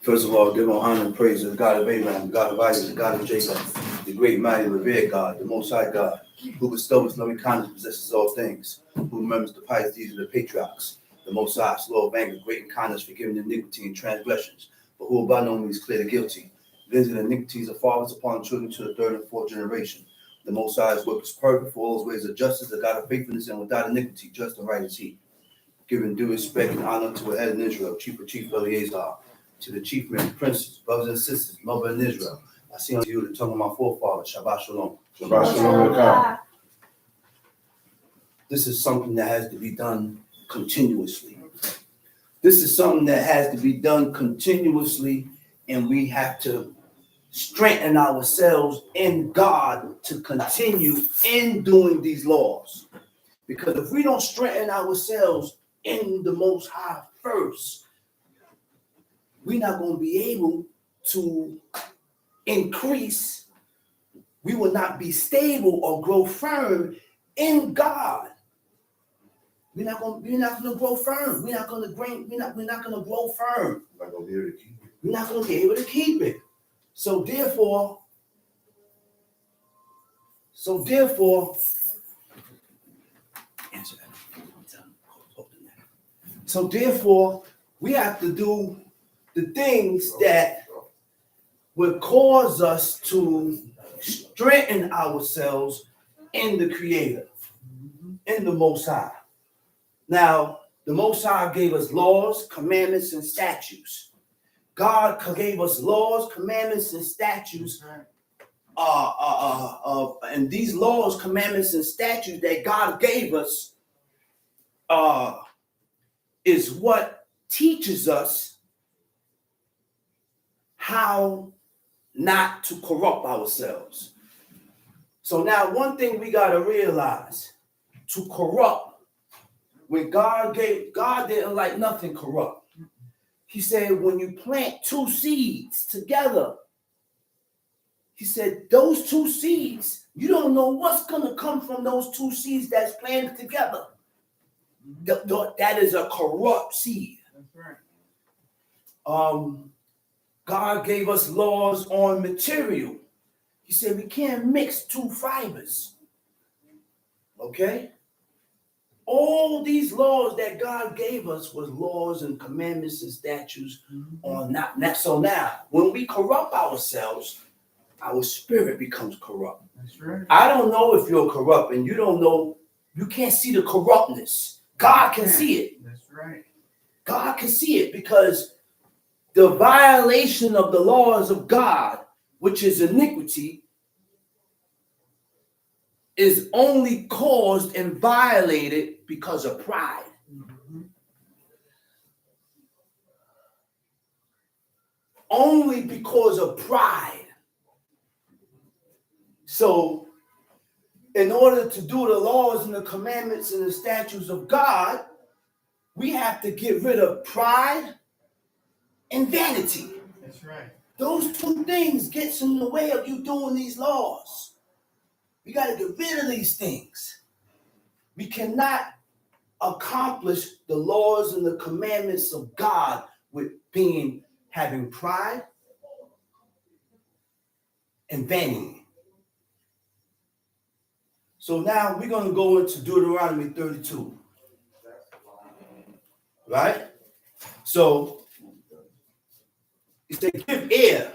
First of all, give honor and praise to the God of Abraham, the God of Isaac, the God of Jacob, the great, mighty, revered God, the Most High God, who bestows loving kindness, possesses all things, who remembers the pious deeds of the patriarchs, the Most High, slow of anger, great in kindness, forgiving iniquity and transgressions, but who by no means clear the guilty, visiting iniquities of fathers upon children to the third and fourth generation. The Most High's work is perfect, for all his ways of justice, the God of faithfulness, and without iniquity, just and right is he. Giving due respect and honor to a head in Israel, chief Eleazar, to the chief men, princes, brothers and sisters, mother in Israel. I see unto you the tongue of my forefathers. Shabbat shalom. Shabbat shalom. This is something that has to be done continuously. This is something that has to be done continuously, and we have to strengthen ourselves in God to continue in doing these laws. Because if we don't strengthen ourselves in the Most High first, we're not going to be able to increase. We will not be stable or grow firm in God. We're not going to grow firm. We're not going to grow firm. We're not going to be able to keep it. We're not going to be able to keep it. So therefore, answer that. So therefore, we have to do the things that would cause us to strengthen ourselves in the Creator, in the Most High. Now, the Most High gave us laws, commandments, and statutes. God gave us laws, commandments, and statutes. And these laws, commandments, and statutes that God gave us is what teaches us how not to corrupt ourselves. So now one thing we got to realize, to corrupt, when God didn't like nothing corrupt. He said, when you plant two seeds together, he said, those two seeds, you don't know what's going to come from those two seeds that's planted together. That is a corrupt seed. That's right. God gave us laws on material. He said we can't mix two fibers. Okay? All these laws that God gave us was laws and commandments and statutes on not. So now, when we corrupt ourselves, our spirit becomes corrupt. That's right. I don't know if you're corrupt, and you don't know, you can't see the corruptness. God can see it. That's right. God can see it, because the violation of the laws of God, which is iniquity, is only caused and violated because of pride. Only because of pride. So, in order to do the laws and the commandments and the statutes of God, we have to get rid of pride and vanity. That's right. Those two things gets in the way of you doing these laws. We got to get rid of these things. We cannot accomplish the laws and the commandments of God with having pride and vanity. So now we're going to go into Deuteronomy 32. Right? So he said, give ear.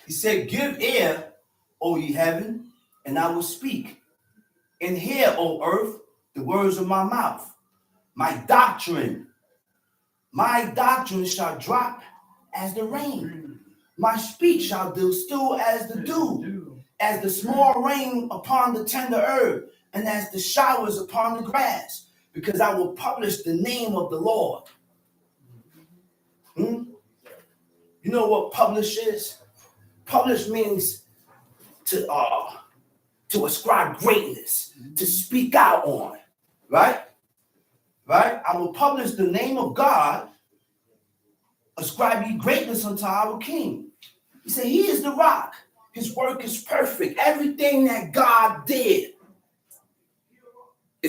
He said, give ear, O ye heaven, and I will speak. And hear, O earth, the words of my mouth. My doctrine shall drop as the rain. My speech shall distill as the dew, as the small rain upon the tender herb, and as the showers upon the grass, because I will publish the name of the Lord. You know what publish is? Publish means to ascribe greatness, to speak out on, right? Right? I will publish the name of God, ascribe ye greatness unto our King. He said, he is the rock. His work is perfect. Everything that God did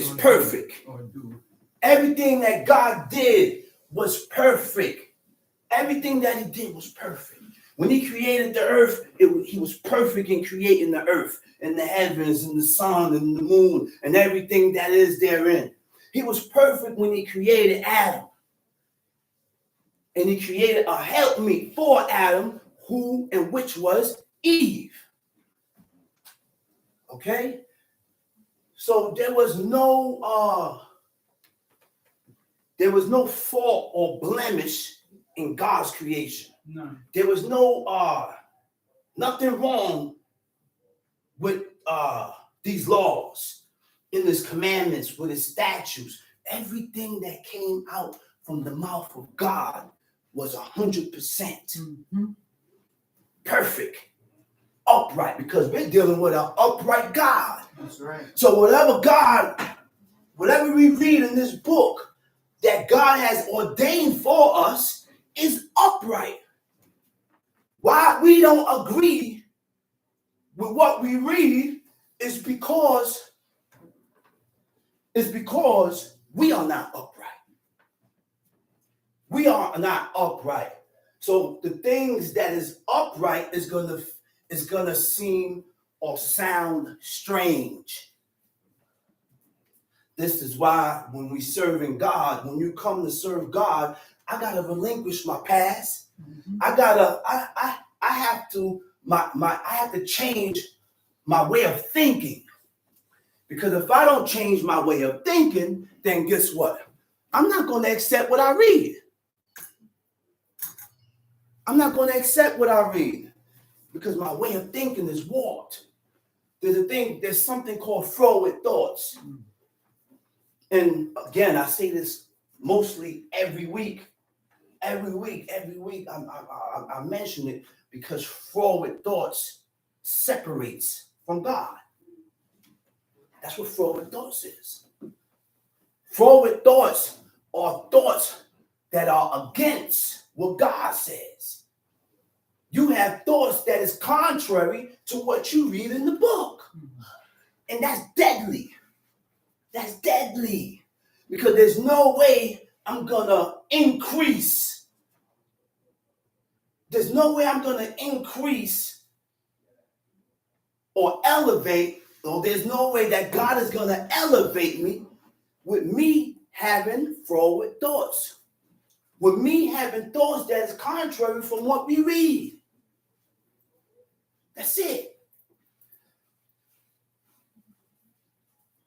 is perfect. Everything that God did was perfect. Everything that he did was perfect. When he created the earth, he was perfect in creating the earth and the heavens and the sun and the moon and everything that is therein. He was perfect when he created Adam. And he created a helpmeet for Adam, which was Eve. Okay? So there was no fault or blemish in God's creation. No. There was nothing wrong with these laws, in his commandments, with his statutes. Everything that came out from the mouth of God was 100% perfect, upright, because we're dealing with an upright God. That's right. So whatever we read in this book that God has ordained for us is upright. Why we don't agree with what we read is because we are not upright. We are not upright. So the things that is upright is gonna seem or sound strange. This is why when we serving God, when you come to serve God, I gotta relinquish my past. I have to change my way of thinking. Because if I don't change my way of thinking, then guess what? I'm not going to accept what I read. I'm not going to accept what I read because my way of thinking is warped. There's something called forward thoughts. And again, I say this mostly every week. Every week, I mention it because forward thoughts separates from God. That's what forward thoughts is. Forward thoughts are thoughts that are against what God says. You have thoughts that is contrary to what you read in the book. And that's deadly. That's deadly. Because there's no way I'm going to increase. There's no way I'm going to increase or elevate, or there's no way that God is going to elevate me with me having forward thoughts. With me having thoughts that is contrary from what we read. That's it.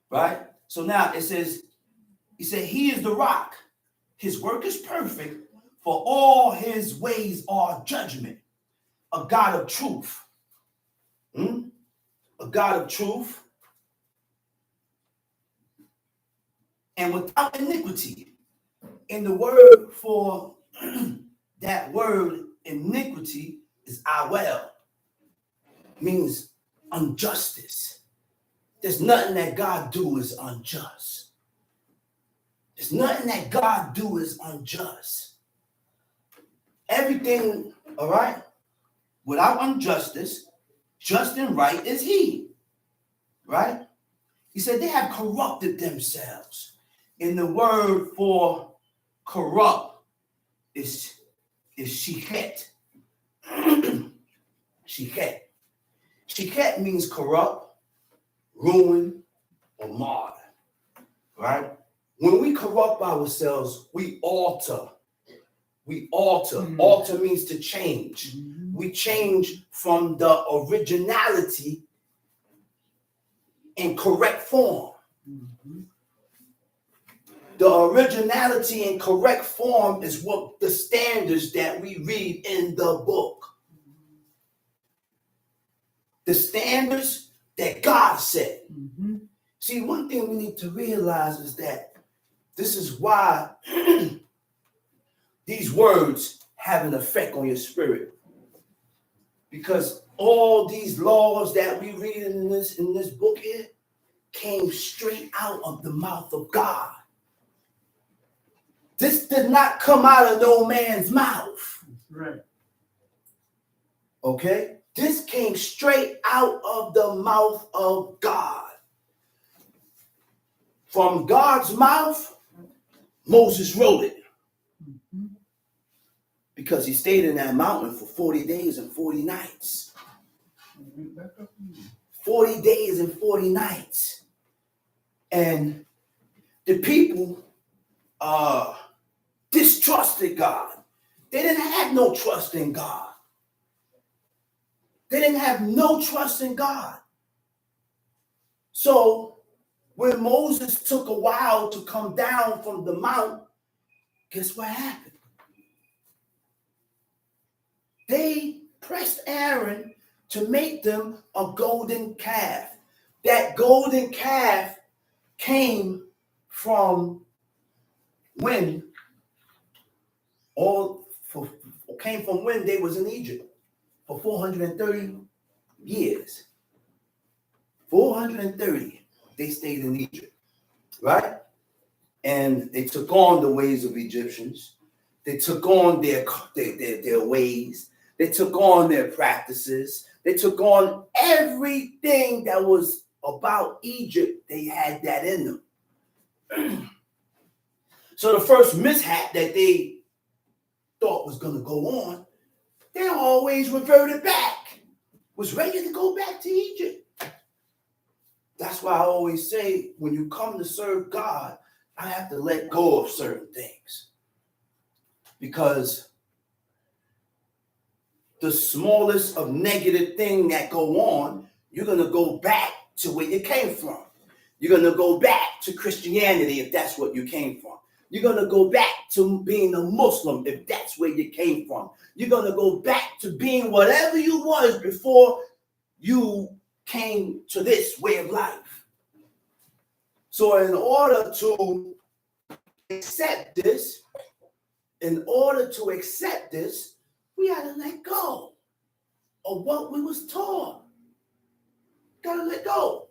Right? So now it says, he said, he is the rock. His work is perfect, for all his ways are judgment. A God of truth. A God of truth. And without iniquity. And the word for that word iniquity is awel. Means injustice. There's nothing that God do is unjust. There's nothing that God do is unjust. Everything, all right, without injustice, just and right is he. Right? He said they have corrupted themselves. And the word for corrupt is shichet. Shichet. Shichet means corrupt, ruin, or mar. Right? When we corrupt ourselves, we alter. We alter. Alter means to change. We change from the originality in correct form. The originality in correct form is what the standards that we read in the book. The standards that God said. See, one thing we need to realize is that this is why these words have an effect on your spirit. Because all these laws that we read in this book here came straight out of the mouth of God. This did not come out of no man's mouth. Right. Okay? This came straight out of the mouth of God. From God's mouth, Moses wrote it. Because he stayed in that mountain for 40 days and 40 nights. 40 days and 40 nights. And the people distrusted God. They didn't have no trust in God. They didn't have no trust in God. So when Moses took a while to come down from the mount, guess what happened? They pressed Aaron to make them a golden calf. That golden calf came from when they was in Egypt for 430 years. 430 they stayed in Egypt, right? And they took on the ways of Egyptians. They took on their ways. They took on their practices. They took on everything that was about Egypt. They had that in them. So the first mishap that they thought was going to go on, they always reverted back, was ready to go back to Egypt. That's why I always say, when you come to serve God, I have to let go of certain things. Because the smallest of negative thing that go on, you're going to go back to where you came from. You're going to go back to Christianity if that's what you came from. You're going to go back to being a Muslim if that's where you came from. You're going to go back to being whatever you was before you came to this way of life. So in order to accept this, we got to let go of what we was taught. Got to let go.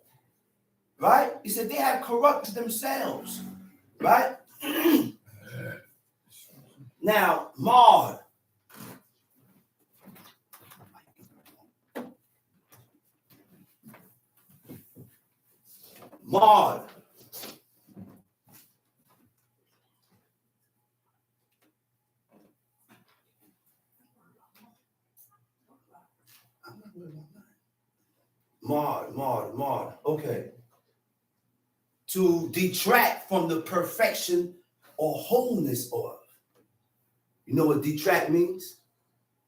Right? He said they have corrupted themselves. Right? Now, marred. Marred. Marred. Okay. To detract from the perfection or wholeness of. You know what detract means?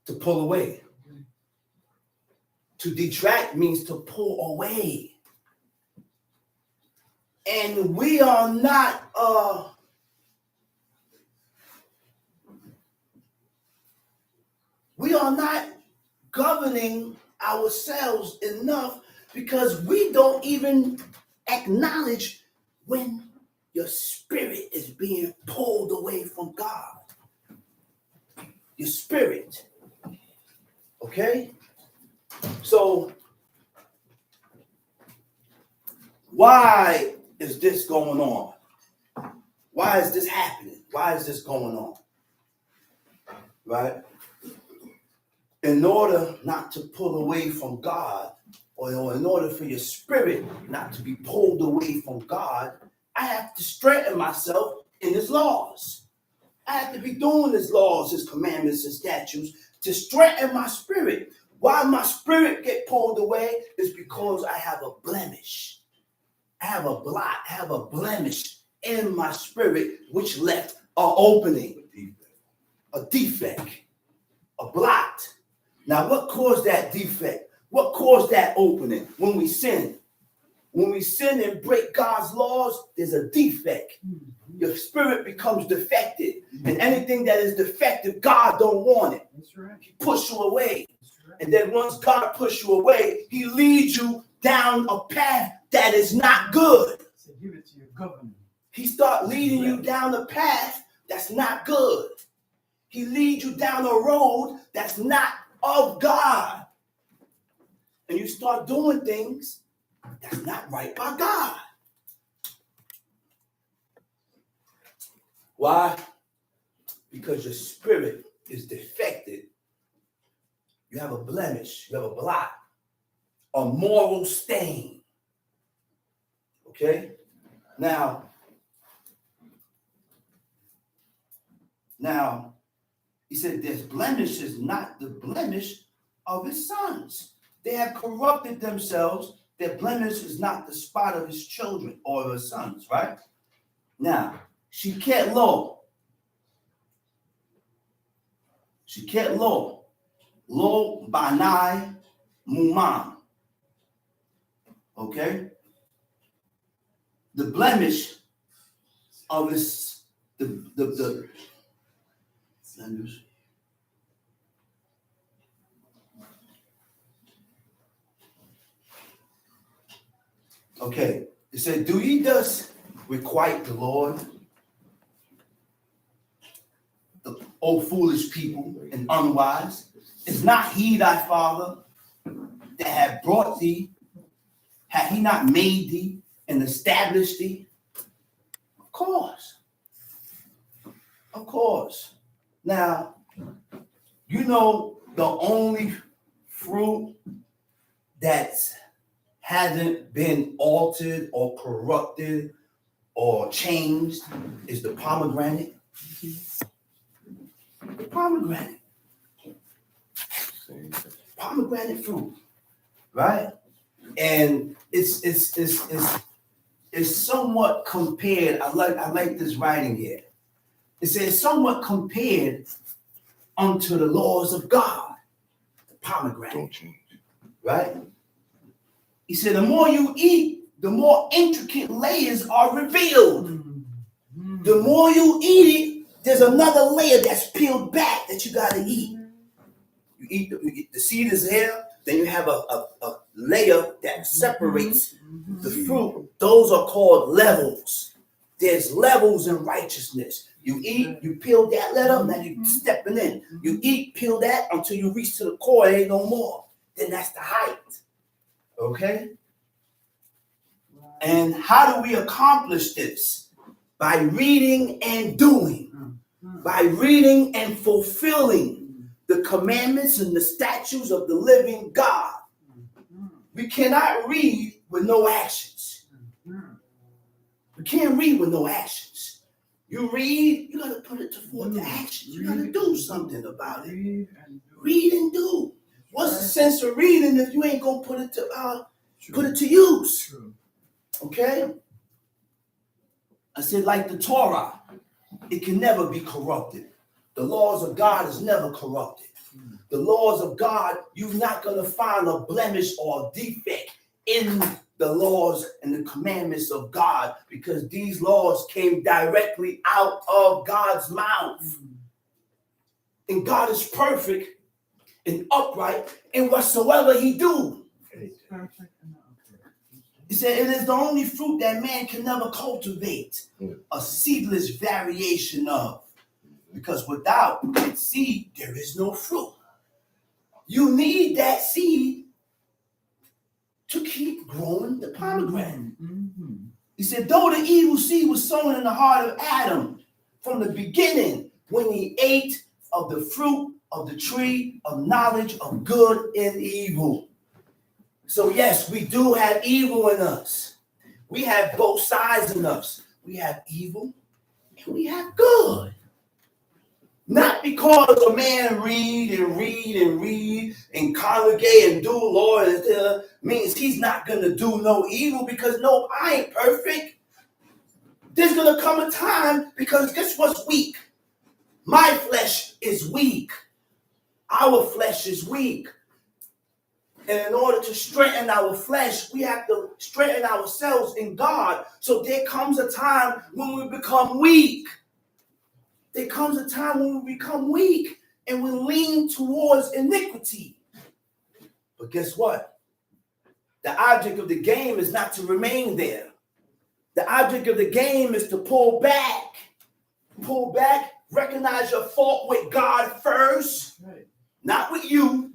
To pull away. To detract means to pull away. And we are not governing ourselves enough, because we don't even acknowledge when your spirit is being pulled away from God. Your spirit. Okay? So, why is this going on? Why is this happening? Why is this going on? Right? In order not to pull away from God, or in order for your spirit not to be pulled away from God, I have to strengthen myself in his laws. I have to be doing his laws, his commandments, his statutes to strengthen my spirit. Why my spirit get pulled away is because I have a blemish. I have a blot, I have a blemish in my spirit, which left an opening, a defect, a blot. Now, what caused that defect? What caused that opening? When we sin. When we sin and break God's laws, there's a defect. Your spirit becomes defected. And anything that is defective, God don't want it. That's right. He push you away. Right. And then once God push you away, he leads you down a path that is not good. So give it to your government. He start leading you down a path that's not good. He leads you down a road that's not of God. And you start doing things that's not right by God. Why? Because your spirit is defected. You have a blemish, you have a blot, a moral stain. Okay? Now, Now, he said, this blemish is not the blemish of his sons. They have corrupted themselves. Their blemish is not the spot of his children or of his sons, right? Now, Shiket Lo. Shiket Lo. Lo Banai Mumam. Okay? The blemish of his, the blemish. Okay, it said, do ye thus requite the Lord, O foolish people and unwise? Is not he thy father that hath brought thee? Hath he not made thee and established thee? Of course. Of course. Now, you know the only fruit that hasn't been altered or corrupted or changed is the pomegranate. The pomegranate. Pomegranate fruit, right? And it's somewhat compared. I like this writing here. It says somewhat compared unto the laws of God, the pomegranate. Don't change. Right? He said, the more you eat, the more intricate layers are revealed. The more you eat it, there's another layer that's peeled back that you got to eat. You eat the seed is here, then you have a layer that separates the fruit. Those are called levels. There's levels in righteousness. You eat, you peel that letter, now you're stepping in. You eat, peel that until you reach to the core, there ain't no more. Then that's the height. Okay? And how do we accomplish this? By reading and doing. By reading and fulfilling the commandments and the statutes of the living God. We cannot read with no actions. We can't read with no actions. You read, you got to put it forth to action. You got to do something about it. Read and do. What's the sense of reading if you ain't gonna put it to use? Okay? I said, like the Torah, it can never be corrupted. The laws of God is never corrupted. The laws of God, you're not gonna find a blemish or a defect in the laws and the commandments of God, because these laws came directly out of God's mouth. And God is perfect and upright in whatsoever he do. He said it is the only fruit that man can never cultivate, a seedless variation of, because without seed there is no fruit. You need that seed to keep growing the pomegranate. He said, though the evil seed was sown in the heart of Adam from the beginning, when he ate of the fruit of the tree of knowledge of good and evil. So yes, we do have evil in us. We have both sides in us. We have evil and we have good. Not because a man read and congregate and do Lord means he's not going to do no evil, because no, I ain't perfect. There's going to come a time, because guess what's weak? My flesh is weak. Our flesh is weak. And in order to strengthen our flesh, we have to strengthen ourselves in God. So there comes a time when we become weak. There comes a time when we become weak and we lean towards iniquity. But guess what? The object of the game is not to remain there. The object of the game is to pull back. Pull back, recognize your fault with God first. Right. Not with you.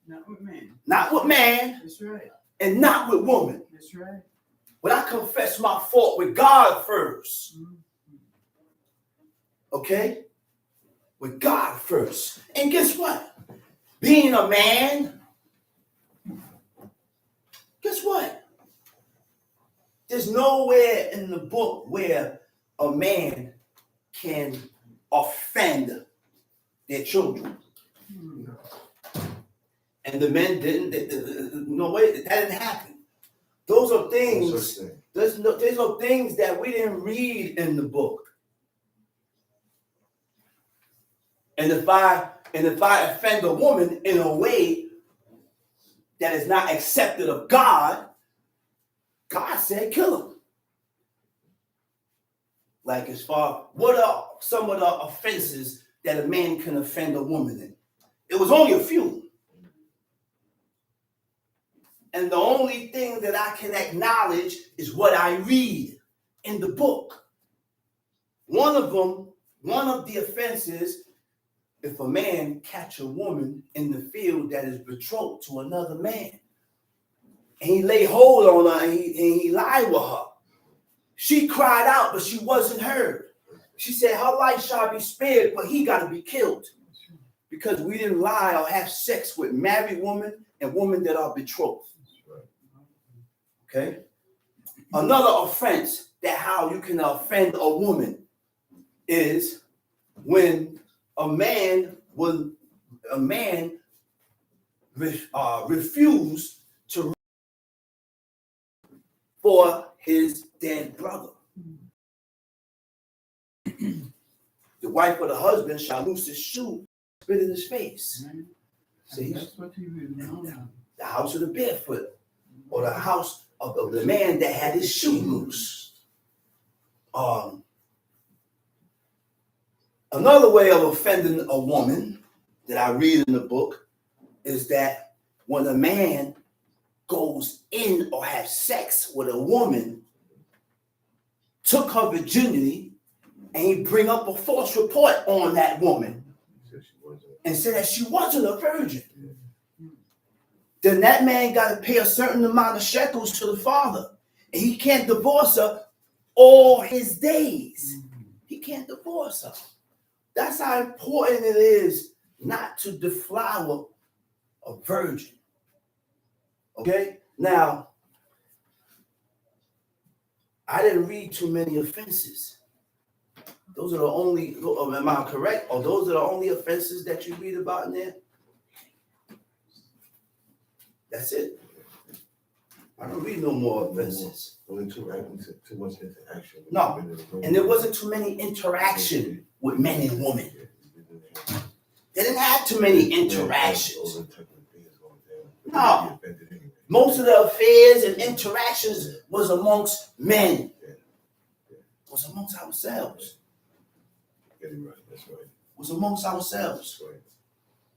Not with man. Not with man. That's right. And not with woman. That's right. But I confess my fault with God first. Okay? With God first. And guess what? Being a man, guess what? There's nowhere in the book where a man can offend their children. And the men didn't, no way, that didn't happen. Those are things, there's no things that we didn't read in the book. And if I offend a woman in a way that is not accepted of God, God said kill him. Like as far, what are some of the offenses that a man can offend a woman in? It was only a few. And the only thing that I can acknowledge is what I read in the book. One of the offenses, if a man catch a woman in the field that is betrothed to another man, and he lay hold on her and he lied with her. She cried out, but she wasn't heard. She said her life shall be spared, but he got to be killed. Because we didn't lie or have sex with married women and women that are betrothed. Okay? Another offense that how you can offend a woman is when a man refused to for his dead brother. The wife or the husband shall loose his shoe, spit in his face. See, that's what you really know. the house of the barefoot, or the house of the man that had his shoe loose. Another way of offending a woman that I read in the book is that when a man goes in or has sex with a woman, took her virginity, and he bring up a false report on that woman and said that she wasn't a virgin, then that man got to pay a certain amount of shekels to the father, and he can't divorce her all his days. He can't divorce her. That's how important it is not to deflower a virgin. Okay? Now, I didn't read too many offenses. Those are the only, am I correct? Or those are the only offenses that you read about in there? That's it. I don't read no more offenses. Only too much interaction. No, and there wasn't too many interaction with men and women. They didn't have too many interactions. No. Most of the affairs and interactions was amongst men. Was amongst ourselves. Get it right. That's right. Was amongst ourselves. That's right.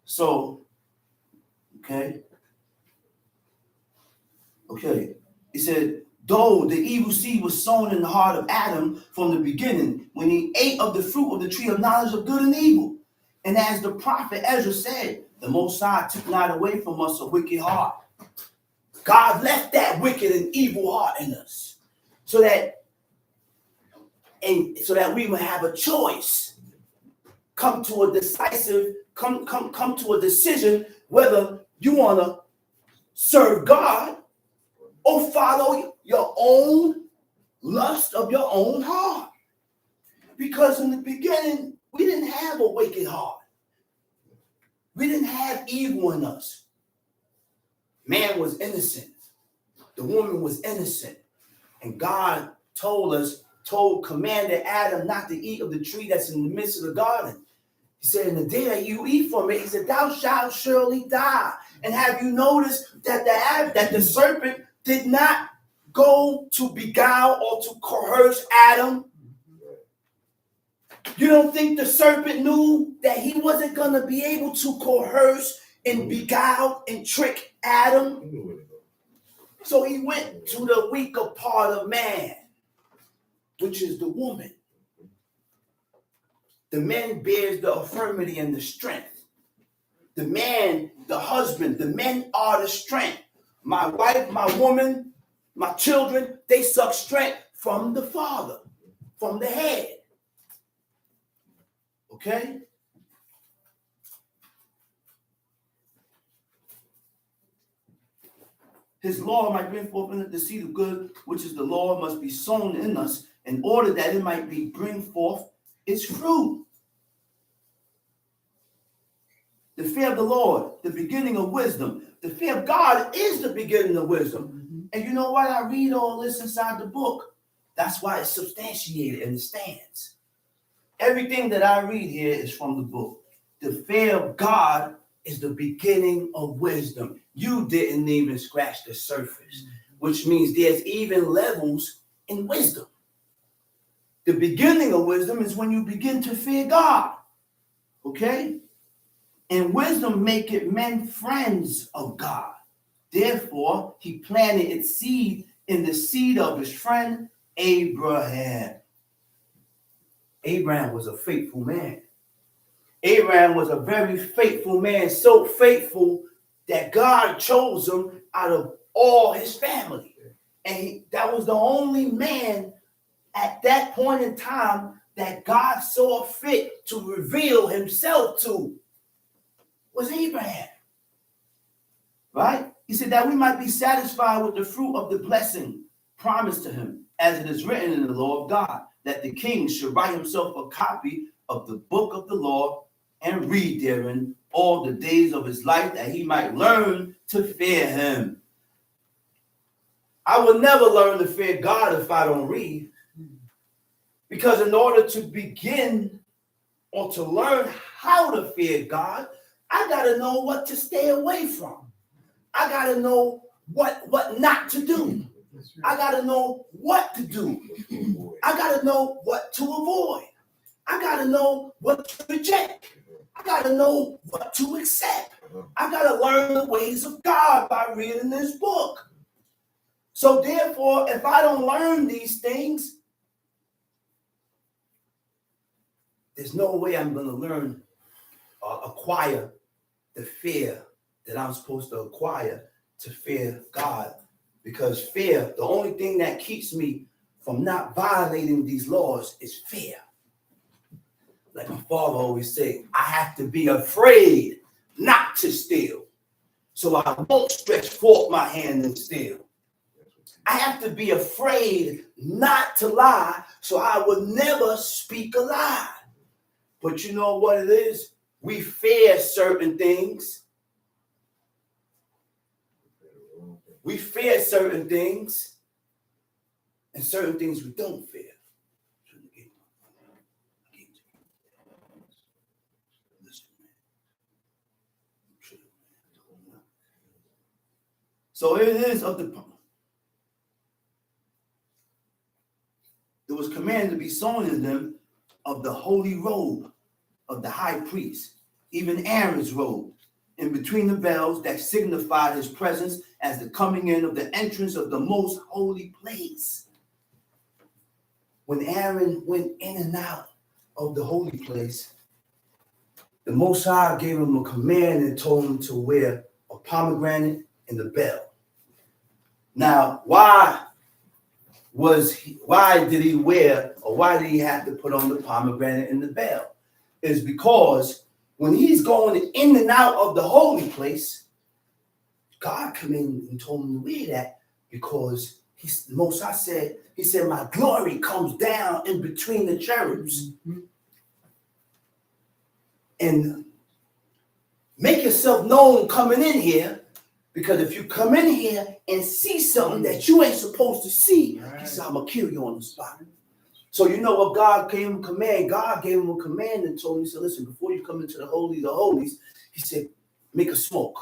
So, okay. He said, though the evil seed was sown in the heart of Adam from the beginning, when he ate of the fruit of the tree of knowledge of good and evil. And as the prophet Ezra said, the Most High took not away from us a wicked heart. God left that wicked and evil heart in us so that we would have a choice. Come to a decision whether you want to serve God or follow your own lust of your own heart. Because in the beginning, we didn't have a wicked heart. We didn't have evil in us. Man was innocent. The woman was innocent. And God commanded Adam not to eat of the tree that's in the midst of the garden. He said, in the day that you eat from it, he said, thou shalt surely die. And have you noticed that the serpent did not go to beguile or to coerce Adam? You don't think the serpent knew that he wasn't going to be able to coerce and beguile and trick Adam? So he went to the weaker part of man, which is the woman. The man bears the infirmity and the strength. The man, the husband, the men are the strength. My wife, my woman, my children, they suck strength from the father, from the head. Okay? His law might bring forth in it the seed of good, which is the law, must be sown in us in order that it might bring forth its fruit. The fear of the Lord, the beginning of wisdom. The fear of God is the beginning of wisdom. And you know what? I read all this inside the book. That's why it's substantiated and it stands. Everything that I read here is from the book. The fear of God is the beginning of wisdom. You didn't even scratch the surface, which means there's even levels in wisdom. The beginning of wisdom is when you begin to fear God. Okay? And wisdom maketh men friends of God. Therefore, he planted its seed in the seed of his friend Abraham. Abraham was a faithful man. Abraham was a very faithful man, so faithful that God chose him out of all his family. And that was the only man at that point in time that God saw fit to reveal himself to, was Abraham. Right? He said that we might be satisfied with the fruit of the blessing promised to him, as it is written in the law of God, that the king should write himself a copy of the book of the law and read therein all the days of his life, that he might learn to fear him. I will never learn to fear God if I don't read. Because in order to begin or to learn how to fear God, I got to know what to stay away from. I got to know what not to do. I got to know what to do. I got to know what to avoid. I got to know what to reject. I got to know what to accept. I got to learn the ways of God by reading this book. So therefore, if I don't learn these things, there's no way I'm going to learn or acquire the fear that I'm supposed to acquire to fear God. Because fear, the only thing that keeps me from not violating these laws is fear. Like my father always said, I have to be afraid not to steal, so I won't stretch forth my hand and steal. I have to be afraid not to lie, so I will never speak a lie. But you know what it is? We fear certain things. We fear certain things, and certain things we don't fear. So it is of the. It was commanded to be sown in them of the holy robe of the high priest, even Aaron's robe, in between the veils that signified his presence as the coming in of the entrance of the most holy place. When Aaron went in and out of the holy place, the Most High gave him a command and told him to wear a pomegranate in the bell. Now, why did he wear, or why did he have to put on the pomegranate in the bell? Is because when he's going in and out of the holy place, God came in and told him to wear that because the Most High said, he said, my glory comes down in between the cherubs. Mm-hmm. And make yourself known coming in here, because if you come in here and see something that you ain't supposed to see, right, he said, I'm going to kill you on the spot. So you know what God gave him a command? God gave him a command and told him, he said, listen, before you come into the Holy of Holies, he said, make a smoke.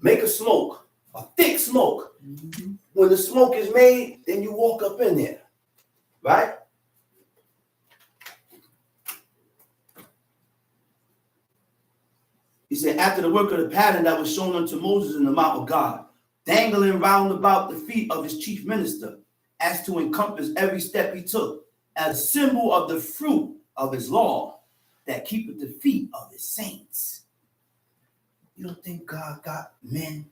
Make a smoke, a thick smoke. Mm-hmm. When the smoke is made, then you walk up in there, right? He said, after the work of the pattern that was shown unto Moses in the mount of God, dangling round about the feet of his chief minister, as to encompass every step he took, as a symbol of the fruit of his law, that keepeth the feet of his saints. You don't think God got men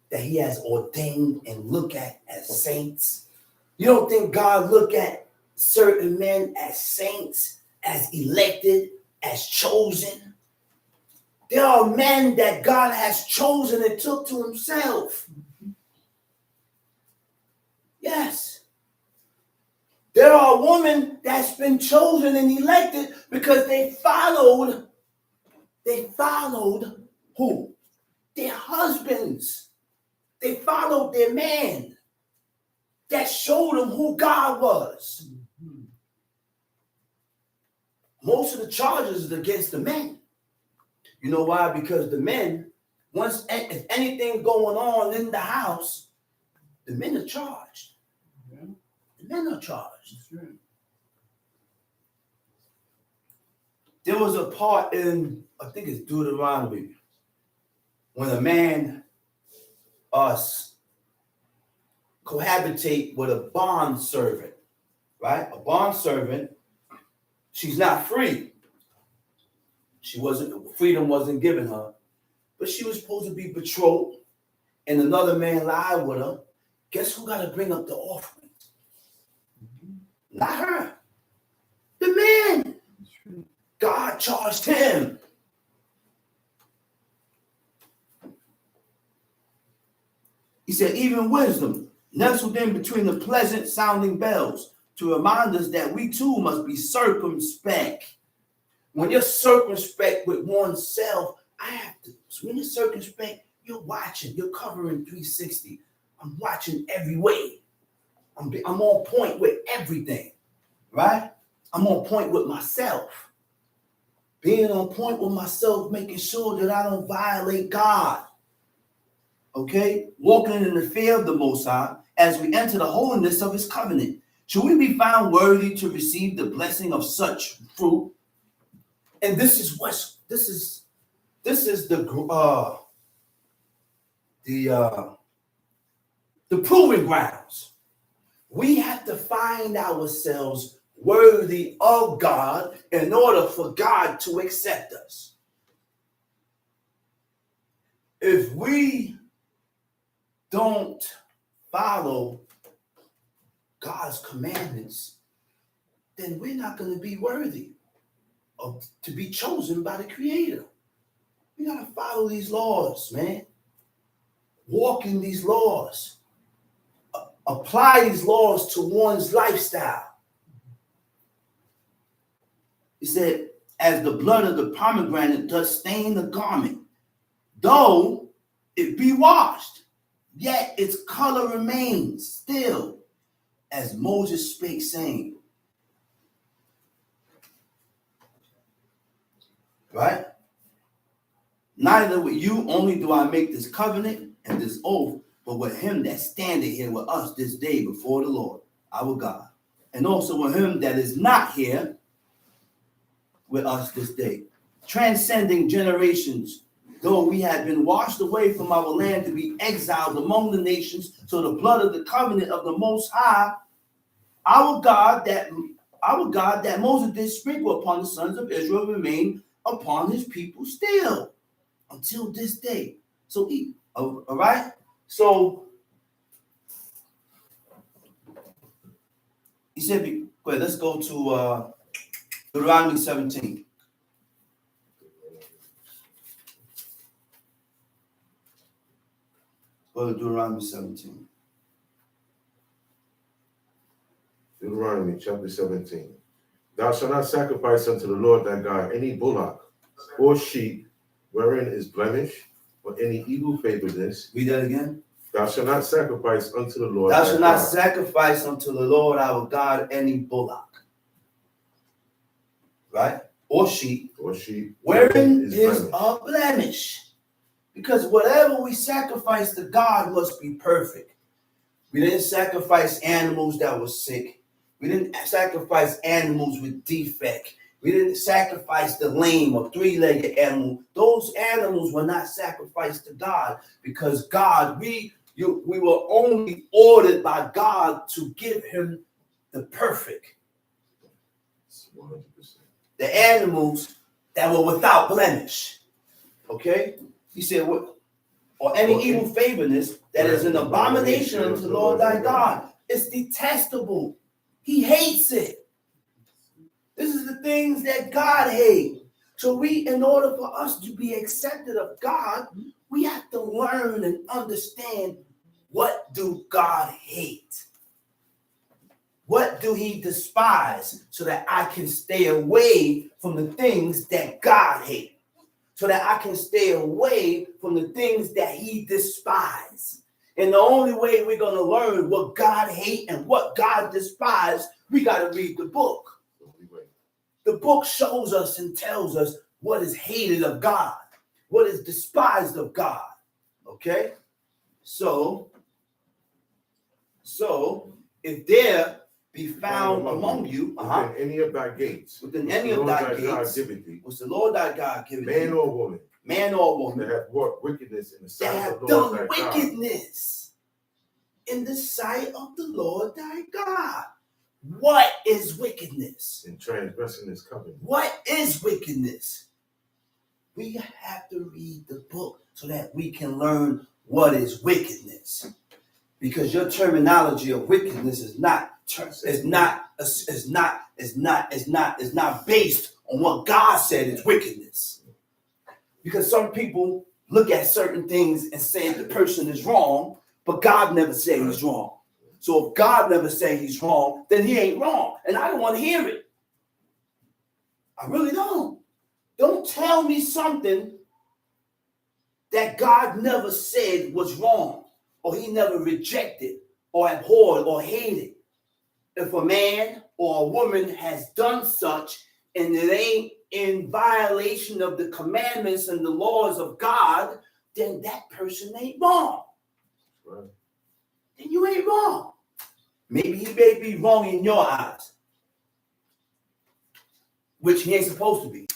that he has ordained and look at as saints? You don't think God look at certain men as saints, as elected, as chosen? There are men that God has chosen and took to himself. Yes. There are women that's been chosen and elected because they followed They followed who? Their husbands. They followed their man that showed them who God was. Most of the charges is against the men. You know why? Because the men, once if anything going on in the house, the men are charged. Yeah. The men are charged. That's right. There was a part in, I think it's Deuteronomy, when a man cohabitate with a bond servant, right? A bond servant, she's not free. Freedom wasn't given her, but she was supposed to be betrothed, and another man lied with her. Guess who got to bring up the offering? Not her. The man. That's right. God charged him. He said, even wisdom nestled in between the pleasant sounding bells to remind us that we too must be circumspect. When you're circumspect with oneself, when you're circumspect, you're watching, you're covering 360. I'm watching every way. I'm on point with everything, right? I'm on point with myself. Being on point with myself, making sure that I don't violate God. Okay? Walking in the fear of the Most High as we enter the holiness of his covenant. Should we be found worthy to receive the blessing of such fruit? And this is the proving grounds. We have to find ourselves worthy of God in order for God to accept us. If we don't follow God's commandments, then we're not going to be worthy to be chosen by the Creator. We got to follow these laws, man. Walk in these laws. Apply these laws to one's lifestyle. He said, as the blood of the pomegranate does stain the garment, though it be washed, yet its color remains still, as Moses spake, saying. Right? Neither with you only do I make this covenant and this oath, but with him that standeth here with us this day before the Lord, our God, and also with him that is not here with us this day, transcending generations, though we had been washed away from our land to be exiled among the nations, so the blood of the covenant of the Most High, our God that Moses did sprinkle upon the sons of Israel remain upon his people still until this day. So all right. So he said, wait, let's go to Deuteronomy 17. Go to Deuteronomy 17. Deuteronomy chapter 17. Thou shalt not sacrifice unto the Lord thy God any bullock or sheep wherein is blemish or any evil favoredness. Read that again. Thou shalt not sacrifice unto the Lord Thou thy shalt not God. sacrifice unto the Lord our God any bullock, right? Or sheep, wherein is a blemish. Because whatever we sacrifice to God must be perfect. We didn't sacrifice animals that were sick. We didn't sacrifice animals with defect. We didn't sacrifice the lame or three-legged animal. Those animals were not sacrificed to God because God, we were only ordered by God to give him the perfect. 100%. The animals that were without blemish. Okay? He said, what? Or any evil favoredness that is an abomination unto the Lord thy God. It's detestable. He hates it. This is the things that God hates. So in order for us to be accepted of God, we have to learn and understand, what do God hate? What do he despise, so that I can stay away from the things that God hates? so that I can stay away from the things that he despises. And the only way we're going to learn what God hates and what God despises, we got to read the book. The book shows us and tells us what is hated of God, what is despised of God. Okay? So if there be found among you, within any of thy gates, within any of thy gates, which the Lord thy God giveth man you, or woman, that have worked wickedness in the sight of the Lord thy God, wickedness in the sight of the Lord thy God. What is wickedness? in transgressing his covenant. What is wickedness? We have to read the book so that we can learn what is wickedness. Because your terminology of wickedness is not based on what God said is wickedness. Because some people look at certain things and say the person is wrong, but God never said he's wrong. So if God never said he's wrong, then he ain't wrong. And I don't want to hear it. I really don't. Don't tell me something that God never said was wrong, or he never rejected, or abhorred, or hated. If a man or a woman has done such, and it ain't in violation of the commandments and the laws of God, then that person ain't wrong. Right. Then you ain't wrong. Maybe he may be wrong in your eyes, which he ain't supposed to be.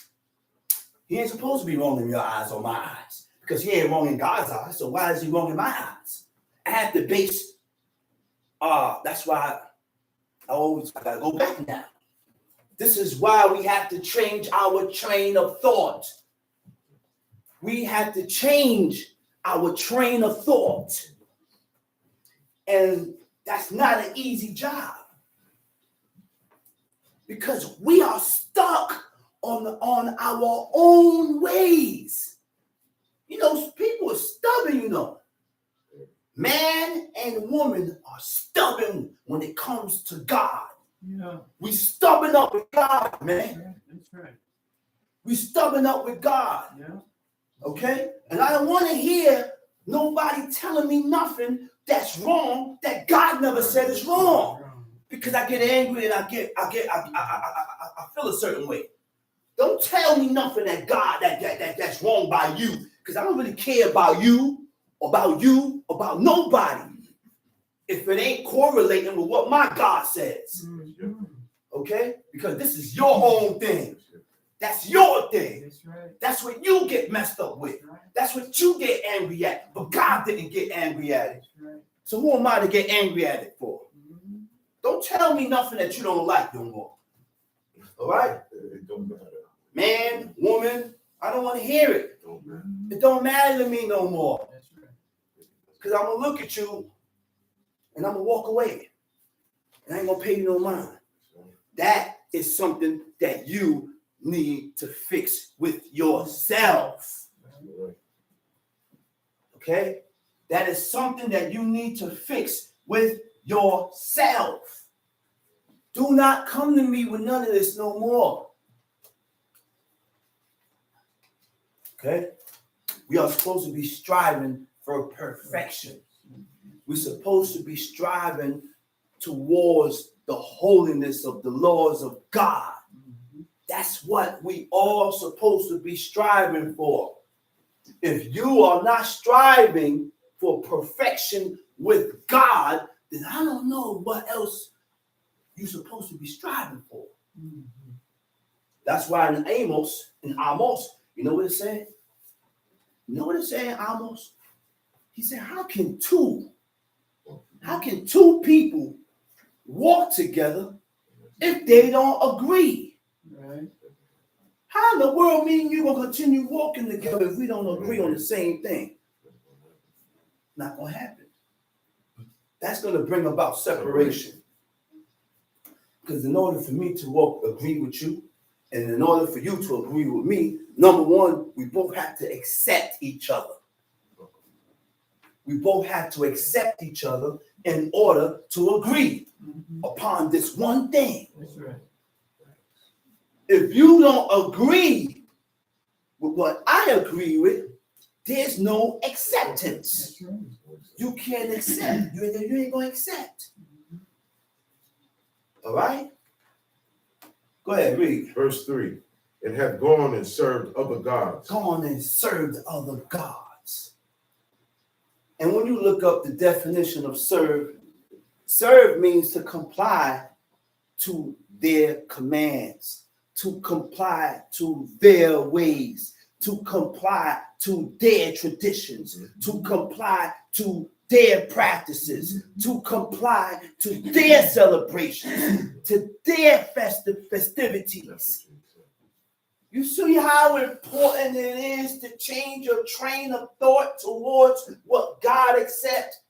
He ain't supposed to be wrong in your eyes or my eyes, because he ain't wrong in God's eyes. So why is he wrong in my eyes? I have to base. That's why I gotta go back now. This is why we have to change our train of thought. We have to change our train of thought. And that's not an easy job. Because we are stuck on our own ways. You know, people are stubborn, you know. Man and woman are stubborn when it comes to God. Yeah. We stubborn up with God, man. Yeah, that's right. We stubborn up with God. Yeah. Okay? And I don't want to hear nobody telling me nothing that's wrong that God never said is wrong. Because I get angry and I feel a certain way. Don't tell me nothing that God that's wrong by you, because I don't really care about you, about nobody, if it ain't correlating with what my God says. Okay? Because this is your own thing. That's your thing. That's right. That's what you get messed up with. That's what you get angry at. But God didn't get angry at it. Right. So who am I to get angry at it for? Don't tell me nothing that you don't like no more. All right? It don't matter. Man, woman, I don't want to hear it. It don't matter. It don't matter to me no more. That's right. Because I'm going to look at you and I'm going to walk away. And I ain't going to pay you no mind. That is something that you need to fix with yourself. Okay? That is something that you need to fix with yourself. Do not come to me with none of this no more. Okay? We are supposed to be striving for perfection. We're supposed to be striving towards the holiness of the laws of God. That's what we all supposed to be striving for. If you are not striving for perfection with God, then I don't know what else you're supposed to be striving for. That's why in Amos, you know what it said? You know what it said in Amos? He said, how can two people walk together if they don't agree? Right. How in the world me and you gonna continue walking together if we don't agree on the same thing? Not gonna happen. That's gonna bring about separation. Because in order for me to agree with you, and in order for you to agree with me, number one, we both have to accept each other. We both have to accept each other in order to agree upon this one thing. That's right. If you don't agree with what I agree with, there's no acceptance. That's right. You can't accept. You ain't going to accept. All right? Go ahead, read. Verse 3. And have gone and served other gods. Gone and served other gods. And when you look up the definition of serve means to comply to their commands, to comply to their ways, to comply to their traditions, to comply to their practices, to comply to their celebrations, to their festivities. You see how important it is to change your train of thought towards what God accepts?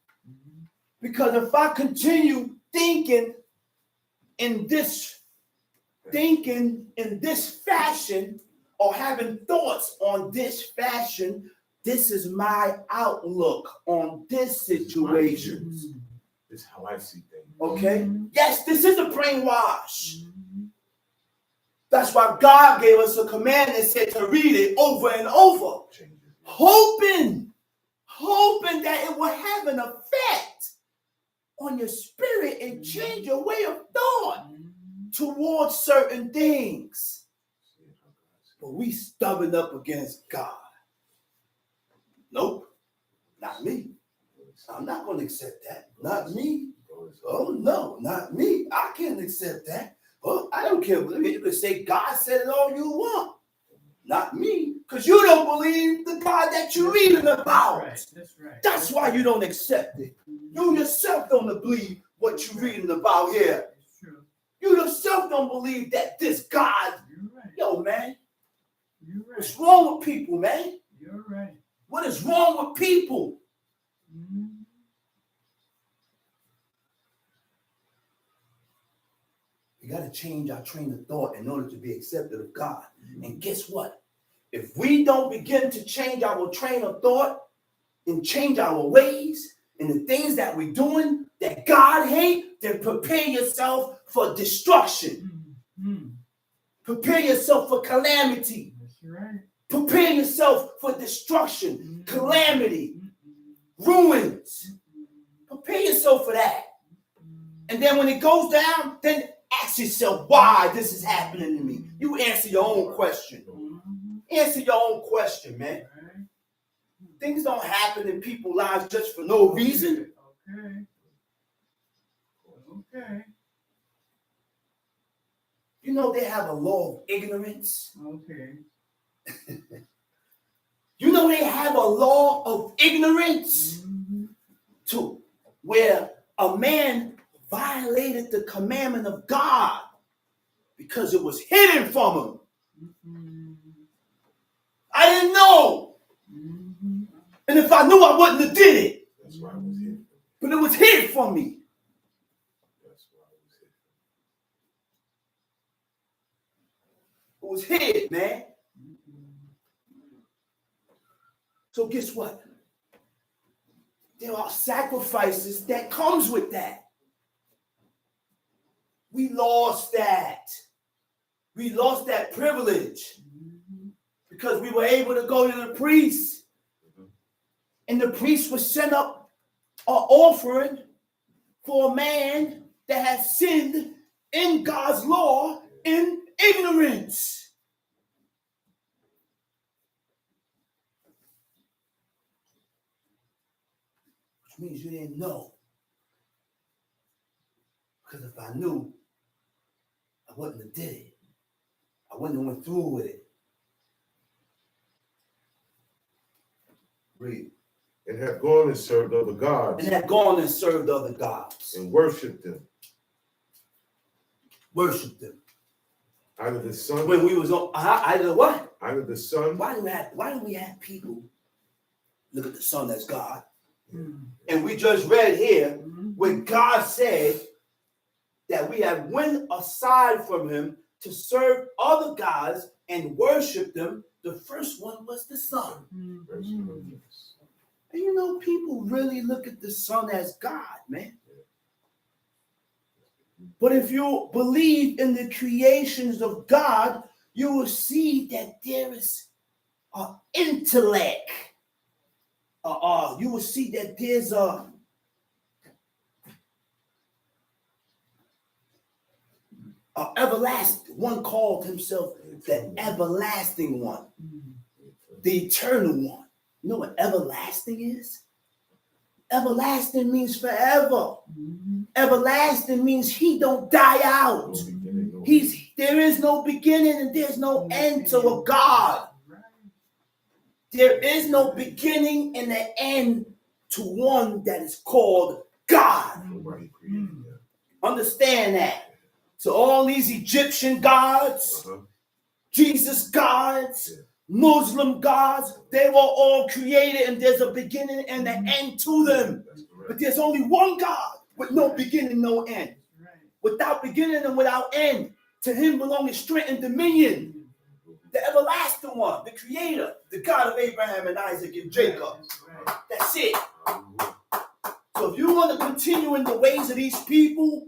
Because if I continue thinking in this fashion, or having thoughts on this fashion, this is my outlook on this situation. This is how I see things. Okay? Yes, this is a brainwash. That's why God gave us a command and said to read it over and over, hoping that it will have an effect on your spirit and change your way of thought towards certain things. But we stubborn up against God. Nope, not me. I'm not going to accept that. Not me. Oh, no, not me. I can't accept that. Oh, I don't care. You can say God said it all you want. Not me. Because you don't believe the God that you're reading about. That's right. That's why you don't accept it. You yourself don't believe what you're reading about here. It's true. You yourself don't believe that this God, You're right. yo, man, You're right. what's wrong with people, man? You're right. What is wrong with people? We got to change our train of thought in order to be accepted of God. And guess what? If we don't begin to change our train of thought and change our ways and the things that we're doing that God hates, then prepare yourself for destruction. Prepare yourself for calamity. That's right. Prepare yourself for destruction, calamity, ruins. Prepare yourself for that. And then when it goes down, then ask yourself why this is happening to me. You answer your own question. Answer your own question, man. Things don't happen in people's lives just for no reason. Okay. You know they have a law of ignorance. Okay. You know they have a law of ignorance to where a man violated the commandment of God because it was hidden from him. I didn't know. And if I knew, I wouldn't have did it. That's why it was hidden. But it was hidden from me. That's why it was hidden. It was hid, man. So guess what? There are sacrifices that comes with that. We lost that. We lost that privilege because we were able to go to the priest, and the priest would send up an offering for a man that has sinned in God's law in ignorance. Which means you didn't know. Because if I knew, I wouldn't have did it. I wouldn't have went through with it. Read. And have gone and served other gods. And have gone and served other gods. And worshipped them. Worshiped them. Either the sun. When we was on, either what? Either the sun. Why do we have people look at the sun as God? And we just read here when God said that we have went aside from him to serve other gods and worship them. The first one was the sun. And you know, people really look at the sun as God, man. But if you believe in the creations of God, you will see that there is intellect. You will see that there's a everlasting one called himself the everlasting one, the eternal one. You know what everlasting is? Everlasting means forever. Everlasting means he don't die out. There is no beginning and there's no end to a God. There is no beginning and an end to one that is called God. Understand that. So all these Egyptian gods, Jesus gods, Muslim gods, they were all created and there's a beginning and an end to them. But there's only one God with no beginning, no end. Without beginning and without end. To him belong strength and dominion. The everlasting one, the creator, the God of Abraham and Isaac and Jacob. That's it. So if you want to continue in the ways of these people,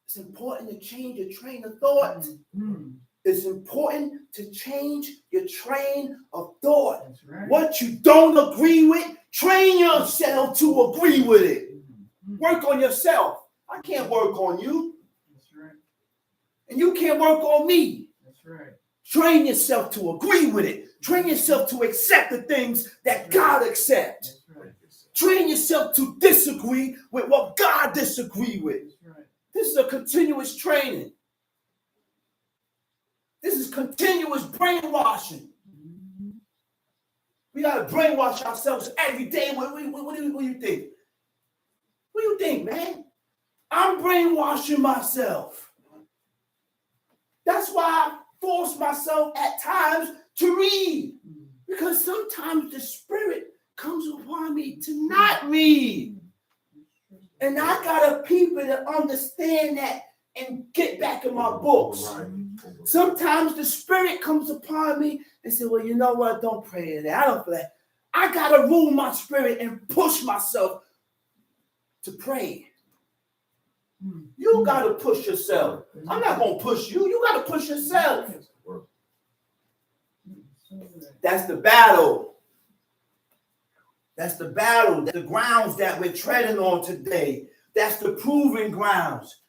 it's important to change your train of thought. It's important to change your train of thought. What you don't agree with, train yourself to agree with it. Work on yourself. I can't work on you. And you can't work on me. Train yourself to agree with it. Train yourself to accept the things that God accepts. Train yourself to disagree with what God disagrees with. This is a continuous training. This is continuous brainwashing. We got to brainwash ourselves every day. What do you think? What do you think, man? I'm brainwashing myself. That's why I force myself at times to read. Because sometimes the Spirit comes upon me to not read. And I got people that understand that and get back in my books. Sometimes the Spirit comes upon me and says, well, you know what? Don't pray that. I don't feel that. I got to rule my spirit and push myself to pray. You got to push yourself. I'm not going to push you. You got to push yourself. That's the battle. That's the battle. The grounds that we're treading on today. That's the proving grounds.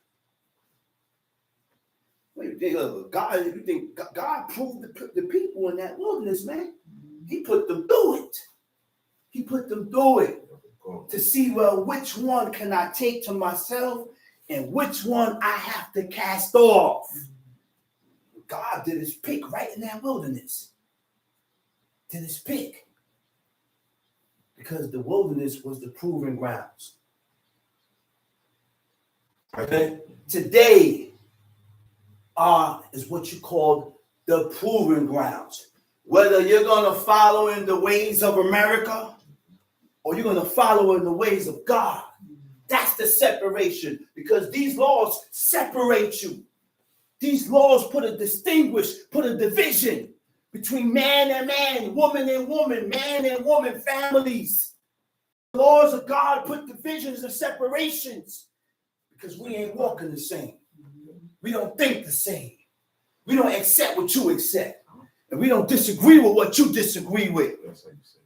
Wait, you think God proved the people in that wilderness, man? He put them through it. He put them through it to see, well, which one can I take to myself and which one I have to cast off. God did his pick right in that wilderness. Did his pick. Because the wilderness was the proving grounds. Okay? Today is what you call the proving grounds. Whether you're going to follow in the ways of America or you're going to follow in the ways of God. That's the separation, because these laws separate you. These laws put a division between man and man, woman and woman, man and woman, families. The laws of God put divisions and separations because we ain't walking the same. We don't think the same. We don't accept what you accept. And we don't disagree with what you disagree with.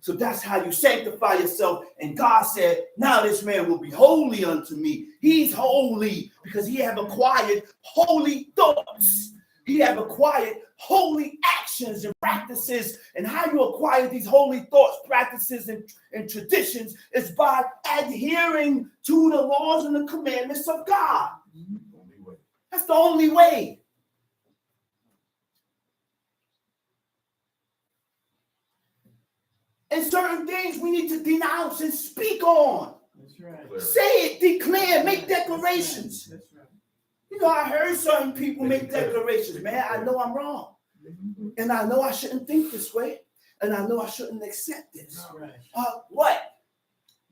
So that's how you sanctify yourself. And God said, now this man will be holy unto me. He's holy because he have acquired holy thoughts. He have acquired holy actions and practices. And how you acquire these holy thoughts, practices, and traditions is by adhering to the laws and the commandments of God. That's the only way. And certain things we need to denounce and speak on. That's right. Say it, declare, make declarations. That's right. You know, I heard certain people make declarations. Man, I know I'm wrong. And I know I shouldn't think this way. And I know I shouldn't accept this. Right. What?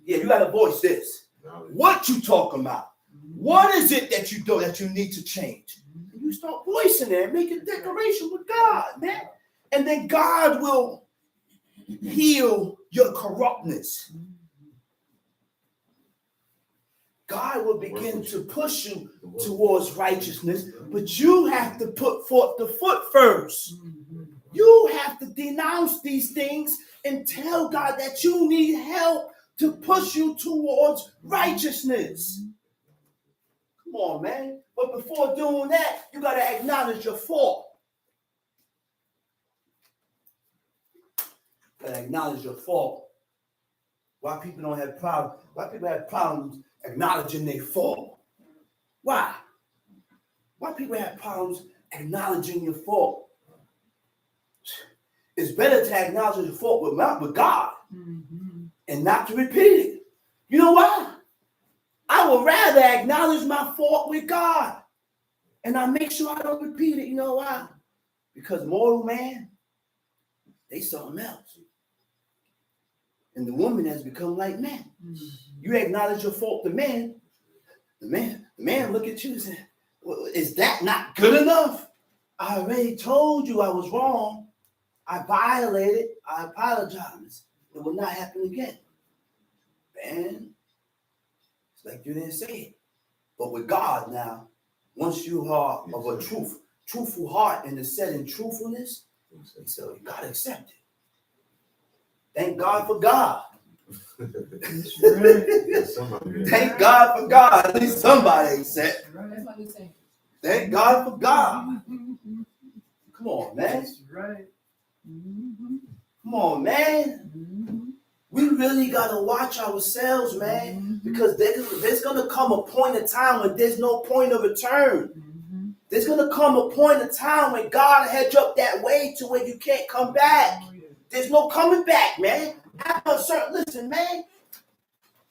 Yeah, you got to voice this. What you talking about? What is it that you do that you need to change? And you start voicing it and make a declaration with God, man. And then God will heal your corruptness. God will begin to push you towards righteousness, but you have to put forth the foot first. You have to denounce these things and tell God that you need help to push you towards righteousness. Come on, man. But before doing that, you got to acknowledge your fault. You got to acknowledge your fault. Why people don't have problems? Why people have problems acknowledging their fault? Why? Why people have problems acknowledging your fault? It's better to acknowledge your fault with God and not to repeat it. You know why? I would rather acknowledge my fault with God and I make sure I don't repeat it. You know why? Because mortal man, they something else. And the woman has become like man. You acknowledge your fault to man, the man look at you and say, well, is that not good enough? I already told you I was wrong. I violated. I apologize. It will not happen again. Man, it's like you didn't say it. But with God now, once you are of a truthful heart and is set in truthfulness, he said, you got to accept it. Thank God for God. Thank God for God. At least somebody accept. That's what you're saying. Thank God for God. Come on, man. That's right. Come on, man. We really got to watch ourselves, man, because there's going to come a point in time when there's no point of return. There's going to come a point in time when God hedge up that way to where you can't come back. There's no coming back, man. After a certain, listen, man.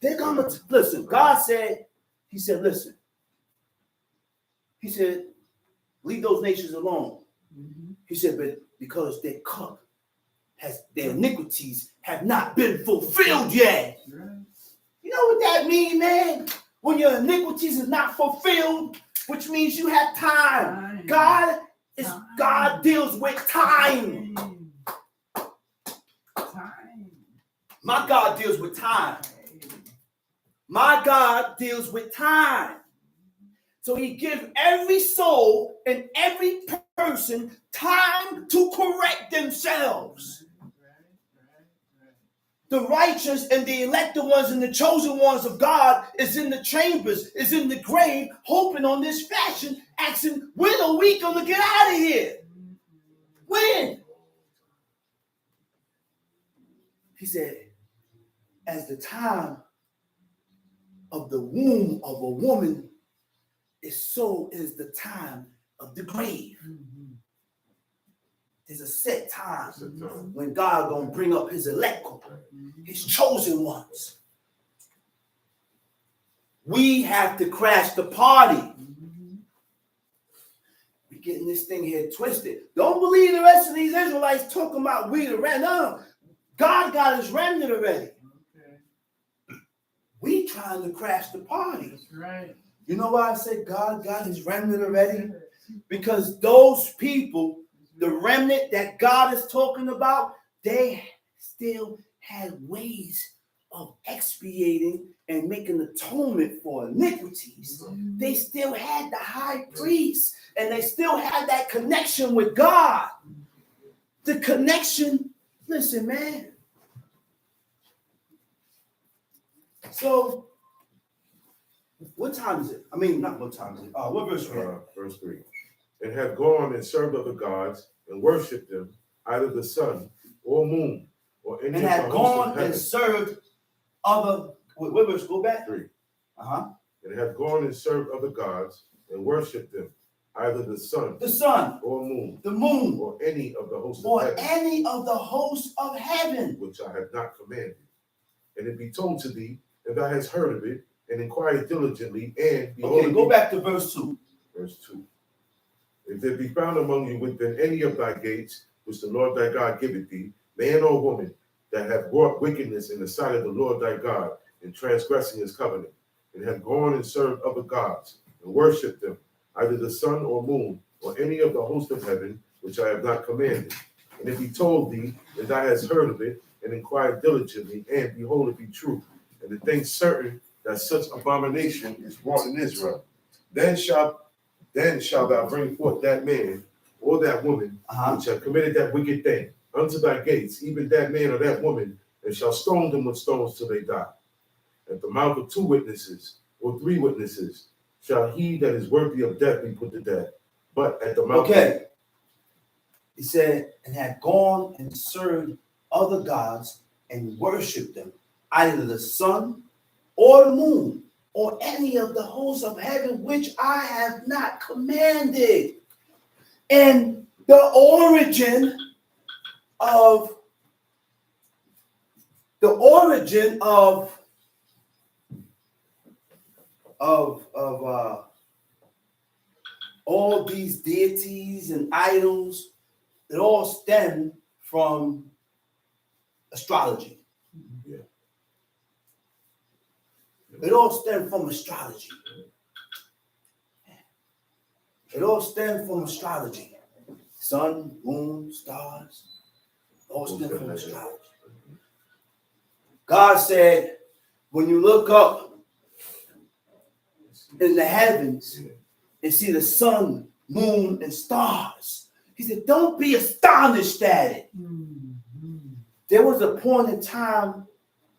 They're going to, listen, God said, he said, listen. He said, leave those nations alone. He said, but because their cup their iniquities have not been fulfilled yet. You know what that means, man? When your iniquities is not fulfilled, which means you have time. God deals with time. My God deals with time. My God deals with time. So he gives every soul and every person time to correct themselves. The righteous and the elected ones and the chosen ones of God is in the chambers, is in the grave, hoping on this fashion, asking, when are we going to get out of here? When? He said, as the time of the womb of a woman is, so is the time of the grave. There's a set time when God gonna bring up his elect, his chosen ones. We have to crash the party. We're getting this thing here twisted. Don't believe the rest of these Israelites talking about we the remnant. No, God got his remnant already. We trying to crash the party. That's right. You know why I say God got his remnant already? Because those people, the remnant that God is talking about, they still had ways of expiating and making atonement for iniquities. They still had the high priest and they still had that connection with God. The connection, listen, man. So, what time is it? I mean, not what time is it. What verse? Verse 3. And have gone and served other gods and worshipped them, either the sun or moon or any. And have gone and served other. What verse? Go back. 3. And have gone and served other gods and worshipped them, either the sun or moon, the moon, or any of the hosts or of heaven, any of the hosts of heaven, which I have not commanded. And it be told to thee, and thou hast heard of it, and inquire diligently, and okay, go back to verse 2. Verse 2. If there be found among you within any of thy gates, which the Lord thy God giveth thee, man or woman, that have wrought wickedness in the sight of the Lord thy God, in transgressing his covenant, and have gone and served other gods, and worshipped them, either the sun or moon, or any of the host of heaven, which I have not commanded. And if he told thee, and thou hast heard of it, and inquired diligently, and behold, it be true, and the thing certain that such abomination is wrought in Israel, then shalt thou bring forth that man or that woman which have committed that wicked thing unto thy gates, even that man or that woman, and shall stone them with stones till they die. At the mouth of 2 witnesses or 3 witnesses shall he that is worthy of death be put to death. But at the mouth he said, and had gone and served other gods and worshipped them, either the sun or the moon or any of the hosts of heaven, which I have not commanded. And the origin of all these deities and idols, it all stem from astrology. Yeah. It all stemmed from astrology. It all stemmed from astrology. Sun, moon, stars, all stem from astrology. God said, when you look up in the heavens and see the sun, moon, and stars, he said, don't be astonished at it. There was a point in time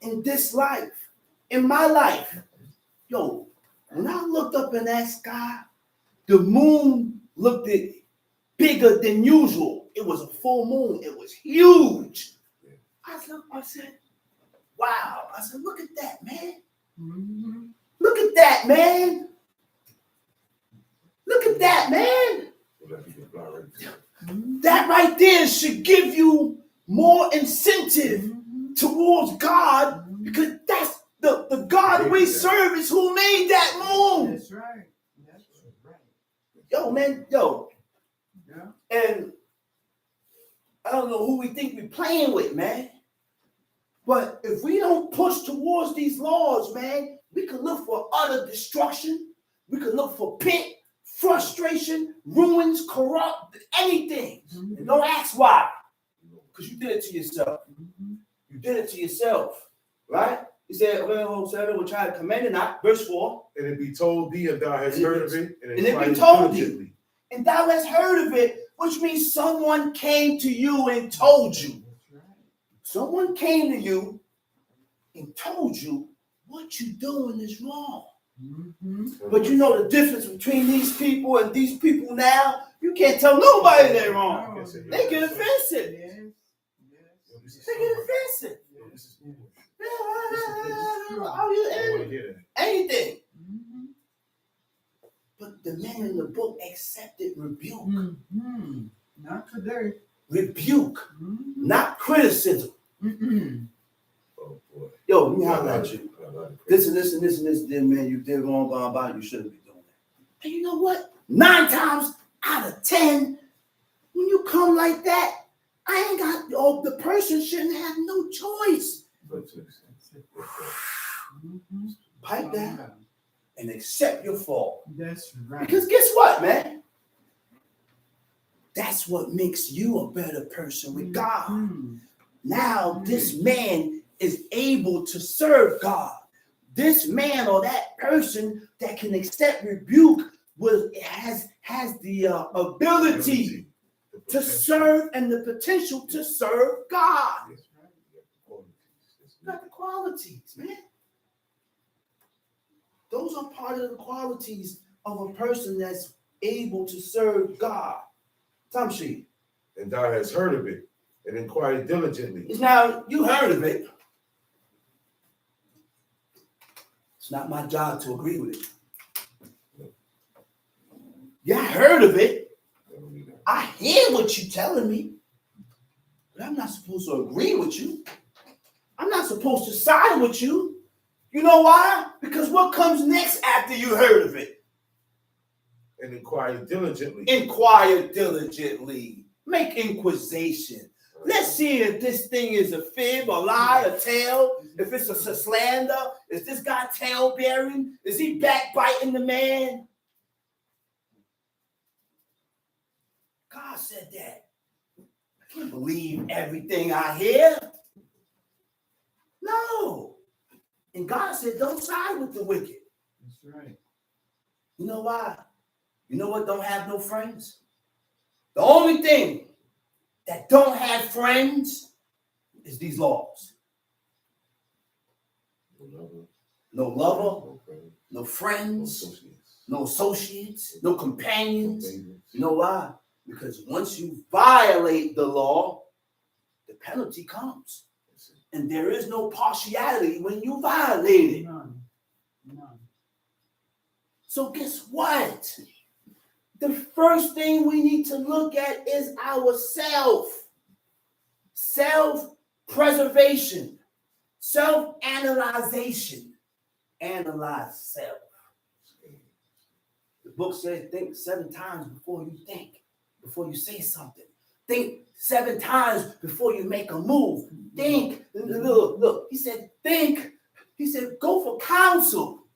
in this life, in my life, when I looked up in that sky, the moon looked bigger than usual. It was a full moon. It was huge. I said, wow. I said, look at that, man. Look at that, man. Look at that, man. That right there should give you more incentive towards God, because that's the God we serve is who made that moon. That's right. That's right. Yo, man, Yeah. And I don't know who we think we're playing with, man. But if we don't push towards these laws, man, we can look for utter destruction. We can look for pit, frustration, ruins, corrupt, anything. And don't ask why. Because you did it to yourself. You did it to yourself. Right? He said, we'll try to commend it not. Verse 4. And it be told thee, and thou hast heard of it, and it be told thee, and thou hast heard of it, which means someone came to you and told you. Someone came to you and told you what you're doing is wrong. But you know the difference between these people and these people now? You can't tell nobody they're wrong. They get offensive. They get offensive. Anything. But the man in the book accepted rebuke. Not today. Rebuke, not criticism. Oh boy. Yo, let me holler at you. This and this and this and this, then man, you did wrong, blah, blah, you shouldn't be doing that. And you know what? 9 times out of 10, when you come like that, I ain't got, the person shouldn't have no choice. Pipe down and accept your fault. That's right. Because guess what, man? That's what makes you a better person with God. Now this man is able to serve God. This man or that person that can accept rebuke has the ability to serve and the potential to serve God. Got the qualities, man. Those are part of the qualities of a person that's able to serve God. Time sheet. And thou hast heard of it and inquired diligently. Now, you heard of it. It's not my job to agree with it. Yeah, I heard of it. I hear what you're telling me. But I'm not supposed to agree with you. I'm not supposed to side with you. You know why? Because what comes next after you heard of it? And inquire diligently. Inquire diligently. Make inquisition. Let's see if this thing is a fib, a lie, a tale. If it's a slander. Is this guy tail bearing? Is he backbiting the man? God said that. I can't believe everything I hear. No. And God said, don't side with the wicked. That's right. You know why? You know what don't have no friends? The only thing that don't have friends is these laws. No lover, no friends, no associates, no companions. You know why? Because once you violate the law, the penalty comes. And there is no partiality when you violate it. None. None. So guess what? The first thing we need to look at is ourself. Self-preservation. Self-analyzation. Analyze self. The book says think 7 times before you think, before you say something. Think 7 times before you make a move. Think. Look, he said think. He said go for counsel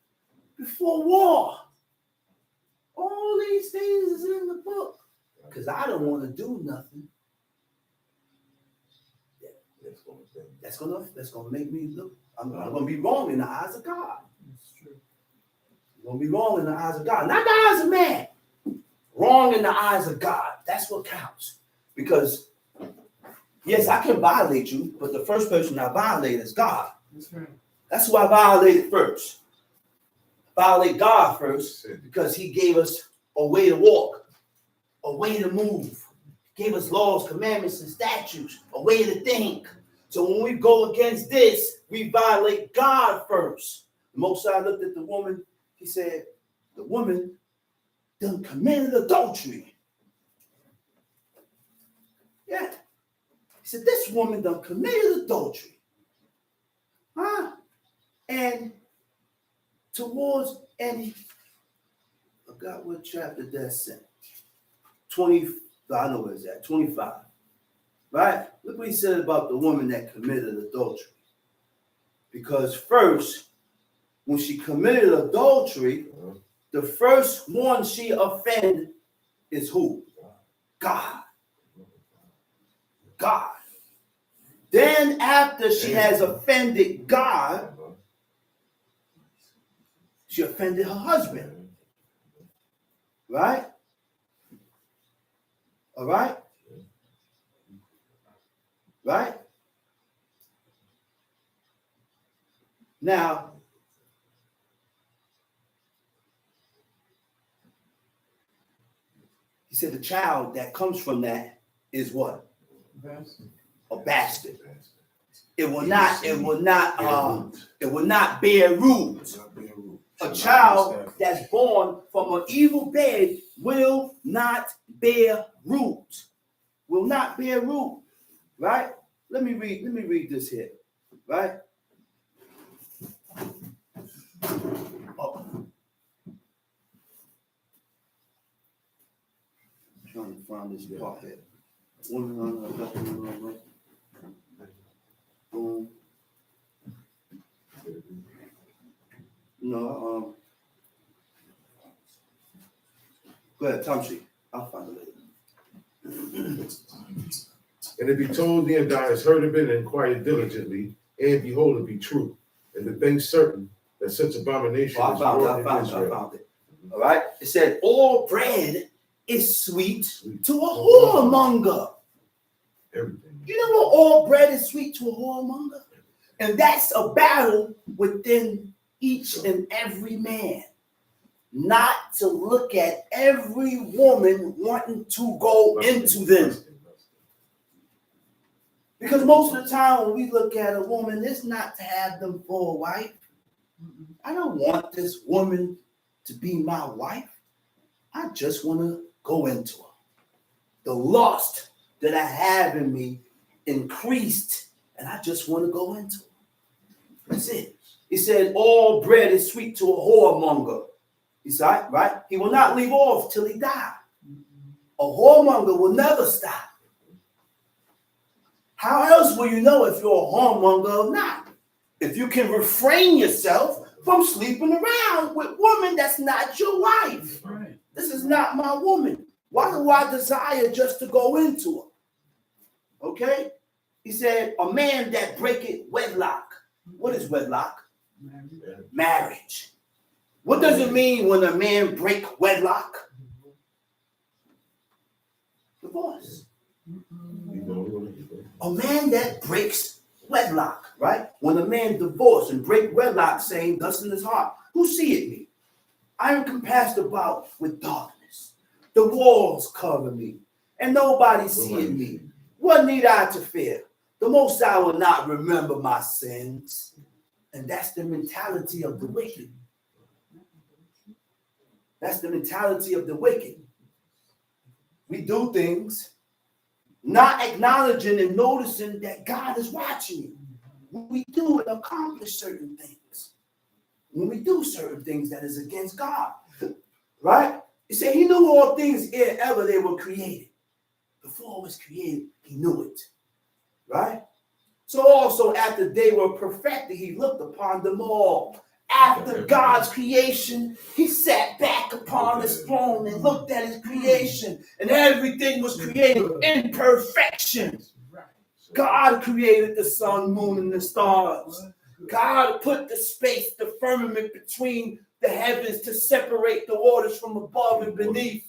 before war. All these things is in the book. Because I don't want to do nothing. That's gonna make me look. I'm gonna be wrong in the eyes of God. That's true. I'm gonna be wrong in the eyes of God, not the eyes of man. Wrong in the eyes of God. That's what counts. Because yes, I can violate you, but the first person I violate is God. That's right. That's who I violated first. Violate God first because He gave us a way to walk, a way to move, gave us laws, commandments, and statutes, a way to think. So when we go against this, we violate God first. The Most High looked at the woman. He said, "The woman done committed adultery." Yeah. He said, "This woman done committed adultery." Huh? And towards any, I forgot what chapter that's in. 20, I know where it's at, 25. Right? Look what he said about the woman that committed adultery. Because first, when she committed adultery, the first one she offended is who? God. God. Then after she has offended God, she offended her husband. Right? All right? Right? Now, he said the child that comes from that is what? Bastard. A bastard. It will not bear root. A child that's born from an evil bed will not bear root. Will not bear root. Right? Let me read this here. Right? Oh. I'm trying to find this part here. Boom. No, go ahead, Tomshi. I'll find it later. And it be told thee, and thou hast heard of it, and inquired diligently, and behold, it be true. And the thing certain that such abomination I found it. All right. It said, all bread is sweet to a whoremonger. Everything. You know what? All bread is sweet to a whoremonger. And that's a battle within each and every man. Not to look at every woman wanting to go into them. Because most of the time when we look at a woman, it's not to have them for a wife. I don't want this woman to be my wife. I just want to go into her. The lust that I have in me increased, and I just want to go into her. That's it. He said, all bread is sweet to a whoremonger. He said, right? He will not leave off till he die. A whoremonger will never stop. How else will you know if you're a whoremonger or not? If you can refrain yourself from sleeping around with women that's not your wife. Right. This is not my woman. Why do I desire just to go into her? Okay? He said, a man that breaketh wedlock. What is wedlock? Marriage. What does it mean when a man break wedlock? divorce. You know. A man that breaks wedlock, right? When a man divorce and break wedlock, saying thus in his heart, who seeth me? I am compassed about with darkness. The walls cover me, and nobody seeth me. What need I to fear? The Most High will not remember my sins. And that's the mentality of the wicked. That's the mentality of the wicked. We do things not acknowledging and noticing that God is watching you. When we do and accomplish certain things, when we do certain things that is against God, right? He said he knew all things ere ever they were created. Before it was created, he knew it, right? So also after they were perfected, he looked upon them all. After God's creation, he sat back upon his throne and looked at his creation, and everything was created in perfection. God created the sun, moon, and the stars. God put the space, the firmament between the heavens to separate the waters from above and beneath.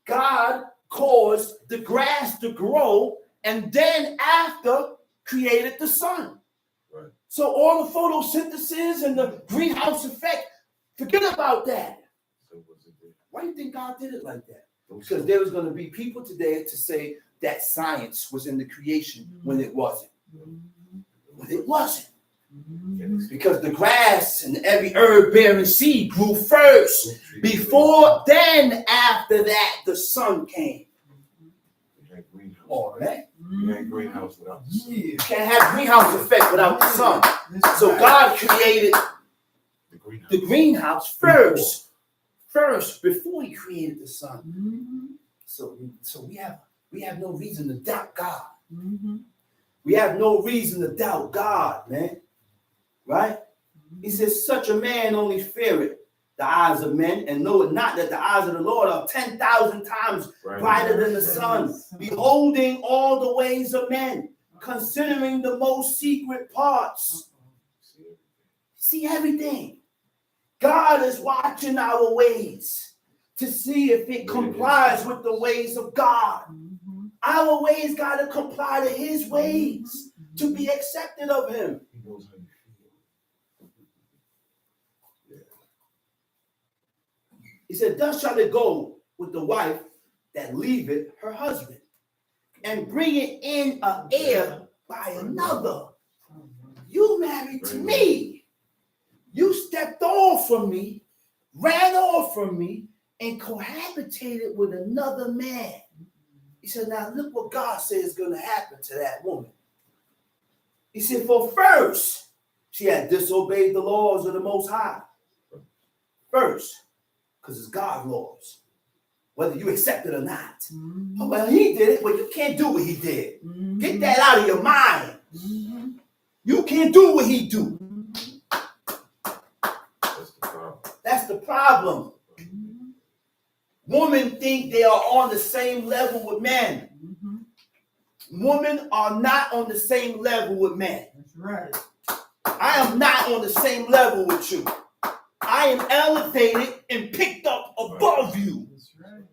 God caused the grass to grow, and then after created the sun. Right. So all the photosynthesis and the greenhouse effect, forget about that. Why do you think God did it like that? Because there was going to be people today to say that science was in the creation when it wasn't. When it wasn't. Because the grass and every herb bearing seed grew first. Before, then, after that, the sun came. Oh, man. You ain't greenhouse without the sun. You can't have greenhouse effect without the sun. So God created the greenhouse first before he created the sun. So we have no reason to doubt God. We have no reason to doubt God, man. Right? He says, such a man only feareth the eyes of men, and knoweth not that the eyes of the Lord are 10,000 times brighter than the sun, beholding all the ways of men, considering the most secret parts. See everything. God is watching our ways to see if it complies with the ways of God. Our ways got to comply to his ways to be accepted of him. He knows how you feel. He said, thus shall it go with the wife that leaveth her husband, and bring it in an heir by another. You married to me. You stepped off from me, ran off from me, and cohabitated with another man. He said, now look what God says is going to happen to that woman. He said, for first, she had disobeyed the laws of the Most High. First. Because it's God's laws, whether you accept it or not. Oh, well, he did it, but you can't do what he did. Get that out of your mind. You can't do what he do. That's the problem. Women think they are on the same level with men. Women are not on the same level with men. That's right. I am not on the same level with you. I am elevated and picked up above you. That's right.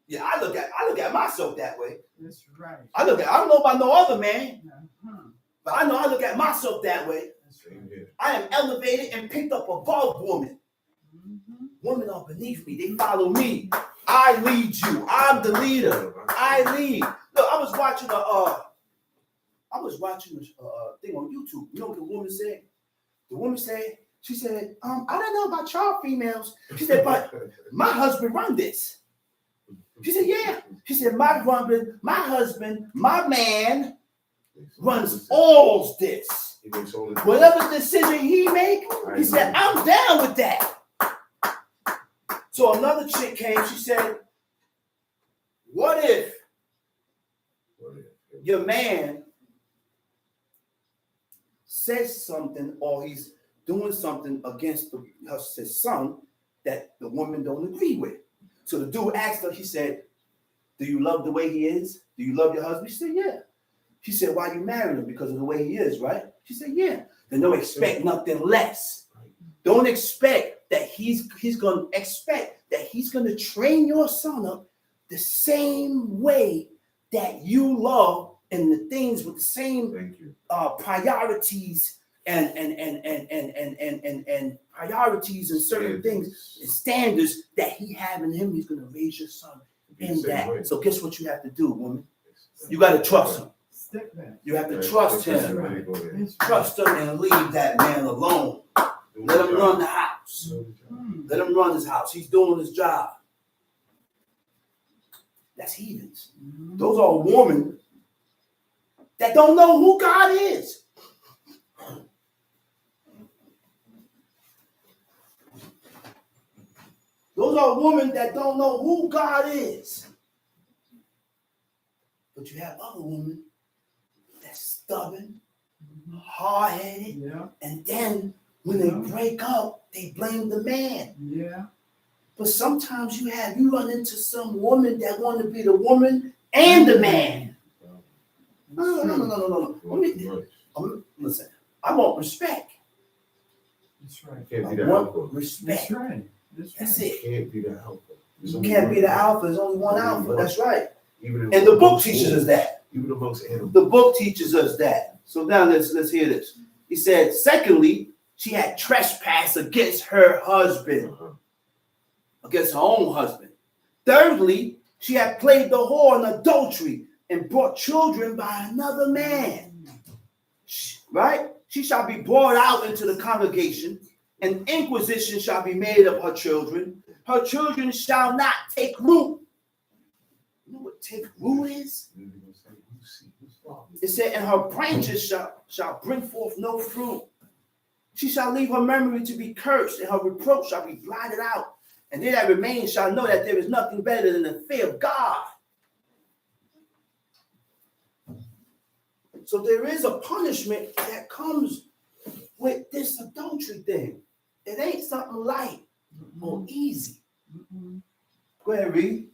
Yeah, I look at myself that way. That's right. I don't know about no other man, but I know I look at myself that way. That's right. I am elevated and picked up above women. Women are beneath me. They follow me. I lead you. I'm the leader. I lead. Look, I was watching a thing on YouTube. You know what the woman said? The woman said, she said, I don't know about y'all females. She said, but my husband run this. She said, yeah. She said, my husband, my man runs all this. Whatever decision he make, he said, I'm down with that. So another chick came, she said, what if your man says something or he's doing something against his son that the woman don't agree with? So the dude asked her, he said, do you love the way he is? Do you love your husband? She said, yeah. She said, why you married him? Because of the way he is, right? She said, yeah. Then don't expect nothing less. Don't expect that he's going to train your son up the same way that you love and the things with the same Thank you. priorities and priorities and certain things and standards that he have in him. He's going to raise your son in that. So guess what you have to do, woman? You got to trust him. Step back. You have to trust him. That's Trust him and leave that man alone. Let him run the house. Let him run his house. He's doing his job. That's heathens. Those are women that don't know who God is. Those are women that don't know who God is. But you have other women that's stubborn, hard-headed, Yeah. and then when they break up, they blame the man. Yeah. But sometimes you run into some woman that want to be the woman and the man. No. Listen, I want respect. That's right. Can't I be the want alpha. respect. That's right. That's You it. can't be the alpha. You can't be the alpha. There's only one alpha. That's right. Even And the book teaches us that. Even amongst animals. The book teaches us that. So now let's hear this. He said, secondly, she had trespassed against her husband, against her own husband. Thirdly, she had played the whore in adultery and brought children by another man. Right? She shall be brought out into the congregation, and inquisition shall be made of her children. Her children shall not take root. You know what take root is? It said, and her branches shall bring forth no fruit. She shall leave her memory to be cursed, and her reproach shall be blotted out. And they that remain shall know that there is nothing better than the fear of God. So there is a punishment that comes with this adultery thing. It ain't something light or easy. Go ahead, read.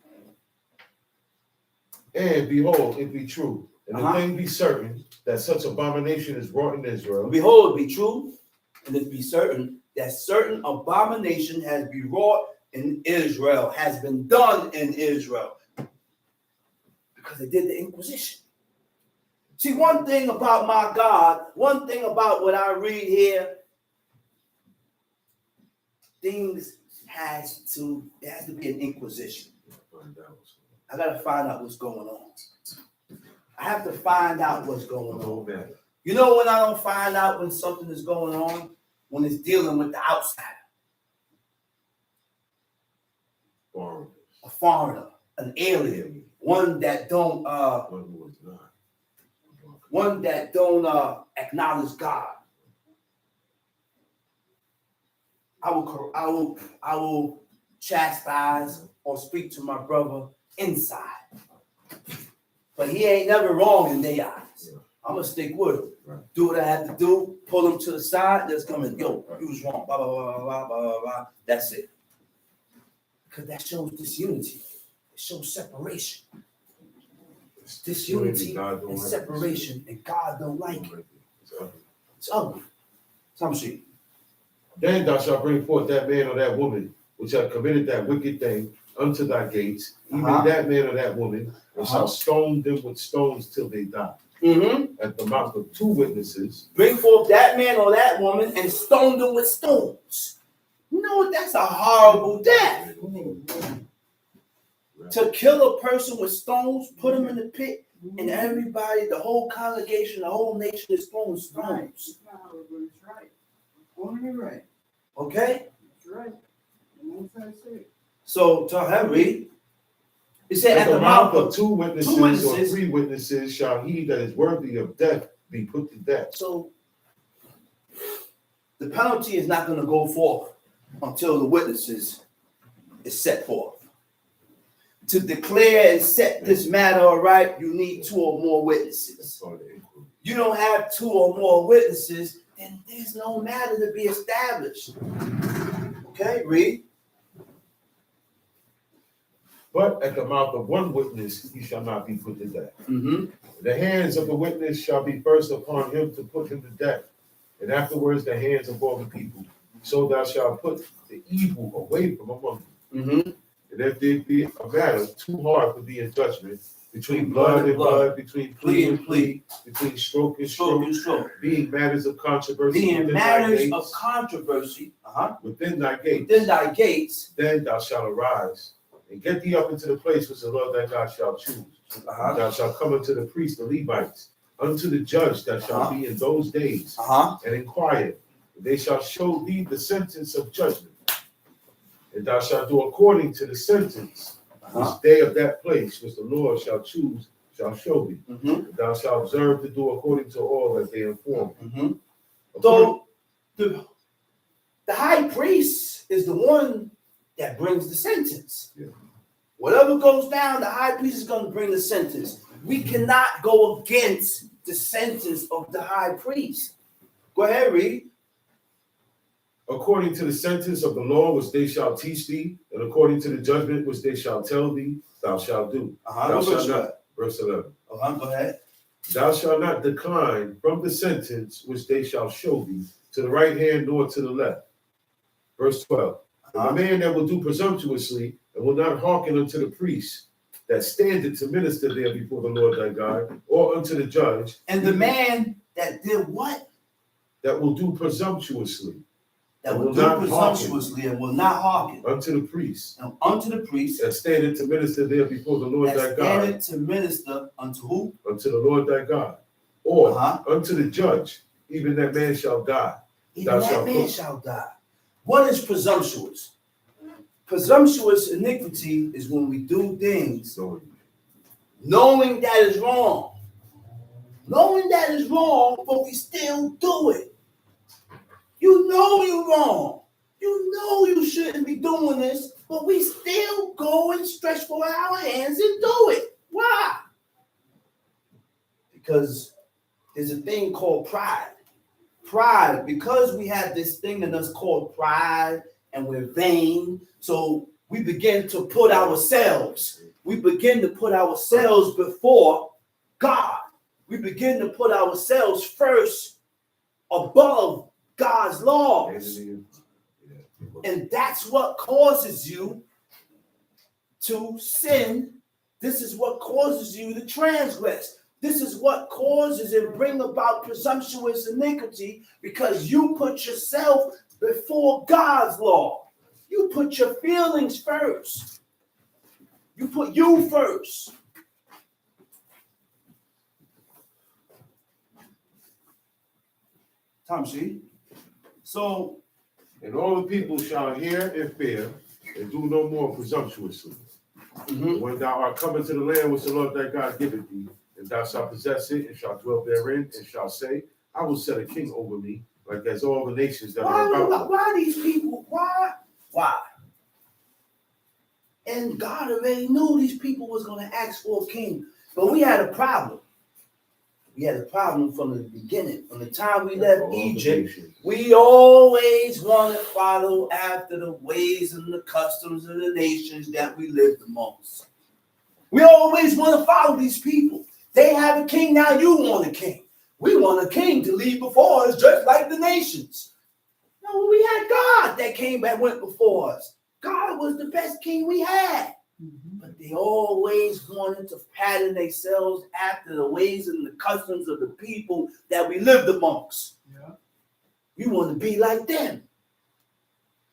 And behold, it be true, and the thing be certain, that such abomination is wrought in Israel. Behold, it be true, and it be certain that certain abomination has been wrought in Israel, has been done in Israel. Because they did the Inquisition. See, one thing about my God, one thing about what I read here, it has to be an Inquisition. I got to find out what's going on. I have to find out what's going on. You know when I don't find out when something is going on? When it's dealing with the outsider. A foreigner, an alien, one that don't acknowledge God. I will chastise or speak to my brother inside. But he ain't never wrong in their eyes. I'm gonna stick with him. Do what I have to do, pull him to the side, just come and yo, you was wrong, blah, blah, blah, blah, blah, blah, blah. That's it. Because that shows disunity. It shows separation. Disunity and separation, and God don't like it. It's ugly. Some shit. Then thou shalt bring forth that man or that woman which have committed that wicked thing unto thy gates, even that man or that woman, and shall stone them with stones till they die. At the mouth of two witnesses. Bring forth that man or that woman and stone them with stones. You know what? That's a horrible death. To kill a person with stones, put them in the pit, and everybody, the whole congregation, the whole nation is throwing stones. It's right. Only right. Okay? That's right. So, to Henry, it said At the mouth of two witnesses or witnesses, three witnesses shall he that is worthy of death be put to death. So, the penalty is not going to go forth until the witnesses is set forth. To declare and set this matter all right, you need two or more witnesses. You don't have two or more witnesses, then there's no matter to be established. Okay, read. But at the mouth of one witness he shall not be put to death. Mm-hmm. The hands of the witness shall be first upon him to put him to death, and afterwards the hands of all the people. So thou shalt put the evil away from among them. Mm-hmm. And if there be a matter too hard to be in judgment, between blood and blood, between plea and plea, between stroke and stroke, being matters of controversy, being matters of controversy, within thy gates, then thou shalt arise and get thee up into the place which the Lord thy God shall choose. Thou shalt come unto the priests, the Levites, unto the judge that shall be in those days, and inquire. They shall show thee the sentence of judgment, and thou shalt do according to the sentence which they of that place which the Lord shall choose shall show thee. And thou shalt observe to do according to all that they inform thee. So the high priest is the one that brings the sentence. Yeah. Whatever goes down, the high priest is going to bring the sentence. We cannot go against the sentence of the high priest. Go ahead, read. According to the sentence of the law which they shall teach thee, and according to the judgment which they shall tell thee, thou shalt do. Thou shalt not, verse 11. Go ahead. Thou shalt not decline from the sentence which they shall show thee, to the right hand nor to the left. Verse 12. And the man that will do presumptuously and will not hearken unto the priest that standeth to minister there before the Lord thy God, or unto the judge. And the man that did what? That will do presumptuously. That will do presumptuously and will not hearken unto the priest. And unto the priest that standeth to minister there before the Lord thy God. That standeth to minister unto who? Unto the Lord thy God. Or unto the judge, even that man shall die. Even that man shall die. What is presumptuous? Presumptuous iniquity is when we do things knowing that is wrong. Knowing that is wrong, but we still do it. You know you're wrong. You know you shouldn't be doing this, but we still go and stretch for our hands and do it. Why? Because there's a thing called pride. Pride, because we have this thing in us called pride and we're vain, so we begin to put ourselves before God. We begin to put ourselves first above God's laws. And that's what causes you to sin. This is what causes you to transgress. This is what causes and bring about presumptuous iniquity, because you put yourself before God's law. You put your feelings first. You put you first. Tom, see? So, and all the people shall hear and fear, and do no more presumptuously. When thou art come into the land which the Lord thy God giveth thee, and thou shalt possess it, and shalt dwell therein, and shalt say, I will set a king over me, like as all the nations that are about. Why these people? Why? And God already knew these people was going to ask for a king. But we had a problem. We had a problem from the beginning. From the time we left Egypt, we always want to follow after the ways and the customs of the nations that we lived amongst. We always want to follow these people. They have a king, now you want a king. We want a king to lead before us just like the nations. No, we had God that came and went before us. God was the best king we had. But they always wanted to pattern themselves after the ways and the customs of the people that we lived amongst. Yeah. We want to be like them.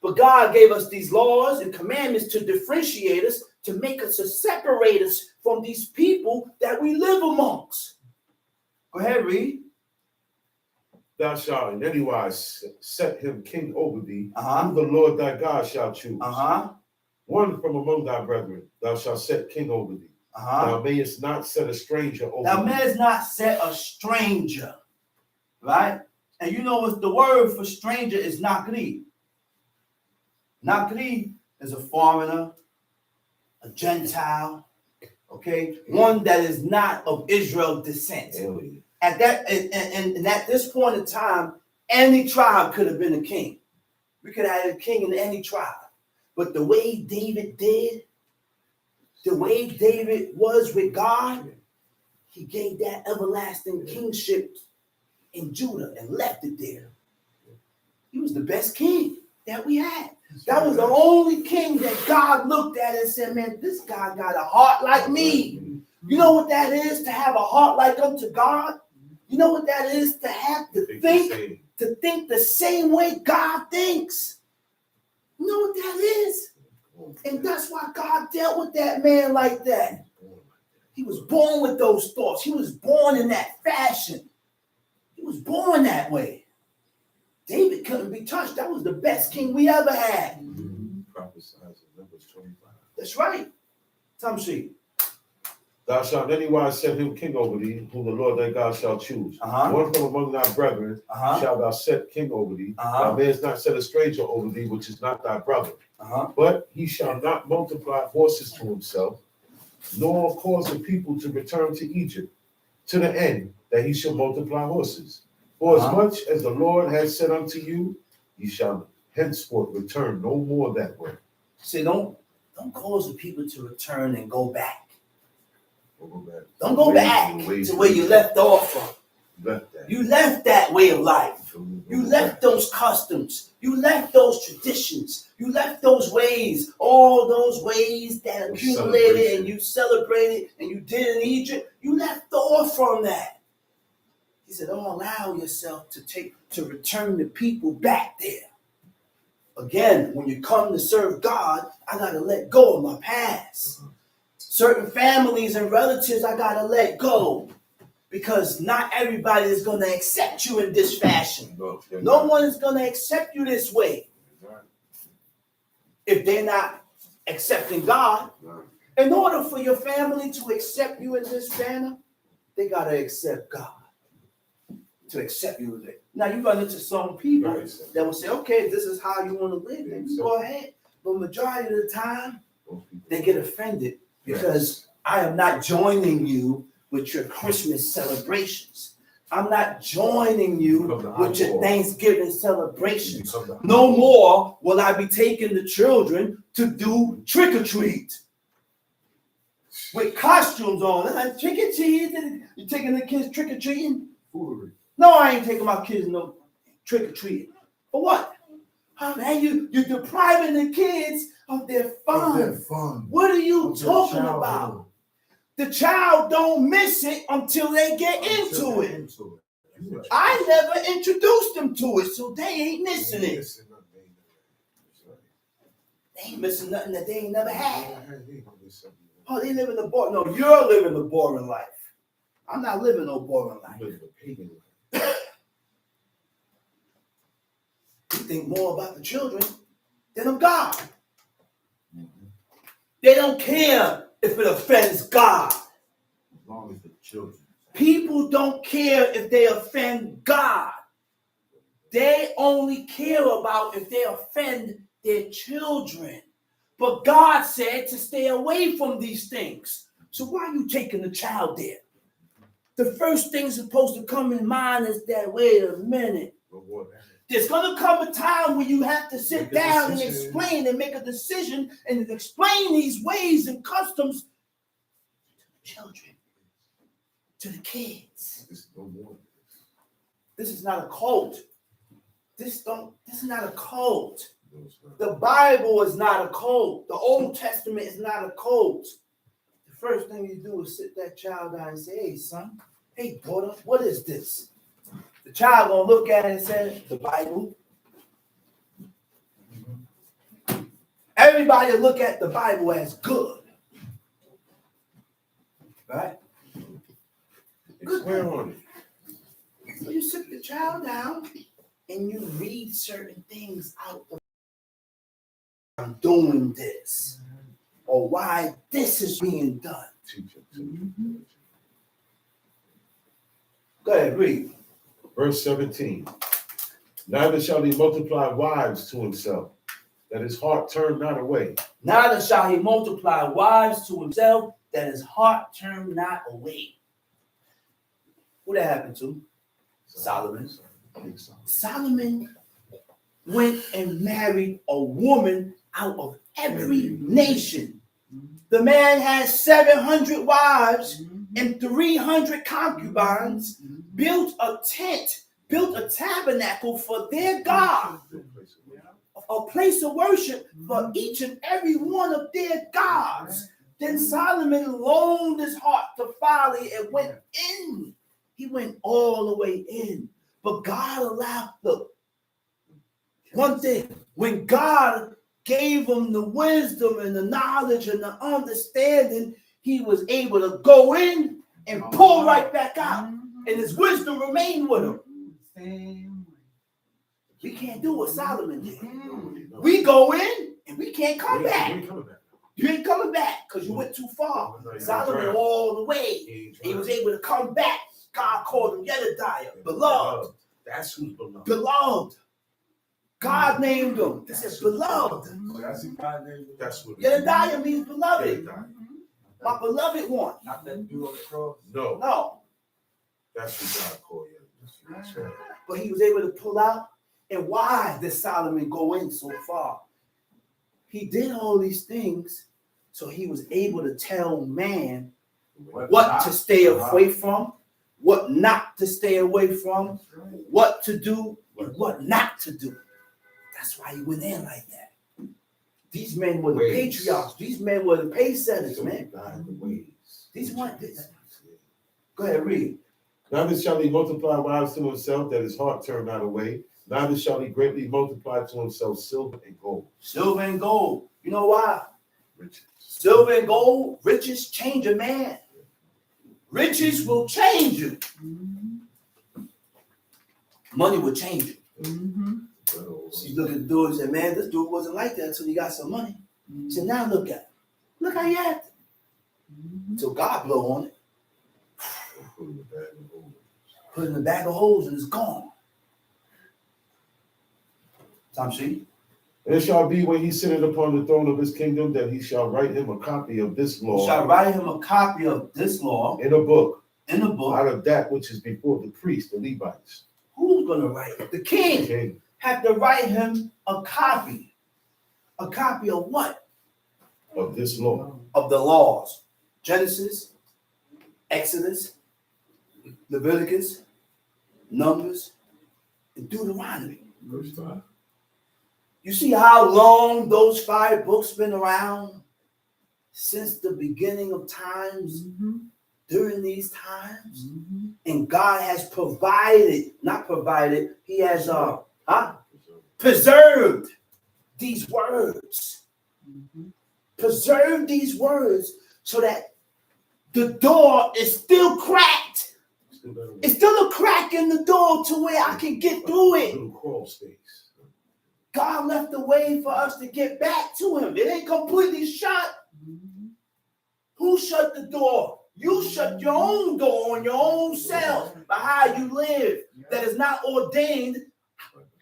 But God gave us these laws and commandments to differentiate us, to make us, to separate us from these people that we live amongst. Go ahead, read. Thou shalt in any wise set him king over thee, whom the Lord thy God shall choose. One from among thy brethren, thou shalt set king over thee. Thou mayest not set a stranger over thee. Thou mayest not set a stranger, right? And you know what the word for stranger is nakri. Nakri is a foreigner, a Gentile, okay? One that is not of Israel descent. At that, and at this point in time, any tribe could have been a king. We could have had a king in any tribe. But the way David did, the way David was with God, he gave that everlasting kingship in Judah and left it there. He was the best king that we had. That was the only king that God looked at and said, man, this guy got a heart like me. You know what that is, to have a heart like unto God? You know what that is, to have to think the same way God thinks? You know what that is? And that's why God dealt with that man like that. He was born with those thoughts. He was born in that fashion. He was born that way. David couldn't be touched. That was the best king we ever had. Prophesies in Numbers 25. That's right. Tamshi. Thou shalt anywise set him king over thee, whom the Lord thy God shall choose. One from among thy brethren shalt thou set king over thee. Thou mayest not set a stranger over thee, which is not thy brother. But he shall not multiply horses to himself, nor cause the people to return to Egypt, to the end that he shall multiply horses. For as much as the Lord has said unto you, ye shall henceforth return no more that way. See, don't cause the people to return and go back. Don't go back to where you left off from. You left that way of life. You left those customs. You left those traditions. You left those ways, all those ways that accumulated and you celebrated and you did in Egypt. You left off from that. He said, don't allow yourself to return the people back there. Again, when you come to serve God, I got to let go of my past. Certain families and relatives, I got to let go. Because not everybody is going to accept you in this fashion. No one is going to accept you this way. If they're not accepting God. In order for your family to accept you in this manner, they got to accept God. To accept you. Now you run into some people that will say, okay, this is how you want to live. Then you go ahead. But majority of the time, they get offended because I am not joining you with your Christmas celebrations. I'm not joining you with your Thanksgiving celebrations. No more will I be taking the children to do trick or treat with costumes on. Trick or treat. You taking the kids trick or treating? No, I ain't taking my kids no trick or treating. For what? Oh, man, you're depriving the kids of their fun. What are you talking about? The child don't miss it until they get into it. I never introduced them to it, so they ain't missing it. They ain't missing nothing that they ain't never had. Oh, they living the boring. No, you're living the boring life. I'm not living no boring life. You think more about the children than of God. They don't care if it offends God. As long as the children. People don't care if they offend God. They only care about if they offend their children. But God said to stay away from these things. So why are you taking the child there? The first thing supposed to come in mind is that, wait a minute. There's going to come a time when you have to sit down and explain and make a decision and explain these ways and customs to the children, to the kids. This is not a cult. This is not a cult. The Bible is not a cult. The Old Testament is not a cult. The first thing you do is sit that child down and say, hey, son, hey, daughter, what is this? The child gonna look at it and say, the Bible. Everybody look at the Bible as good. Right? Good. So you sit the child down and you read certain things out of I'm doing this. Or why this is being done. Go ahead, read. Verse 17. Neither shall he multiply wives to himself, that his heart turn not away. Neither shall he multiply wives to himself, that his heart turn not away. Who that happened to? Solomon. Solomon went and married a woman out of every nation. The man had 700 wives and 300 concubines, built a tent, built a tabernacle for their God. Of a place of worship for each and every one of their gods. Then Solomon loaned his heart to folly and went in. He went all the way in. But God allowed, look, one thing, when God gave him the wisdom and the knowledge and the understanding, he was able to go in and pull right back out. And his wisdom remained with him. We can't do what Solomon did. We go in and we can't come back. You ain't coming back because you went too far. Solomon all the way. He was able to come back. God called him Jedediah, beloved. That's who's beloved. Beloved. God named him. He said, beloved. That's what Jedediah means beloved. My beloved one. Not that dude on the cross. No, No. that's what God called you. That's right. But he was able to pull out. And why did Solomon go in so far? He did all these things so he was able to tell man what to stay away from, what not to stay away from, what to do, and what not to do. That's why he went in like that. These men were the patriarchs. These men were the pace setters, man. These weren't this. Go ahead, read. Neither shall he multiply wives to himself, that his heart turn not away. Neither shall he greatly multiply to himself silver and gold. Silver and gold. You know why? Riches. Silver and gold, riches change a man. Riches will change you. Money will change you. She looked at the dude and said, man, this dude wasn't like that until he got some money. She said, now look at him. Look how he acted. Until God blow on it. Put in a bag of holes and it's gone. Tom C. And it shall be when he sitteth upon the throne of his kingdom that he shall write him a copy of this law. He shall write him a copy of this law in a book. In a book. Out of that which is before the priests, the Levites. Who's going to write it? The king. Have to write him a copy. A copy of what? Of this law. Of the laws. Genesis, Exodus, Leviticus, Numbers, and Deuteronomy. Verse 5. You see how long those 5 books been around? Since the beginning of times, during these times. And God has provided, not provided, he has preserved these words. Preserved these words so that the door is still cracked. It's still a crack in the door to where I can get through it. Little crawl space. God left a way for us to get back to him. It ain't completely shut. Who shut the door? You shut your own door on your own self by how you live. That is not ordained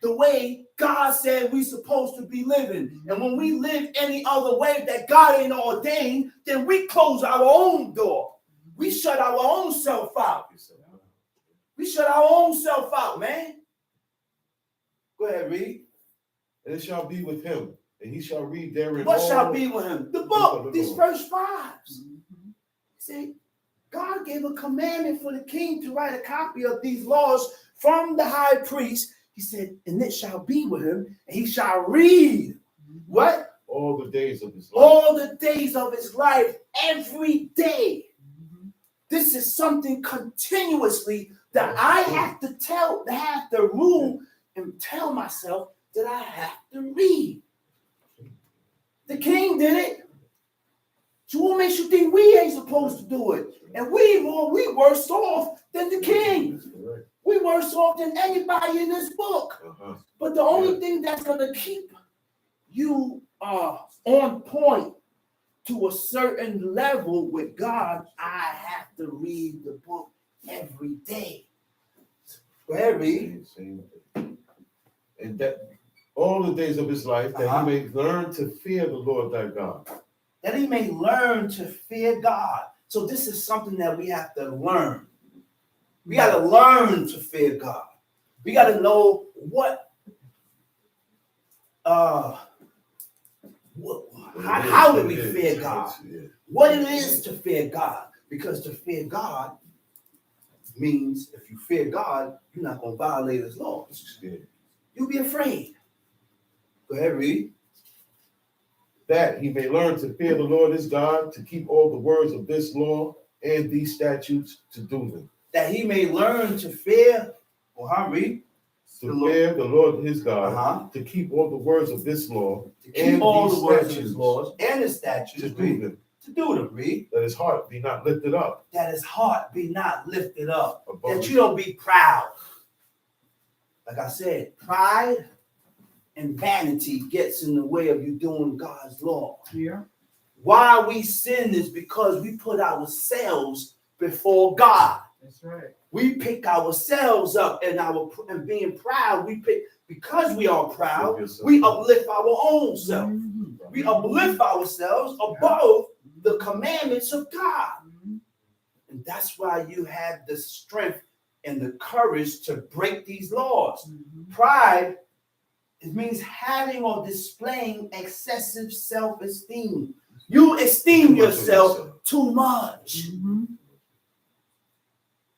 the way God said we supposed to be living. And when we live any other way that God ain't ordained, then we close our own door. We shut our own self out. We shut our own self out, man. Go ahead, read. And it shall be with him, and he shall read therein. What shall be with him? The book, these first 5. See, God gave a commandment for the king to write a copy of these laws from the high priest. He said, and it shall be with him, and he shall read what? All the days of his life. All the days of his life, every day. This is something continuously that I have to rule and tell myself that I have to read. The king did it. So what makes you think we ain't supposed to do it? And we worse off than the king. We worse off than anybody in this book. But the only thing that's going to keep you on point to a certain level with God, I have to read the book every day. Go ahead, read. And that all the days of his life, that he may learn to fear the Lord thy God. That he may learn to fear God. So this is something that we have to learn. We got to learn to fear God. We got to know how do we fear God? What it is to fear God. Because to fear God means if you fear God, you're not going to violate his laws. You'll be afraid. Go ahead, read. That he may learn to fear the Lord his God, to keep all the words of this law and these statutes, to do them. That he may learn to fear, read. To fear the Lord his God, Uh-huh. to keep all the words of this law To keep and all these the words of statutes, his laws and his statutes, to do read. them. To do them, read. That his heart be not lifted up. That his heart be not lifted up. Above That his- you don't be proud. Like I said, pride and vanity gets in the way of you doing God's law. Yeah. Why we sin is because we put ourselves before God. That's right. We pick ourselves up and being proud, we pick because we are proud, we uplift our own self. Mhm. We uplift ourselves above the commandments of God. Mhm. And that's why you have the strength and the courage to break these laws. Mhm. Pride, it means having or displaying excessive self-esteem. You esteem yourself too much. Mhm.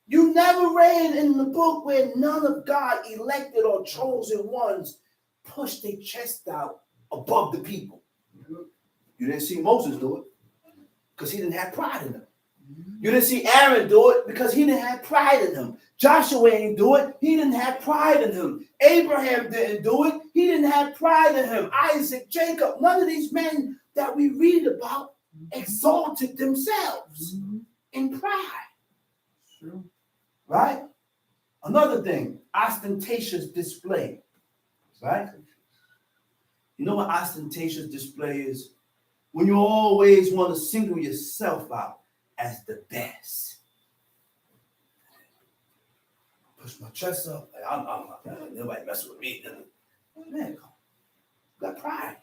You never read in the book where none of God elected or chosen ones pushed their chest out above the people. You didn't see Moses do it because he didn't have pride in him. You didn't see Aaron do it because he didn't have pride in him. Joshua didn't do it. He didn't have pride in him. Abraham didn't do it. He didn't have pride in him. Isaac, Jacob, none of these men that we read about exalted themselves Mhm. in pride. True. Right? Another thing, ostentatious display. Right? You know what ostentatious display is? When you always want to single yourself out as the best. Push my chest up. Like, nobody mess with me. Man, you got pride.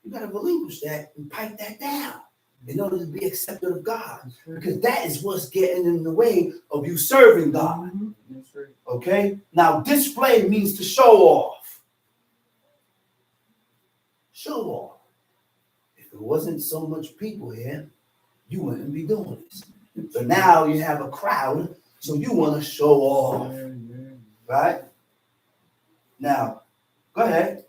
You got to relinquish that and pipe that down in order to be accepted of God. That's right. Because that is what's getting in the way of you serving God. Mhm. That's right. Okay? Now, display means to show off. Show off. If it wasn't so much people here, you wouldn't be doing this. But now you have a crowd, so you want to show off. Yeah, yeah. Right? Now, go ahead.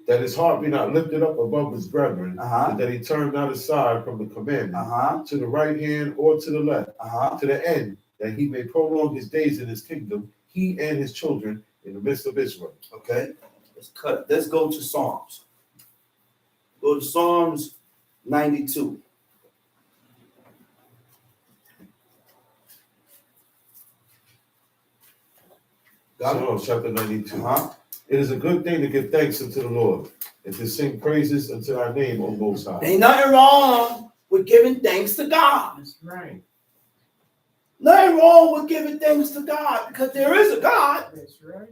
That his heart be not lifted up above his brethren, Uh-huh. and that he turn not aside from the commandment Uh-huh. to the right hand or to the left, Uh-huh. to the end that he may prolong his days in his kingdom, he and his children in the midst of Israel. Okay. Let's go to Psalms. Go to Psalms 92. Got it? Psalms chapter 92. Uh-huh. It is a good thing to give thanks unto the Lord and to sing praises unto thy name, O Most High. Ain't nothing wrong with giving thanks to God. That's right. Nothing wrong with giving thanks to God because there is a God. That's right.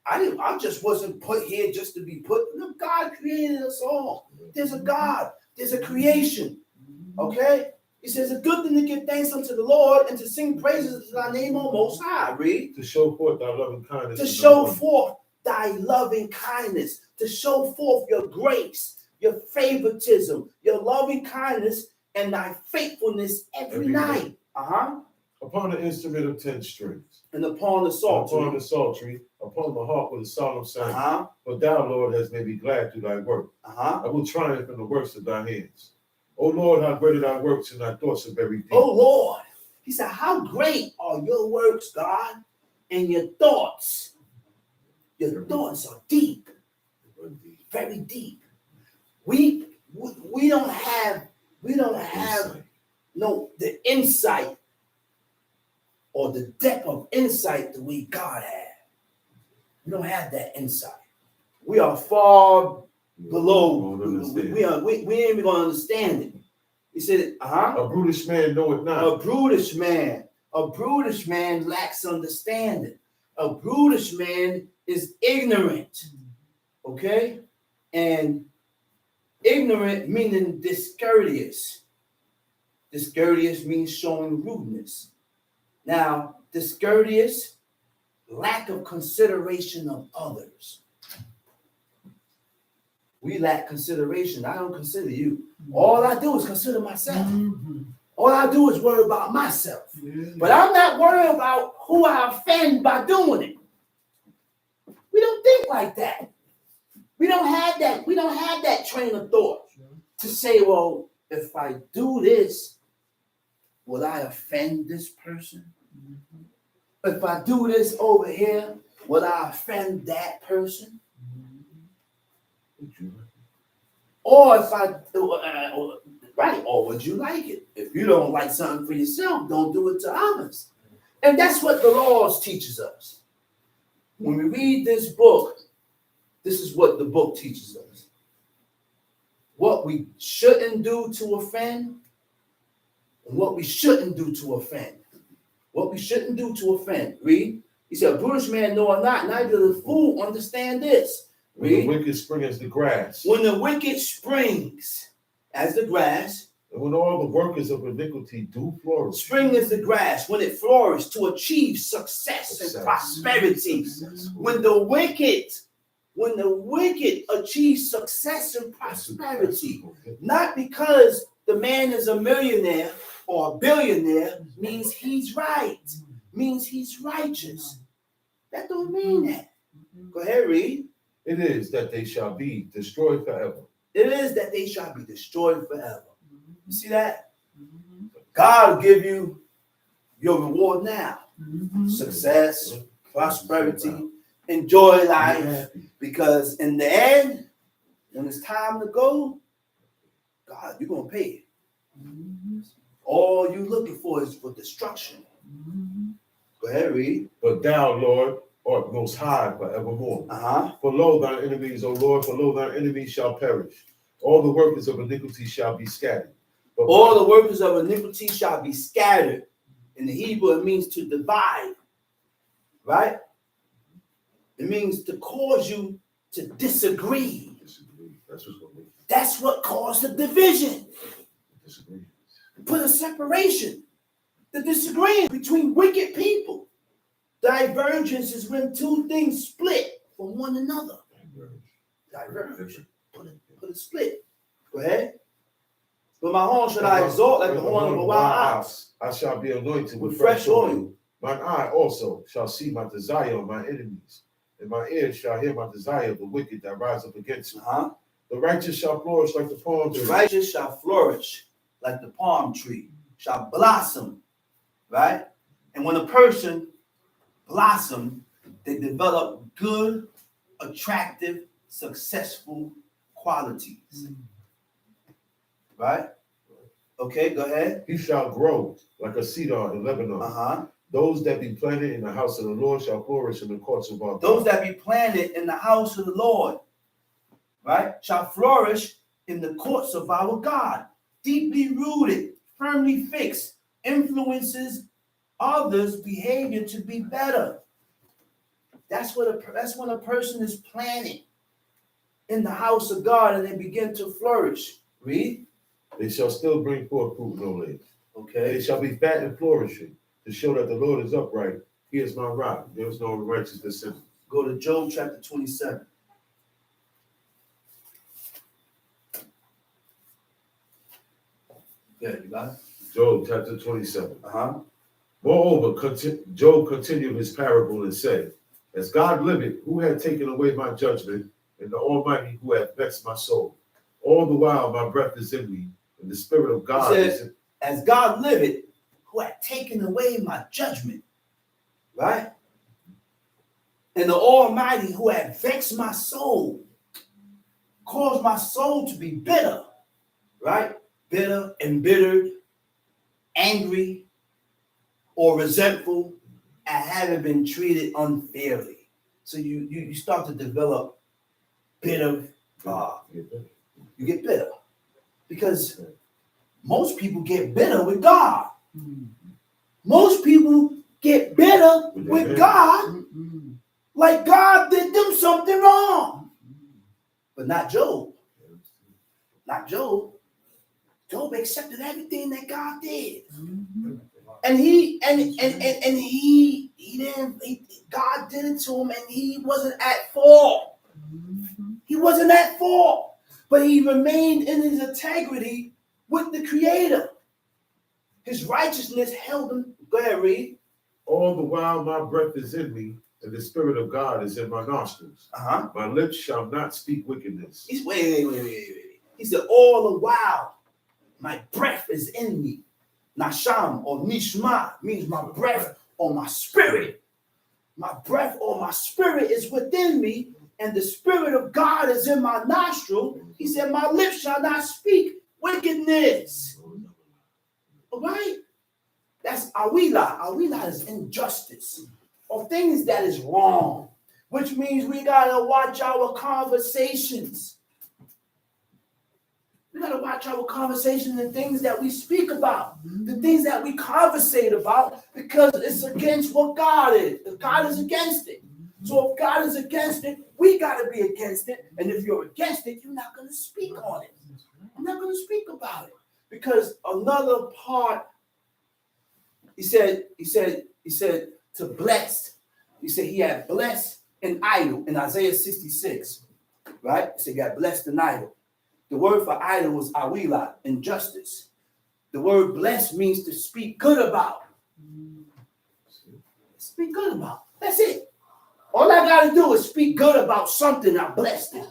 I just wasn't put here just to be put. Look, God created us all. There's a God. There's a creation. Mhm. Okay? He says it's a good thing to give thanks unto the Lord and to sing praises to thy name, O Most High. Read. To show forth thy loving kindness. To and show thy forth thy loving kindness, to show forth your grace, your favoritism, your loving kindness, and thy faithfulness every night. Uh-huh. upon the instrument of 10 strings, And upon the psaltery. upon the psaltery, upon the harp with a solemn sound. Uh-huh. For thou, Lord, hast made me glad through thy work. Uh-huh. I will triumph in the works of thy hands. O Lord, how great are thy works and thy thoughts are very deep. Oh Lord. He said, how great are your works, God, and your thoughts. Your thoughts are deep. Very deep. We don't have the insight or the depth of insight the way God had. We don't have that insight. We are far below. We ain't even gonna understand it. He said, A brutish man knoweth not. A brutish man lacks understanding. A brutish man is ignorant. Okay? And ignorant meaning discourteous. Discourteous means showing rudeness. Now, discourteous, lack of consideration of others. We lack consideration. I don't consider you. All I do is consider myself. Mhm. All I do is worry about myself. Yeah. But I'm not worried about who I offend by doing it. We don't think like that. We don't have that. We don't have that train of thought to say, well, if I do this, will I offend this person? If I do this over here, will I offend that person? Or if I, right, or would you like it? If you don't like something for yourself, don't do it to others. And that's what the laws teaches us. When we read this book, this is what the book teaches us. What we shouldn't do to offend, and what we shouldn't do to offend. What we shouldn't do to offend. Read. He said, a brutish man knoweth not, neither the fool understand this. When the wicked spring as the grass. When the wicked springs as the grass. And when all the workers of iniquity do flourish. Spring as the grass, when it flourishes to achieve success and prosperity. When the wicked achieve success and prosperity, not because the man is a millionaire or a billionaire means he's right, means he's righteous. That don't mean that. Go ahead, read. It is that they shall be destroyed forever. It is that they shall be destroyed forever. You see that? God will give you your reward now. Success, prosperity, enjoy life. Because in the end, when it's time to go, God, you're going to pay it. All you looking for is for destruction. Go ahead, read. But thou, Lord, art most high forevermore. For lo, thine enemies, O Lord, for lo, thine enemies shall perish. All the workers of iniquity shall be scattered. But all the workers of iniquity shall be scattered. In the Hebrew, it means to divide. Right? It means to cause you to disagree. That's what caused the division. Put a separation. The disagreement between wicked people. Divergence is when two things split from one another. Diverge. Put a split. Go ahead. But my horn should I exalt like the horn of a wild ox. I shall be anointed with fresh oil. Mine eye also shall see my desire of my enemies, and my ears shall hear my desire of the wicked that rise up against me. The righteous shall flourish like the palm tree. The righteous shall flourish like the palm tree, shall blossom, right? And when a person blossom, they develop good, attractive, successful qualities. Right? Okay, go ahead. He shall grow like a cedar in Lebanon. Those that be planted in the house of the Lord shall flourish in the courts of our God. Those that be planted in the house of the Lord, right, shall flourish in the courts of our God. Deeply rooted, firmly fixed, influences others' behavior to be better. That's when a person is planted in the house of God and they begin to flourish. Read. They shall still bring forth fruit no age. Okay. They shall be fat and flourishing to show that the Lord is upright. He is my rock. There is no righteousness in him. Go to Job chapter 27. Yeah, you got it? Job chapter 27. Moreover, Job continued his parable and said, as God liveth, who had taken away my judgment, and the Almighty who hath vexed my soul. All the while my breath is in me, and the Spirit of God is in. As God liveth, who had taken away my judgment, right? And the Almighty who had vexed my soul, caused my soul to be bitter, right? Bitter, embittered, angry, or resentful at having been treated unfairly. So you start to develop bitter. You get bitter because most people get bitter with God. Most people get bitter with God, like God did them something wrong. But not Job. Not Job. Job accepted everything that God did. And God did it to him, and he wasn't at fault. He wasn't at fault, but he remained in his integrity with the Creator. His righteousness held him. Go ahead, read. All the while my breath is in me, and the Spirit of God is in my nostrils. My lips shall not speak wickedness. Wait. He said, all the while, my breath is in me. Nasham or nishma means my breath or my spirit. My breath or my spirit is within me, and the Spirit of God is in my nostril. He said, my lips shall not speak wickedness. All right? That's awila. Awila is injustice or things that is wrong, which means we got to watch our conversations. We got to watch our conversations and things that we speak about, the things that we conversate about, because it's against what God is. If God is against it. So if God is against it, we got to be against it. And if you're against it, you're not going to speak on it. I'm not going to speak about it. Because another part, he said to bless. He said he had blessed an idol in Isaiah 66. Right? He said he had blessed an idol. The word for idol was awila, injustice. The word blessed means to speak good about. Speak good about. That's it. All I got to do is speak good about something I blessed it.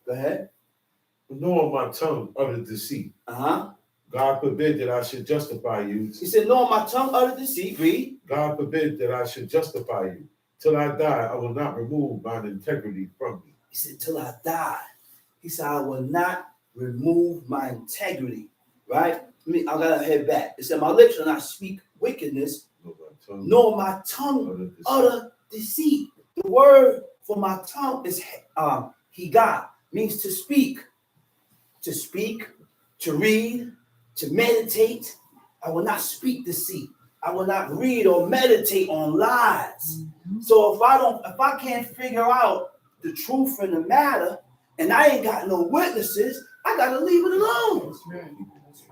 Go ahead. Nor my tongue uttered deceit. God forbid that I should justify you. He said, nor my tongue uttered deceit. Read. God forbid that I should justify you. Till I die, I will not remove mine integrity from you. He said, till I die. He said, I will not remove my integrity. Right? I got to head back. It said, my lips shall not speak wickedness, nor my tongue utter deceit. The word for my tongue is higa, means to speak, to read, to meditate. I will not speak deceit. I will not read or meditate on lies. So if I can't figure out the truth in the matter, and I ain't got no witnesses, I gotta leave it alone.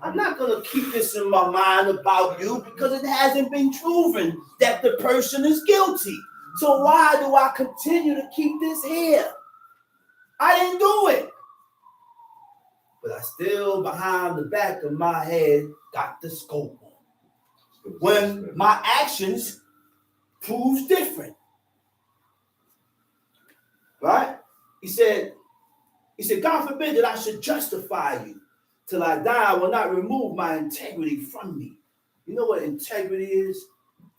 I'm not gonna keep this in my mind about you because it hasn't been proven that the person is guilty. So why do I continue to keep this here? I didn't do it. But I still, behind the back of my head, got the scope on. When my actions proves different. Right? He said, God forbid that I should justify you. Till I die, I will not remove my integrity from me. You know what integrity is?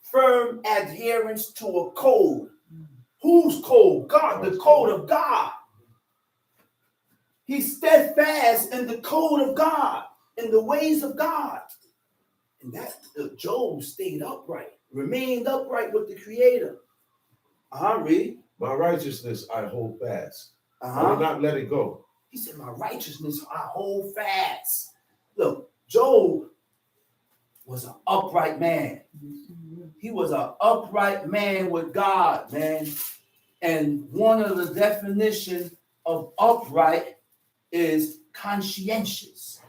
Firm adherence to a code. Whose code? God, the code of God. He's steadfast in the code of God, in the ways of God. And that Job stayed upright, remained upright with the Creator. Read. My righteousness I hold fast. I will not let it go. He said, my righteousness I hold fast. Look, Job was an upright man. He was an upright man with God, man. And one of the definitions of upright is conscientious.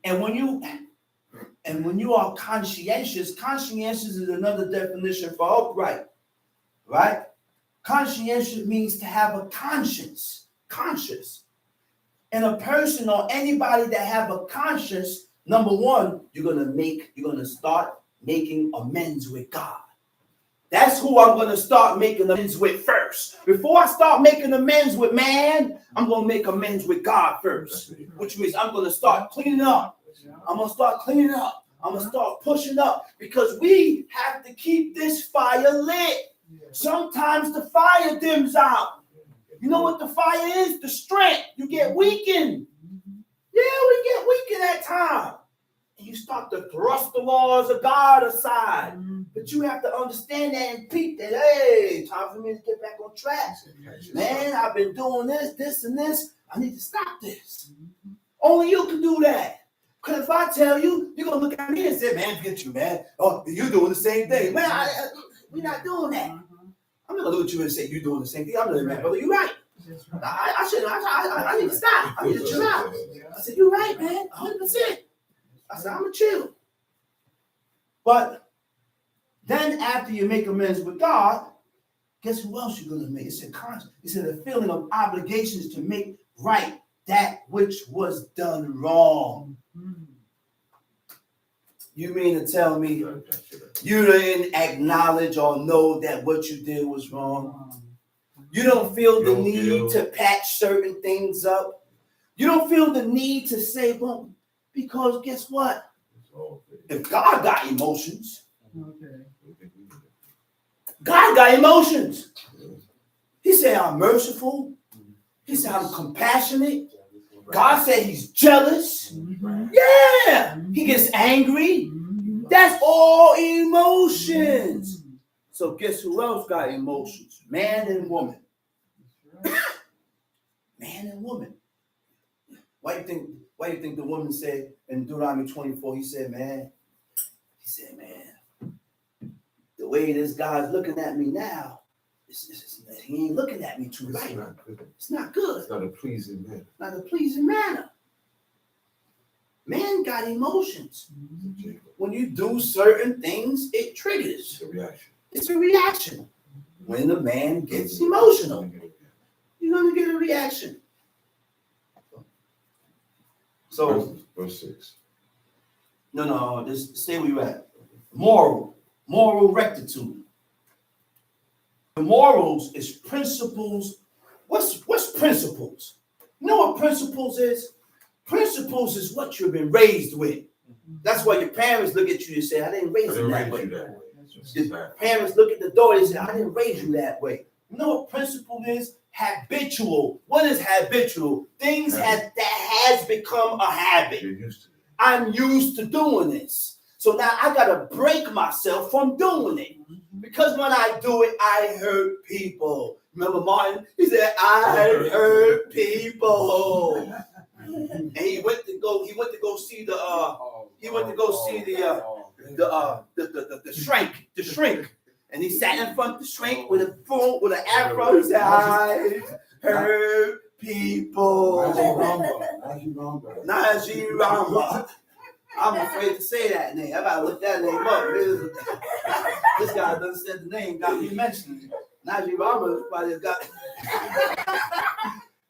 And when you are conscientious is another definition for upright, right? Conscientious means to have a conscience, conscious. And a person or anybody that have a conscience, number one, you're gonna start making amends with God. That's who I'm going to start making amends with first. Before I start making amends with man, I'm going to make amends with God first. Which means I'm going to start cleaning up. I'm going to start cleaning up. I'm going to start pushing up. Because we have to keep this fire lit. Sometimes the fire dims out. You know what the fire is? The strength. You get weakened. Yeah, we get weakened at times. And you start to thrust the laws of God aside. But you have to understand that and peep that, hey, time for me to get back on track. Man, I've been doing this, and this. I need to stop this. Only you can do that. Because if I tell you, you're going to look at me and say, man, get you, man. Oh, you're doing the same thing. Man, we're not doing that. I'm not going to look at you and say, you're doing the same thing. I'm like, man, brother, you're right. I need to stop. I need to chill out. I said, you're right, man, 100%. I said, I'm going to chill. But then after you make amends with God, guess who else you're going to make? It said conscience. It said a feeling of obligations to make right that which was done wrong. You mean to tell me you didn't acknowledge or know that what you did was wrong? You don't feel the need to patch certain things up? You don't feel the need to say, well, because guess what? If God got emotions, God got emotions. He said, I'm merciful. He said, I'm compassionate. God said he's jealous. Yeah. He gets angry. That's all emotions. So guess who else got emotions? Man and woman. Man and woman. Why do you think the woman said in Deuteronomy 24, he said, man, the way this guy's looking at me now, he ain't looking at me too right. It's not good. It's not a pleasing manner. Not a pleasing manner. Man got emotions. When you do certain things, it triggers. It's a reaction. It's a reaction. When the man gets emotional, you're going to get a reaction. So, verse 6. No, just stay where you're at. Moral rectitude. The morals is principles. What's principles? You know what principles is? Principles is what you've been raised with. That's why your parents look at you and say, I didn't raise you that way. Your parents look at the daughter and say, I didn't raise you that way. You know what principle is? Habitual. What is habitual? Things that has become a habit. I'm used to doing this. So now I got to break myself from doing it. Because when I do it, I hurt people. Remember Martin? He said, I hurt people. And he went to go see the shrink. And he sat in front of the shrink with an afro. He said, I hurt people. Najee Ramba. I'm afraid to say that name. I gotta look that name up. This guy doesn't say the name, got me mentioning it. Najee Ramba probably got.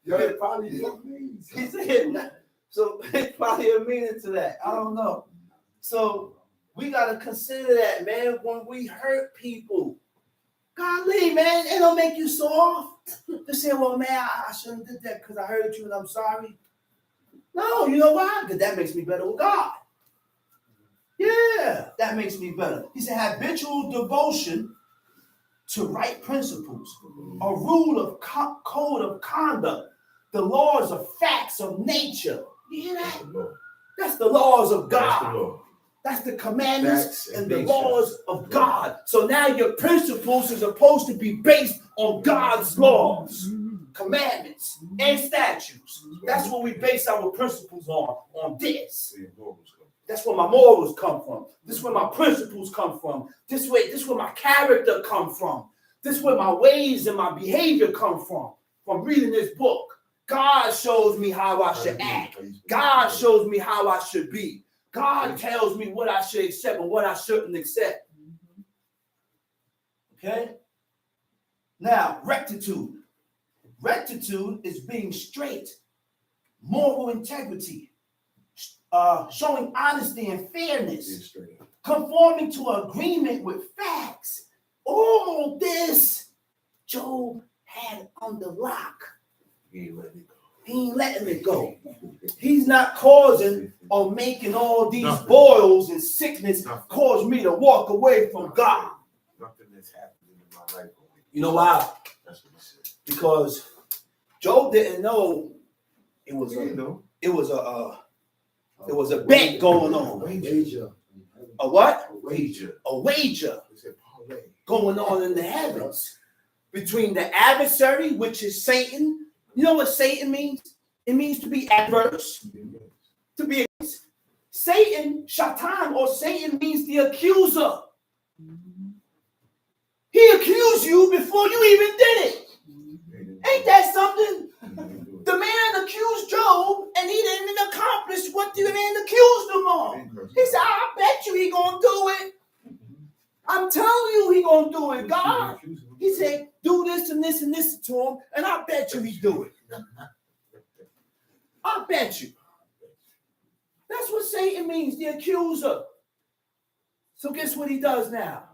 It probably means. He said, so it's probably a meaning to that. I don't know. So we gotta consider that, man, when we hurt people. Golly, man, it don't make you soft to say, well, man, I shouldn't have did that because I hurt you and I'm sorry. No, you know why? Because that makes me better with God. Yeah, that makes me better. He said, habitual devotion to right principles, a rule of code of conduct, the laws of facts of nature. You hear that? That's the laws of God. That's the commandments and the laws of God. So now your principles are supposed to be based on God's laws, commandments, and statutes. That's what we base our principles on this. That's where my morals come from. This is where my principles come from. This is where my character come from. This is where my ways and my behavior come from reading this book. God shows me how I should act. God shows me how I should be. God tells me what I should accept and what I shouldn't accept. Okay? Now, rectitude. Rectitude is being straight, moral integrity, showing honesty and fairness, conforming to agreement with facts. All this Job had under lock. He ain't letting it go. He's not causing or making all these boils and sickness cause me to walk away from God. Nothing that's happening in my life. You know why? That's what he said. Because Job didn't know it was a bet going on. A what? A wager going on in the heavens between the adversary, which is Satan. You know what Satan means? It means to be adverse. To be against. Satan, Shatan, or Satan means the accuser. He accused you before you even did it. Ain't that something? The man accused Job and he didn't even accomplish what the man accused him of. He said, I bet you he gonna do it. I'm telling you he gonna do it, God. He said, do this and this and this to him, and I bet you he do it. I bet you. That's what Satan means, the accuser. So guess what he does now?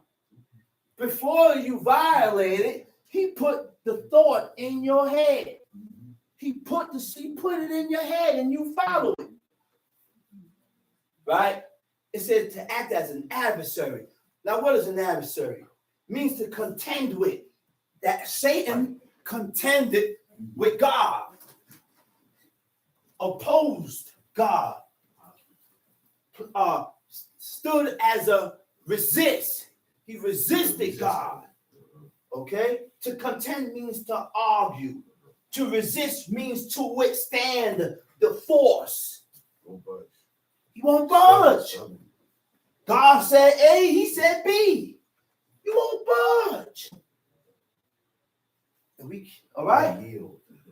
Before you violate it, he put the thought in your head. He put it in your head and you follow it. Right? It says to act as an adversary. Now, what is an adversary? It means to contend with. That Satan contended with God. Opposed God. Stood as a resist. He resisted God. Okay? To contend means to argue. To resist means to withstand the force. He won't budge. God said A, he said B. You won't budge. All right?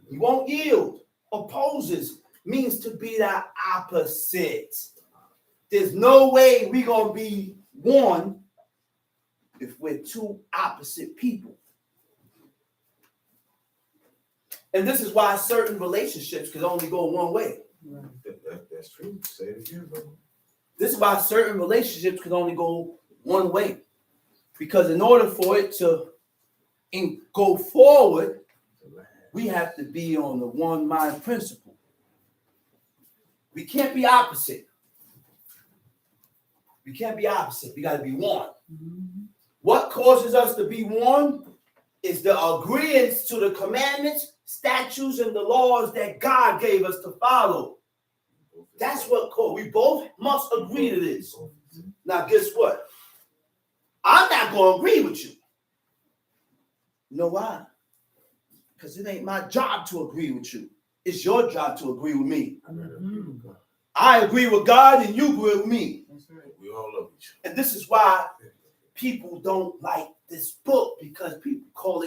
He won't yield. Opposes means to be the opposite. There's no way we're going to be one if we're two opposite people. And this is why certain relationships can only go one way. That's true. Say it again, brother. This is why certain relationships can only go one way. Because in order for it to go forward, we have to be on the one mind principle. We can't be opposite. We can't be opposite. We got to be one. Mm-hmm. What causes us to be one is the agreement to the commandments, statutes, and the laws that God gave us to follow. That's what we both must agree to this. Now, guess what? I'm not going to agree with you. You know why? Because it ain't my job to agree with you. It's your job to agree with me. Mm-hmm. I agree with God and you agree with me. That's right. We all love each other. And this is why people don't like this book, because people call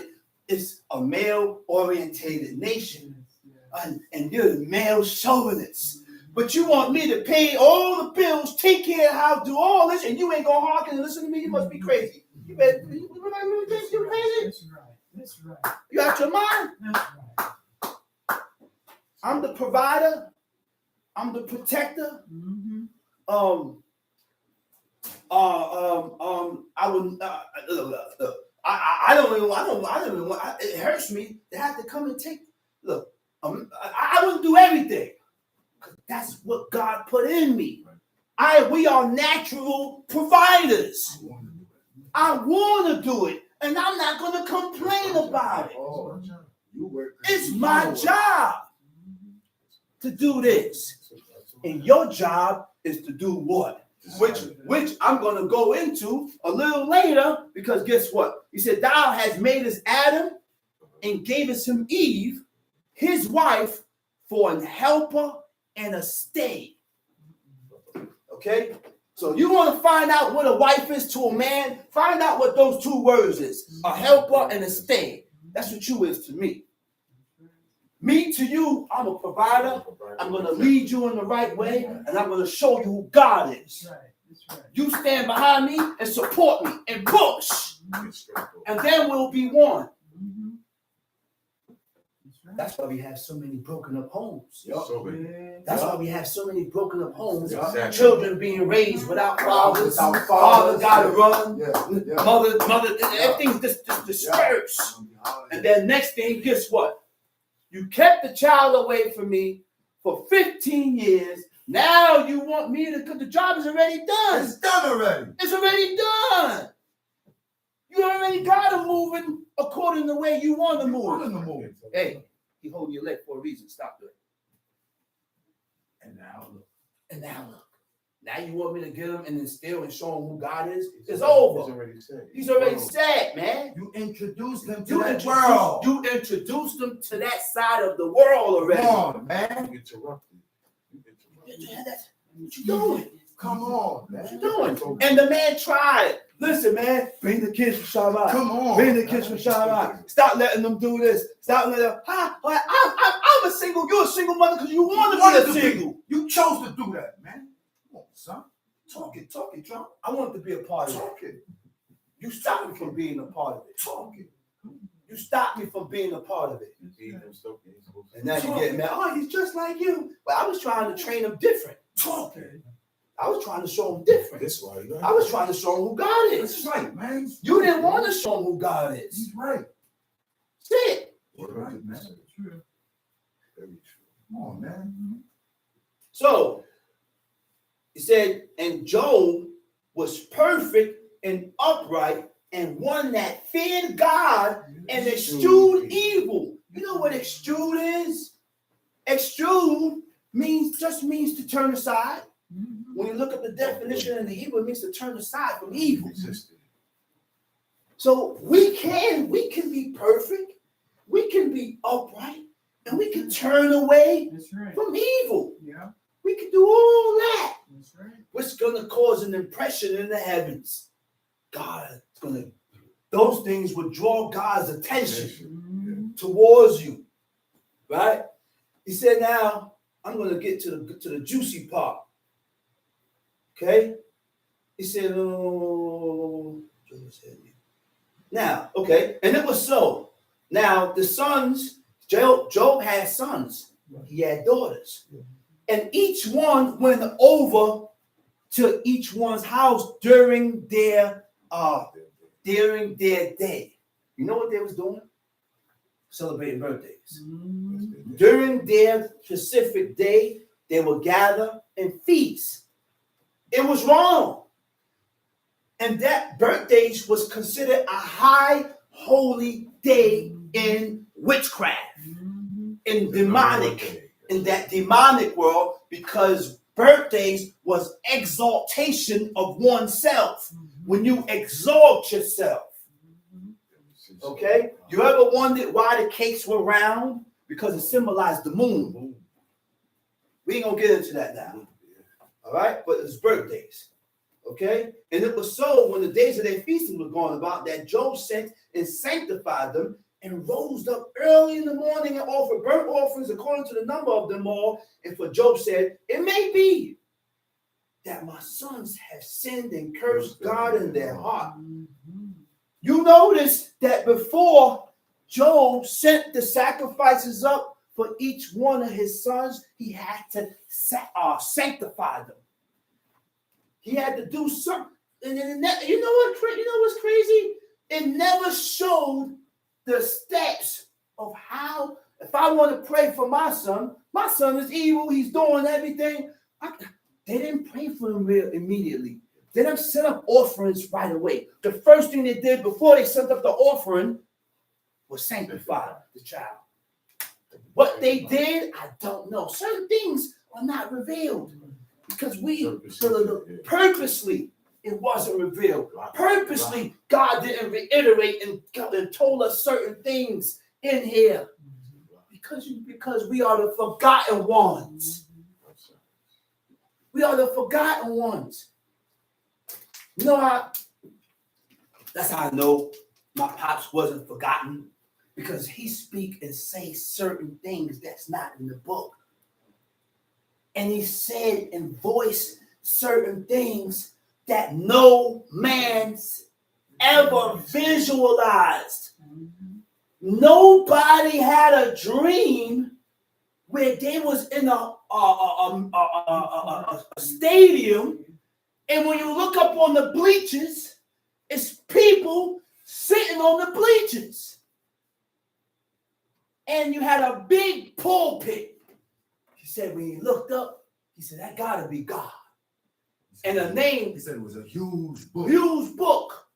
it's a male-orientated nation. And you're the male chauvinist. But you want me to pay all the bills, take care of how, do all this, and you ain't gonna hearken and listen to me? You must be crazy. You better, you think you're crazy? That's right. That's right. You out your mind? That's right. I'm the provider. I'm the protector. Mm-hmm. It hurts me to have to come and take. Look, I wouldn't do everything. That's what God put in me. We are natural providers. I want to do it, and I'm not going to complain about it. It's my job to do this, and your job is to do what? Which I'm going to go into a little later, because guess what? He said, "Thou hast made us Adam, and gavest him Eve, his wife, for an helper and a stay." Okay? So you want to find out what a wife is to a man? Find out what those two words is. A helper and a stay. That's what you is to me. Me to you, I'm a provider. I'm going to lead you in the right way, and I'm going to show you who God is. You stand behind me and support me and push. And then we'll be one. That's why we have so many broken up homes. That's why we have so many broken up homes. Exactly. Children being raised without fathers. Father got to run. Mother, everything's just dispersed. And then next thing, guess what? You kept the child away from me for 15 years. Now you want me to, because the job is already done. It's done already. It's already done. You already got to moving according to the way you want to move. Hey. He holding your leg for a reason. Stop doing it. And now look. Now you want me to get him and instill and show him who God is? It's over. He's already said, man. You introduced him to that world. You introduced him to that side of the world already. Come on, man. You interrupted. What you doing? Come on, man. What you doing? And the man tried. Listen, man, bring the kids from Shabbat. Come on. Bring the kids from Shabbat. Stop letting them do this. Stop letting them. I'm a single. You're a single mother because you want to be a single. You chose to do that, man. Come on, son. Talk it, Trump. I want to be a part of it. You stopped me from being a part of it. Talk it. You stopped me from being a part of it. And now you get mad. Oh, he's just like you. But I was trying to train him different. Talk it. I was trying to show them different. That's why. I was trying to show them who God That's is. right, man. You didn't want to show them who God is. He's right. That's it. He's right, man. True. Very true. Come on, man. So he said, and Job was perfect and upright and one that feared God and eschewed evil. You know what eschewed is? Eschewed means to turn aside. When you look at the definition in the Hebrew, it means to turn aside from evil. So we can be perfect, we can be upright, and we can turn away from evil. Yeah. We can do all that. That's right. What's going to cause an impression in the heavens? Those things would draw God's attention towards you, right? He said, now I'm going to get to the juicy part. Okay? He said, now, okay, and it was so. Now the sons, Job had sons. He had daughters. And each one went over to each one's house during their day. You know what they was doing? Celebrating birthdays. During their specific day, they would gather and feast. It was wrong. And that birthdays was considered a high holy day in witchcraft, in that demonic world, because birthdays was exaltation of oneself. When you exalt yourself. Okay? You ever wondered why the cakes were round? Because it symbolized the moon. We ain't gonna get into that now. All right? But it's birthdays. Okay? And it was so when the days of their feasting were going about that Job sent and sanctified them and rose up early in the morning and offered burnt offerings according to the number of them all. And for Job said, it may be that my sons have sinned and cursed God in their heart. You notice that before Job sent the sacrifices up for each one of his sons, he had to sanctify them. He had to do something. And you know what's crazy? It never showed the steps of how, if I want to pray for my son is evil, he's doing everything. They didn't pray for him immediately. They didn't set up offerings right away. The first thing they did before they set up the offering was sanctify the child. What they did, I don't know. Certain things are not revealed because purposely it wasn't revealed. Purposely, God didn't reiterate and told us certain things in here because we are the forgotten ones. We are the forgotten ones. You know that's how I know my pops wasn't forgotten, because he speak and say certain things that's not in the book. And he said and voiced certain things that no man's ever visualized. Nobody had a dream where they was in a stadium, and when you look up on the bleachers, it's people sitting on the bleachers. And you had a big pulpit. He said when he looked up, he said, that gotta be God. And the name, he said it was a huge book. Huge book.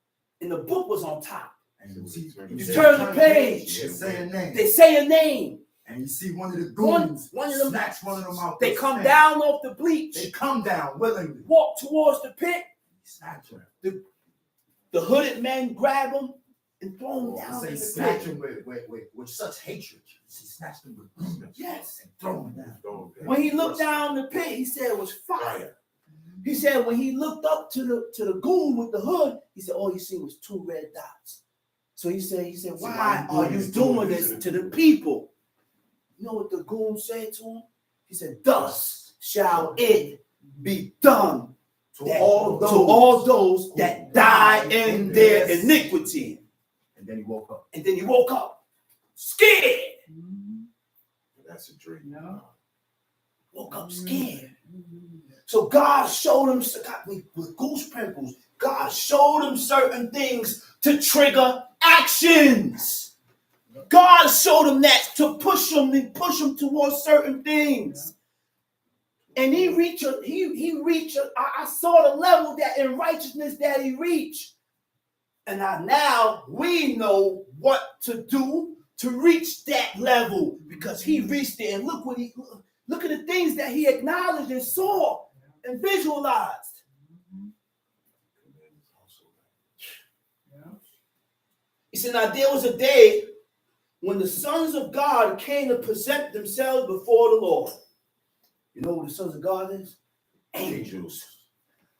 And the book was on top. And you turn the page. They say a name. And you see one of the goons one of them snatch one of them out. They come down off the bleach. They come down willingly. Walk towards the pit. Snatch him. The hooded men grab him and throw him down. They snatch him with such hatred. He snatched him with goodness. Yes. And throw him down. When he looked down the pit, he said it was fire. He said when he looked up to the goon with the hood, he said all he seen was 2 red dots. So he said, why are you doing this to the people? You know what the goon said to him? He said, thus shall it be done to all those that die in their iniquity. And then he woke up. Scared. That's a dream. Woke up scared. So God showed him, got me with goose pimples. God showed him certain things to trigger actions. God showed him that to push him towards certain things. And he reached, I saw the level that in righteousness that he reached. And now we know what to do to reach that level because he reached it. And look at the things that he acknowledged and saw and visualized. He said, now there was a day when the sons of God came to present themselves before the Lord. You know what the sons of God is? Angels.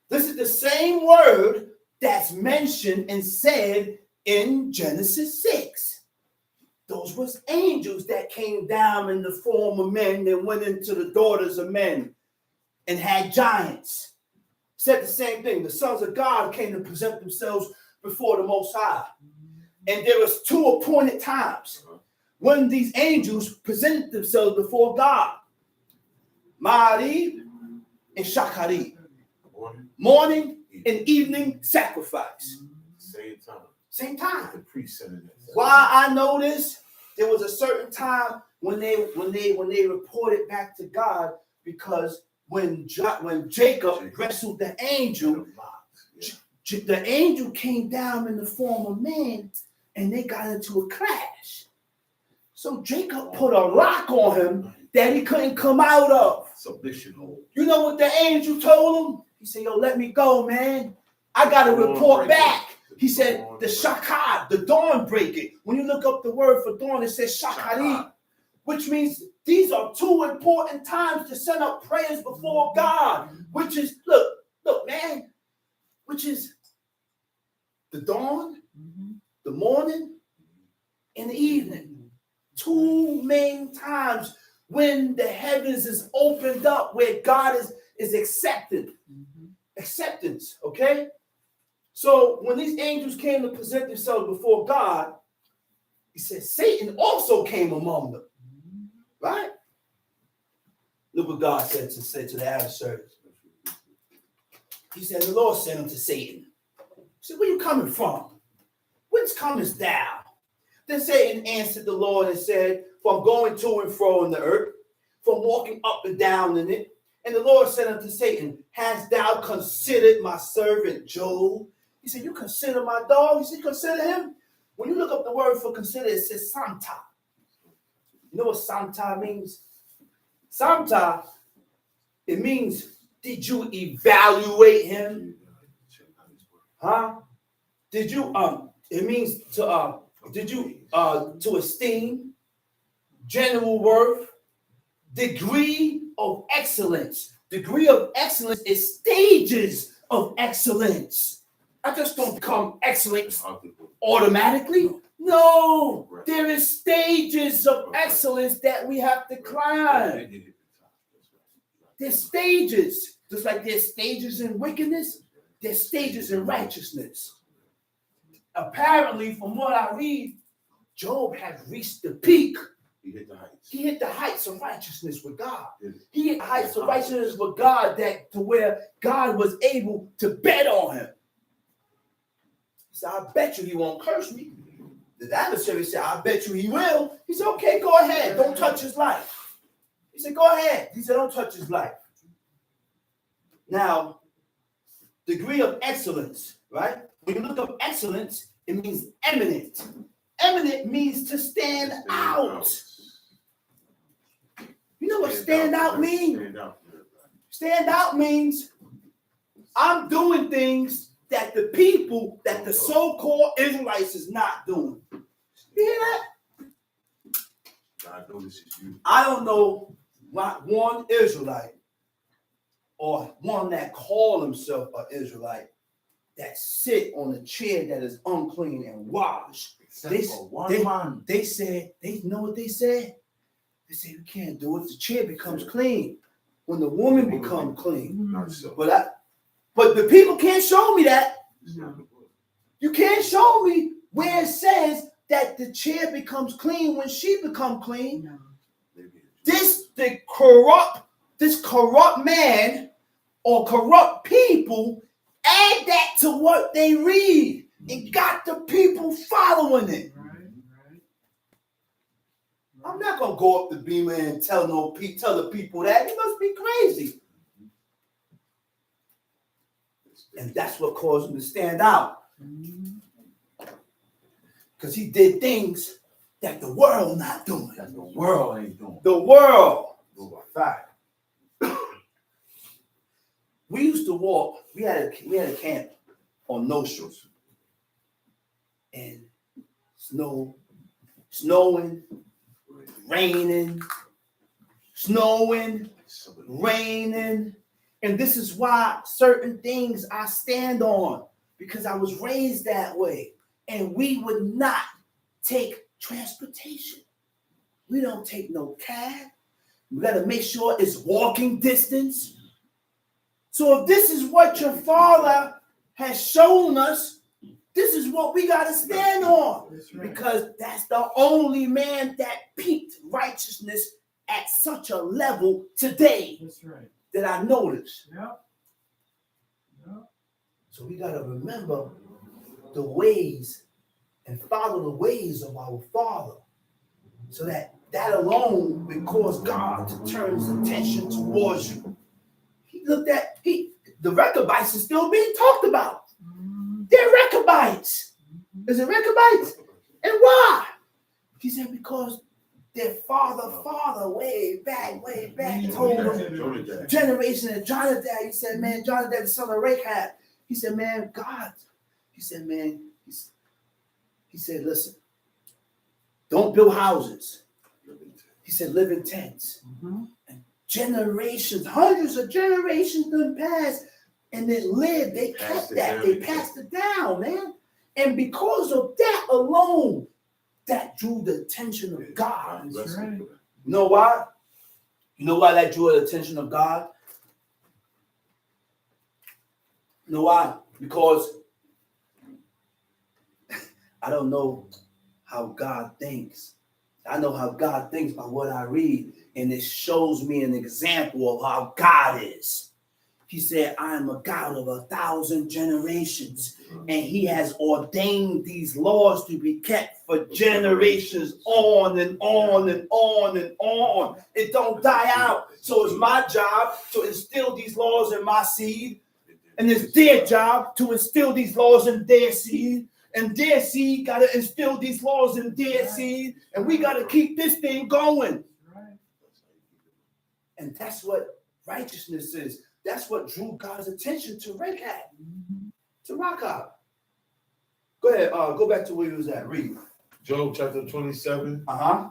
This is the same word that's mentioned and said in Genesis 6. Those was angels that came down in the form of men and went into the daughters of men and had giants. Said the same thing. The sons of God came to present themselves before the Most High. And there was 2 appointed times when these angels presented themselves before God. Ma'arib and Shakarib. Morning and evening sacrifice. Same time. The priest said it. Why I know this? There was a certain time when they reported back to God, because when Jacob wrestled the angel, the angel came down in the form of man, and they got into a clash. So Jacob put a lock on him that he couldn't come out of. Submission hold. You know what the angel told him? He said, yo, let me go, man. I got to report back. He said, the shakad, the dawn breaking. When you look up the word for dawn, it says shakari, which means these are 2 important times to send up prayers before God, which is, look, man, which is the dawn, the morning, and the evening. 2 main times when the heavens is opened up, where God is acceptance, okay? So when these angels came to present themselves before God, he said Satan also came among them, right? Look what God said to the adversaries. He said, the Lord sent him to Satan. He said, where you coming from? Whence comest thou? Then Satan answered the Lord and said, from going to and fro in the earth, from walking up and down in it. And the Lord said unto Satan, hast thou considered my servant Job? He said, you consider my dog? He said, consider him? When you look up the word for consider, it says Santa. You know what Santa means? Santa, it means, did you evaluate him? Huh? Did you, it means to, to esteem, general worth, degree of excellence. Degree of excellence is stages of excellence. I just don't become excellent automatically. No, there is stages of excellence that we have to climb. There's stages. Just like there's stages in wickedness, there's stages in righteousness. Apparently, from what I read, Job had reached the peak. He hit the heights. He hit the heights of righteousness with God. He hit the heights of righteousness with God, that to where God was able to bet on him. He said, I bet you he won't curse me. The adversary said, I bet you he will. He said, okay, go ahead. Don't touch his life. He said, go ahead. He said, don't touch his life. Now, degree of excellence, right? When you look up excellence, it means eminent. Eminent means to stand out. You know what stand out means? Stand out means I'm doing things that the people, that the so-called Israelites is not doing. You hear that? God notices you. I don't know not one Israelite or one that call himself an Israelite that sit on a chair that is unclean and washed. They said, they know what they said? They said, you can't do it. The chair becomes clean when the woman becomes clean. Not so. But the people can't show me that. You can't show me where it says that the chair becomes clean when she becomes clean. This corrupt man or corrupt people add that to what they read and got the people following it. I'm not gonna go up to Beamer and tell the people that. You must be crazy. And that's what caused him to stand out. Because he did things that the world not doing. That the world ain't doing. The world. Fact. We used to walk. We had a camp on No Shoes. And snowing, raining, snowing, raining. And this is why certain things I stand on, because I was raised that way. And we would not take transportation. We don't take no cab. We got to make sure it's walking distance. So if this is what your father has shown us, this is what we got to stand on. Right. Because that's the only man that peaked righteousness at such a level today. That's right. That I noticed. Yeah. So we got to remember the ways and follow the ways of our Father, so that alone will cause God to turn his attention towards you. He looked at the Rechabites is still being talked about. They're Rechabites. Is it Rechabites? And why? He said because their father way back told them generation of Jonadab. He said, man, Jonadab, the son of Rechab. He said, man, God. He said, man. He said, listen, don't build houses. He said, live in tents. And generations, hundreds of generations done passed, and they lived. They kept that. They passed it down, man. And because of that alone, that drew the attention of God. That's right. You know why? You know why that drew the attention of God? You know why? Because I don't know how God thinks. I know how God thinks by what I read, and it shows me an example of how God is. He said, I am a God of 1,000 generations, and he has ordained these laws to be kept for generations on and on and on and on. It don't die out. So it's my job to instill these laws in my seed, and it's their job to instill these laws in their seed. And their seed got to instill these laws in their seed. And we got to keep this thing going. And that's what righteousness is. That's what drew God's attention to Rechab, to Rechab. Go ahead. Go back to where you was at. Read. Job chapter 27,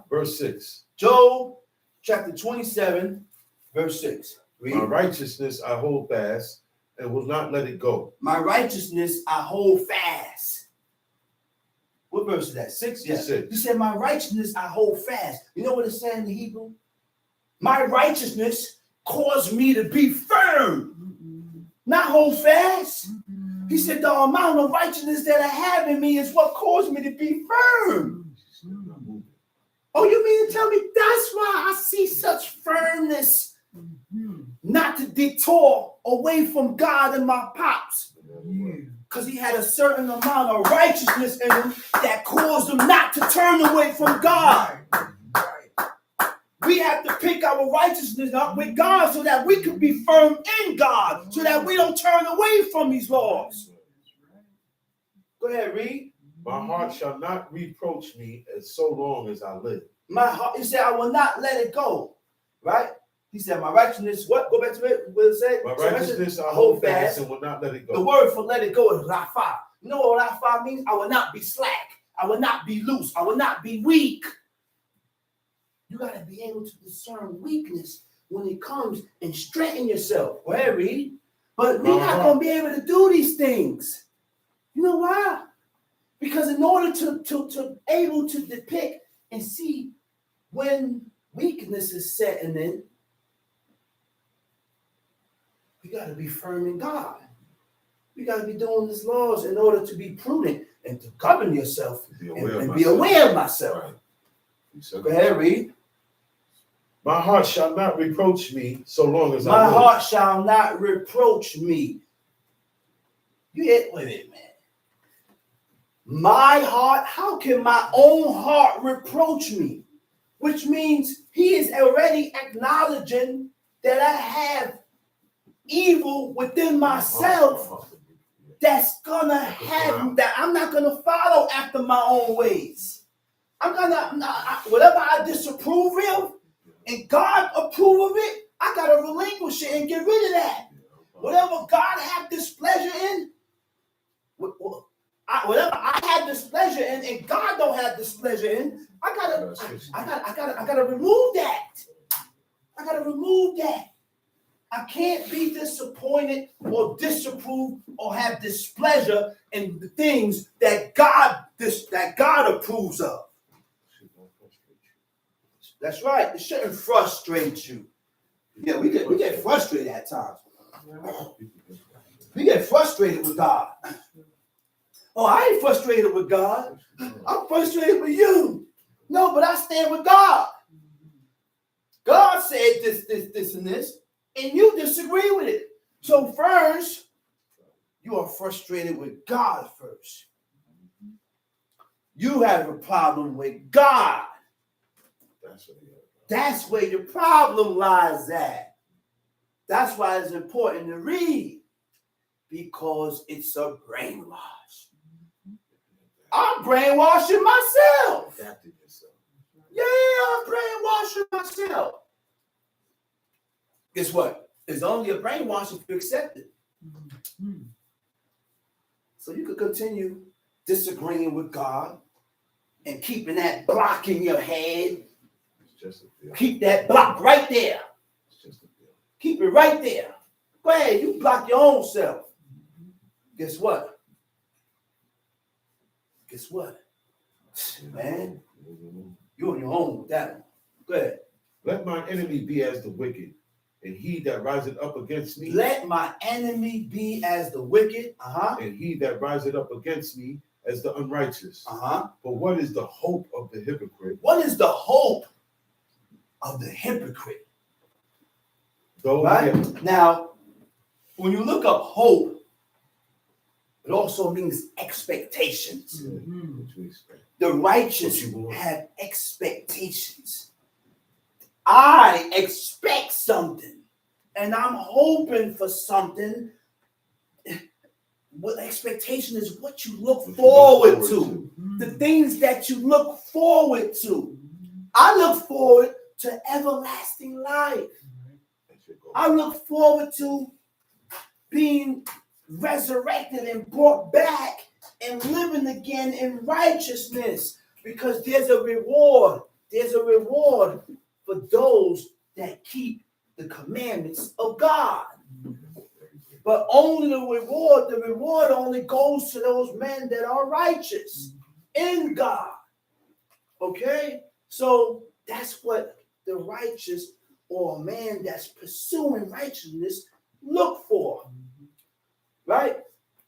verse 6. Job chapter 27, verse 6. Read. My righteousness I hold fast and will not let it go. My righteousness I hold fast. What verse is that? 6? Yeah. 6. He said, my righteousness I hold fast. You know what it's saying in the Hebrew? My righteousness caused me to be firm, not hold fast. He said, the amount of righteousness that I have in me is what caused me to be firm. Oh, you mean to tell me that's why I see such firmness, not to detour away from God and my pops? Because he had a certain amount of righteousness in him that caused him not to turn away from God. We have to pick our righteousness up with God so that we can be firm in God, so that we don't turn away from these laws. Go ahead, read. My heart shall not reproach me as so long as I live. My heart, he said, I will not let it go. Right? He said, my righteousness, what? Go back to it. What it say? My righteousness I hold fast and will not let it go. The word for let it go is rafa. You know what rafa means? I will not be slack. I will not be loose. I will not be weak. You got to be able to discern weakness when it comes and strengthen yourself. Go ahead, read. But we're not going to be able to do these things. You know why? Because in order to able to depict and see when weakness is setting in, we got to be firm in God. We got to be doing these laws in order to be prudent and to govern yourself and be aware of myself. Right. Go ahead, read. My heart shall not reproach me so long as My I live. heart shall not reproach me. Wait a minute, man. My heart, how can my own heart reproach me? Which means he is already acknowledging that I have evil within myself that's gonna have, that I'm not gonna follow after my own ways. Whatever I disapprove of and God approve of it, I gotta relinquish it and get rid of that. Whatever God have displeasure in, whatever I have displeasure in and God don't have displeasure in, I gotta remove that. I gotta remove that. I can't be disappointed or disapprove or have displeasure in the things that God approves of. That's right. It shouldn't frustrate you. Yeah, we get frustrated at times. We get frustrated with God. Oh, I ain't frustrated with God. I'm frustrated with you. No, but I stand with God. God said this, and this, and you disagree with it. So first, you are frustrated with God first. You have a problem with God. That's where your problem lies at. That's why it's important to read, because it's a brainwash. I'm brainwashing myself. Yeah, I'm brainwashing myself. Guess what? It's only a brainwash if you accept it. So you could continue disagreeing with God and keeping that block in your head. Keep that block right there. Keep it right there. Go ahead, you block your own self. Guess what? Guess what? Man, you're on your own with that one. Go ahead. Let my enemy be as the wicked, and he that riseth up against me. Let my enemy be as the wicked. And he that riseth up against me as the unrighteous. But what is the hope of the hypocrite? What is the hope of the hypocrite? Right? Now, when you look up hope, it also means expectations. The righteous have expectations. I expect something, and I'm hoping for something. What expectation is what you look forward to. The things that you look forward to. I look forward to everlasting life. I look forward to being resurrected and brought back and living again in righteousness, because there's a reward. There's a reward for those that keep the commandments of God. But only the reward only goes to those men that are righteous in God. Okay? So that's what the righteous, or a man that's pursuing righteousness, look for. Right?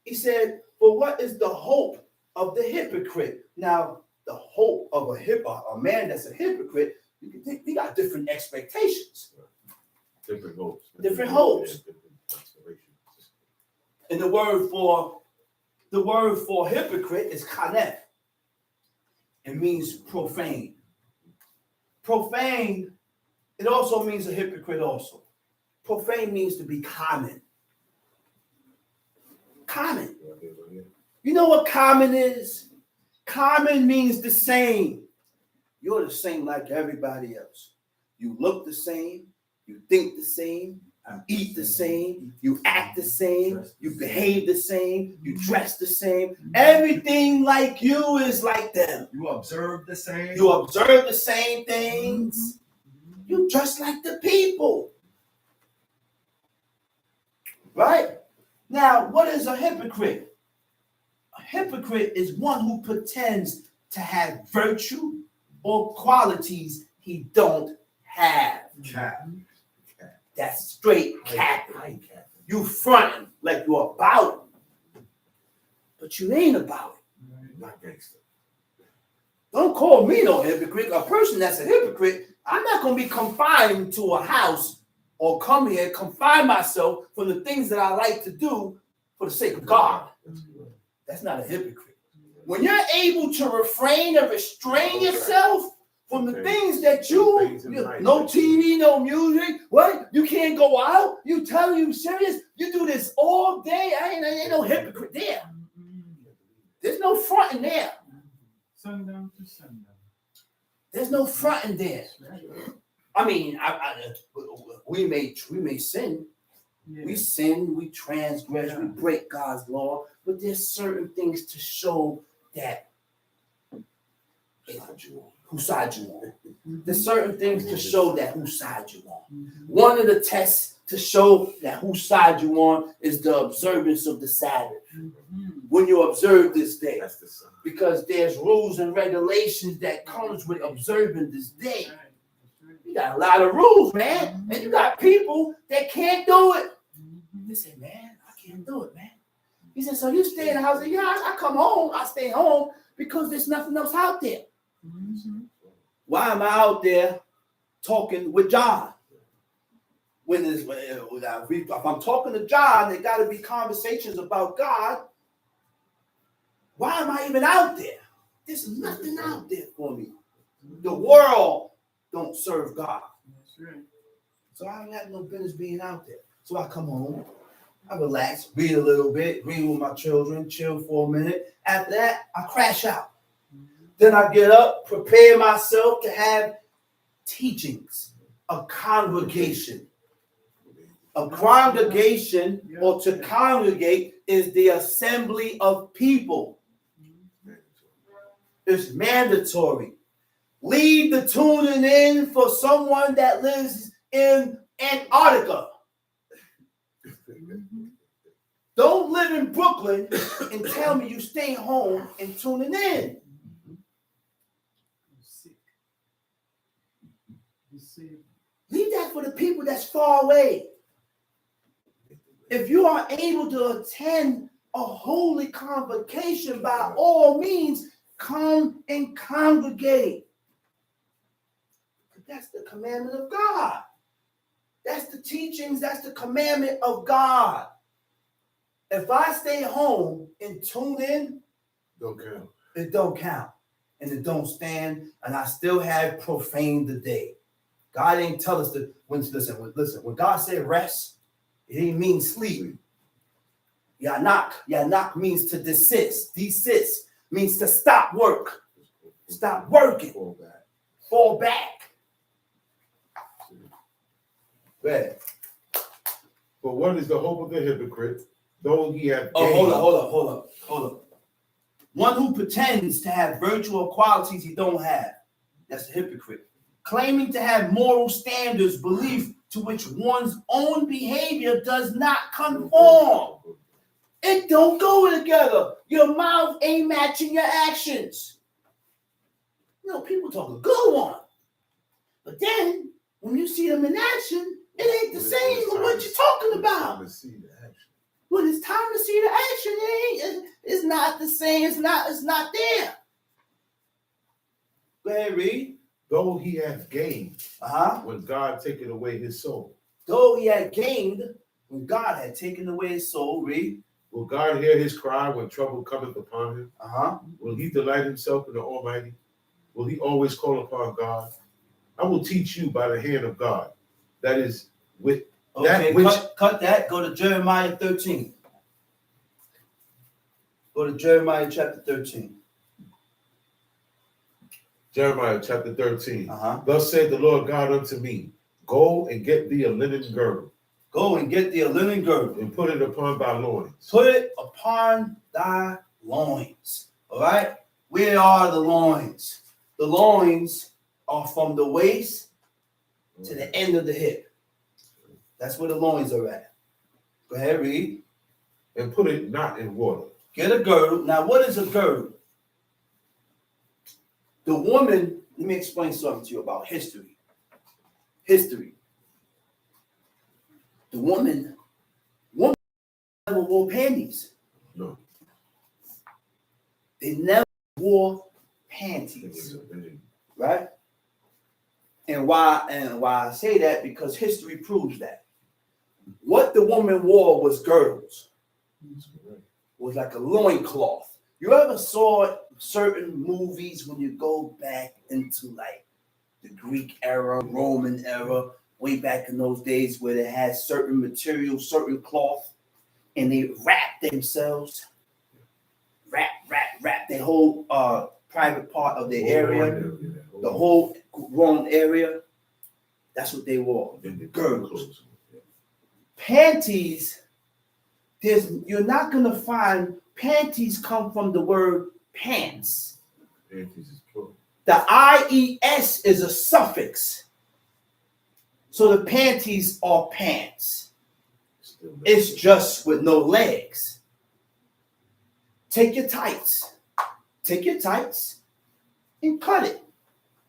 He said, "For what is the hope of the hypocrite?" Now, the hope of a man that's a hypocrite, he got different expectations. Different hopes. Different hopes. And the word for hypocrite is kanef. It means profane. Profane, it also means a hypocrite also. Profane means to be common. Common. You know what common is? Common means the same. You're the same like everybody else. You look the same. You think the same. You eat the same. You act the same. You behave the same. You dress the same. Everything like you is like them. You observe the same. You observe the same things. You dress like the people. Right? Now, what is a hypocrite? A hypocrite is one who pretends to have virtue or qualities he don't have. That's straight capping. You fronting like you're about it, but you ain't about it. Not gangster. Don't call me no hypocrite. A person that's a hypocrite, I'm not going to be confined to a house or come here, confine myself from the things that I like to do for the sake of God. That's not a hypocrite. When you're able to refrain and restrain yourself from the things that no TV, no music, what? You can't go out? You serious? You do this all day? Ain't no hypocrite there. There's no front in there. Sundown to sundown. There's no front in there. I mean, we may sin. Yeah. We sin, we transgress, we break God's law, but there's certain things to show that whose side you on. There's certain things to show that whose side you on. One of the tests to show that whose side you on is the observance of the Sabbath. When you observe this day, because there's rules and regulations that comes with observing this day. You got a lot of rules, man, and you got people that can't do it. They say, man, I can't do it, man. He said, so you stay in the house? Yeah, I come home. I stay home because there's nothing else out there. Why am I out there talking with John? If I'm talking to John, there got to be conversations about God. Why am I even out there? There's nothing out there for me. The world don't serve God. That's right. So I ain't got no business being out there. So I come home, I relax, read a little bit, read with my children, chill for a minute. After that, I crash out. Then I get up, prepare myself to have teachings, a congregation. A congregation, or to congregate, is the assembly of people. It's mandatory. Leave the tuning in for someone that lives in Antarctica. Don't live in Brooklyn and tell me you stay home and tuning in. Leave that for the people that's far away. If you are able to attend a holy convocation, by all means, come and congregate. That's the commandment of God. That's the teachings. That's the commandment of God. If I stay home and tune in, Don't count. it don't count. And it don't stand. And I still have profaned the day. God ain't tell us to, listen, when God said rest, it ain't mean sleep. Yanak means to desist. Desist means to stop work. Stop working. Fall back. Right. But what is the hope of the hypocrite? Though he have hold up. One who pretends to have virtual qualities he don't have. That's a hypocrite. Claiming to have moral standards, belief to which one's own behavior does not conform. It don't go together. Your mouth ain't matching your actions. You know, people talk a good one. But then, when you see them in action, it ain't the same as what you're talking about. When it's time to see the action, it's not the same. It's not there. Go ahead, read. Though he hath gained, when God taketh away his soul. Though he had gained, when God had taken away his soul, read. Will God hear his cry when trouble cometh upon him? Will he delight himself in the Almighty? Will he always call upon God? I will teach you by the hand of God. That is with okay, that which... Cut that. Go to Jeremiah 13. Go to Jeremiah chapter 13. Jeremiah chapter 13. Thus saith the Lord God unto me, go and get thee a linen girdle. Go and get thee a linen girdle. And put it upon thy loins. Put it upon thy loins. All right? Where are the loins? The loins are from the waist to the end of the hip. That's where the loins are at. Go ahead, read. And put it not in water. Get a girdle. Now, what is a girdle? The woman, let me explain something to you about history. The woman never wore panties. No. They never wore panties, right? And why I say that, because history proves that. What the woman wore was girdles, was like a loincloth. You ever saw certain movies when you go back into like the Greek era, Roman era, way back in those days where they had certain material, certain cloth, and they wrapped themselves, wrap their whole private part of the area, the whole wrong area. That's what they wore. Girdles. Panties, you're not gonna find panties come from the word pants. Panties is plural. The IES is a suffix. So the panties are pants. It's just with no legs. Take your tights and cut it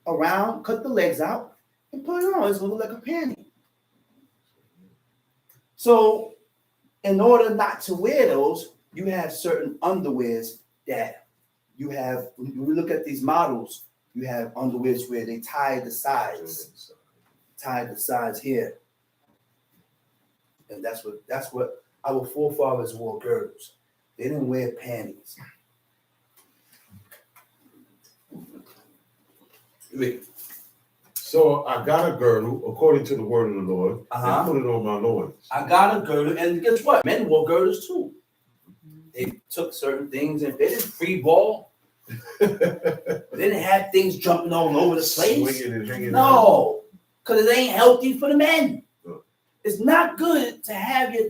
around, cut the legs out and put it on. It's gonna look like a panty. So in order not to wear those, you have certain underwears that you have. When you look at these models, you have underwears where they tie the sides here. And that's what our forefathers wore, girdles. They didn't wear panties. So I got a girdle according to the word of the Lord, and put it on my loins. I got a girdle, and guess what? Men wore girdles too. They took certain things and they didn't free ball. They didn't have things jumping all over the place. Swinging and hanging. No, because it ain't healthy for the men. No. It's not good to have your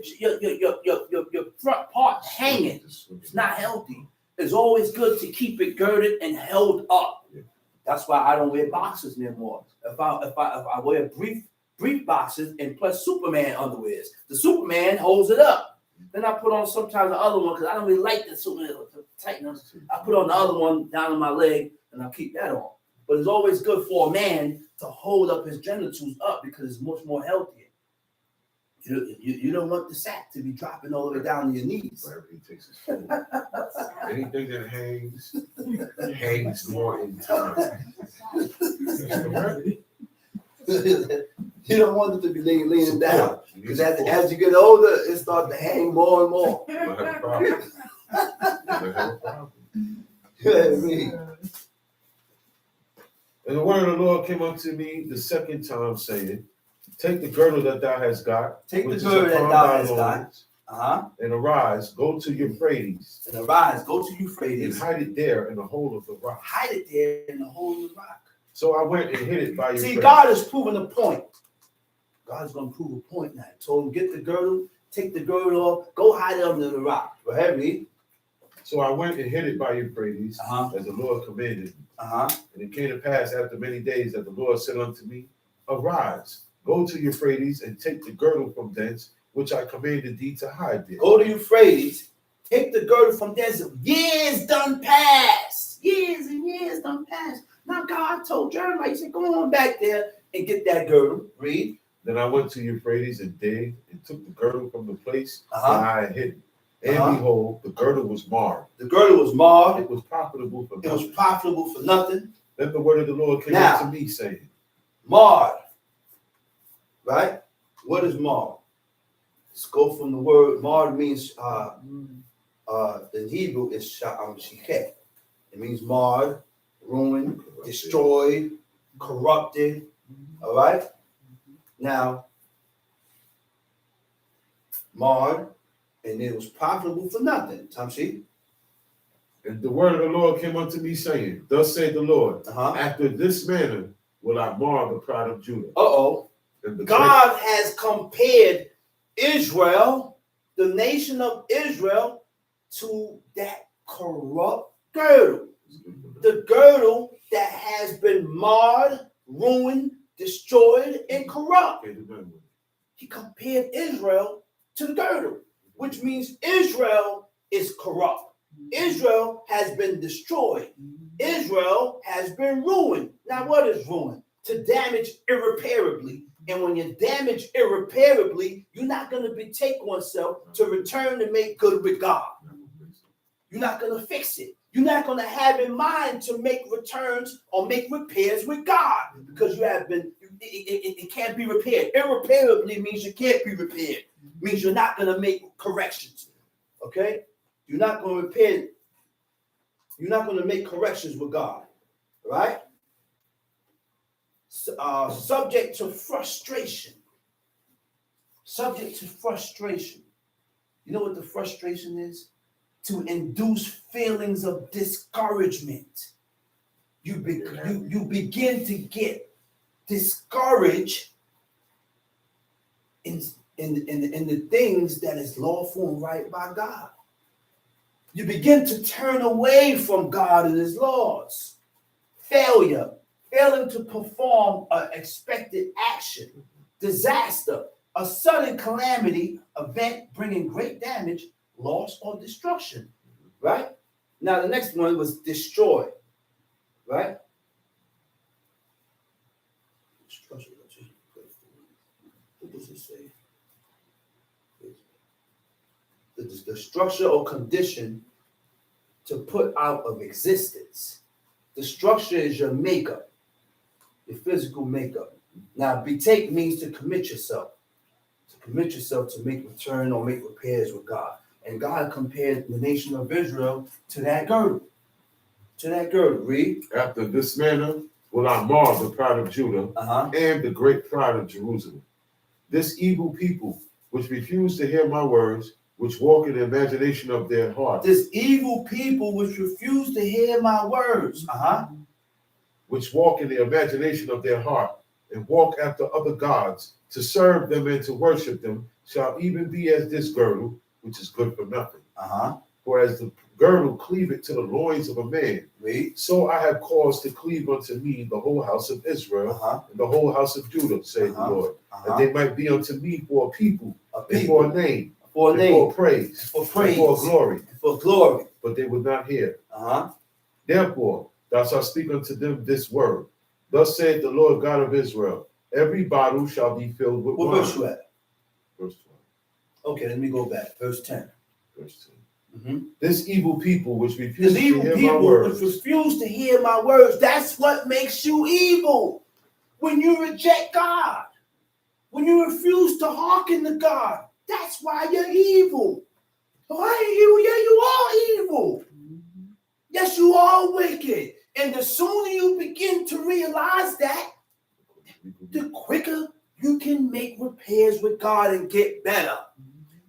front part hanging. It's not healthy. It's always good to keep it girded and held up. Yeah. That's why I don't wear boxers anymore. If I wear brief boxers and plus Superman underwears, the Superman holds it up. Then I put on sometimes the other one because I don't really like the Superman tightness. I put on the other one down on my leg and I'll keep that on. But it's always good for a man to hold up his genitals up because it's much more healthier. You don't want the sack to be dropping all the way down to your knees. Anything that hangs more in time. You don't want it to be laying down. Because as you get older, it starts to hang more and more. And the word of the Lord came unto me the second time, saying, take the girdle that thou hast got, and arise, go to Euphrates. And hide it there in the hole of the rock. rock. So I went and hid it by Euphrates. See, God is proving a point. God is going to prove a point now. He told him, get the girdle, take the girdle off, go hide it under the rock. Go ahead, read. So I went and hid it by Euphrates, as the Lord commanded me. And it came to pass after many days that the Lord said unto me, arise, go to Euphrates and take the girdle from thence, which I commanded thee to hide there. Go to Euphrates, take the girdle from thence. Years done past. Years and years done past. Now God told Jeremiah, he said, go on back there and get that girdle. Read. Then I went to Euphrates and digged and took the girdle from the place where I had hidden. And behold, the girdle was marred. The girdle was marred. It was profitable for nothing. It was profitable for nothing. Then the word of the Lord came to me, saying, marred. Right? What is marred? Let's go from the word marred means in Hebrew is shikeh. It means marred, ruined, destroyed, corrupted. All right? Now, marred, and it was profitable for nothing. Tamshi. And the word of the Lord came unto me, saying, thus saith the Lord, after this manner will I mar the pride of Judah. God has compared Israel, the nation of Israel, to that corrupt girdle. The girdle that has been marred, ruined, destroyed, and corrupt. He compared Israel to the girdle, which means Israel is corrupt. Israel has been destroyed. Israel has been ruined. Now, what is ruined? To damage irreparably. And when you damage irreparably, you're not going to betake oneself to return to make good with God. You're not going to fix it. You're not going to have in mind to make returns or make repairs with God because you have been, it can't be repaired. Irreparably means you can't be repaired. Means you're not going to make corrections. Okay? You're not going to repair. You're not going to make corrections with God. Right? Subject to frustration. Subject to frustration. You know what the frustration is? To induce feelings of discouragement. You begin to get discouraged in the things that is lawful and right by God. You begin to turn away from God and his laws. Failure, failing to perform an expected action, disaster, a sudden calamity, event bringing great damage, loss, or destruction, right? Now, the next one was destroy, right? Destruction. What does it say? The structure or condition to put out of existence. The structure is your makeup, your physical makeup. Now, betake means to commit yourself. To commit yourself to make return or make repairs with God. And God compared the nation of Israel to that girdle. To that girdle. Read. After this manner will I mar the pride of Judah and the great pride of Jerusalem. This evil people, which refuse to hear my words, which walk in the imagination of their heart. This evil people which refuse to hear my words. Which walk in the imagination of their heart, and walk after other gods, to serve them and to worship them, shall even be as this girdle, which is good for nothing. For as the girdle cleaveth to the loins of a man, so I have caused to cleave unto me the whole house of Israel and the whole house of Judah, saith the Lord, that they might be unto me for a people, and for a name, for praise, for glory, but they would not hear. Therefore, thou shalt speak unto them this word. Thus saith the Lord God of Israel, every bottle shall be filled with wine. What verse you at? Verse 12. Okay, let me go back. Verse 10. Verse 10. This evil people which refuse This to evil hear my people words. which refuse to hear my words. That's what makes you evil. When you reject God. When you refuse to hearken to God. That's why you're evil. Why are you evil? Yeah, you are evil. Yes, you are wicked. And the sooner you begin to realize that, the quicker you can make repairs with God and get better.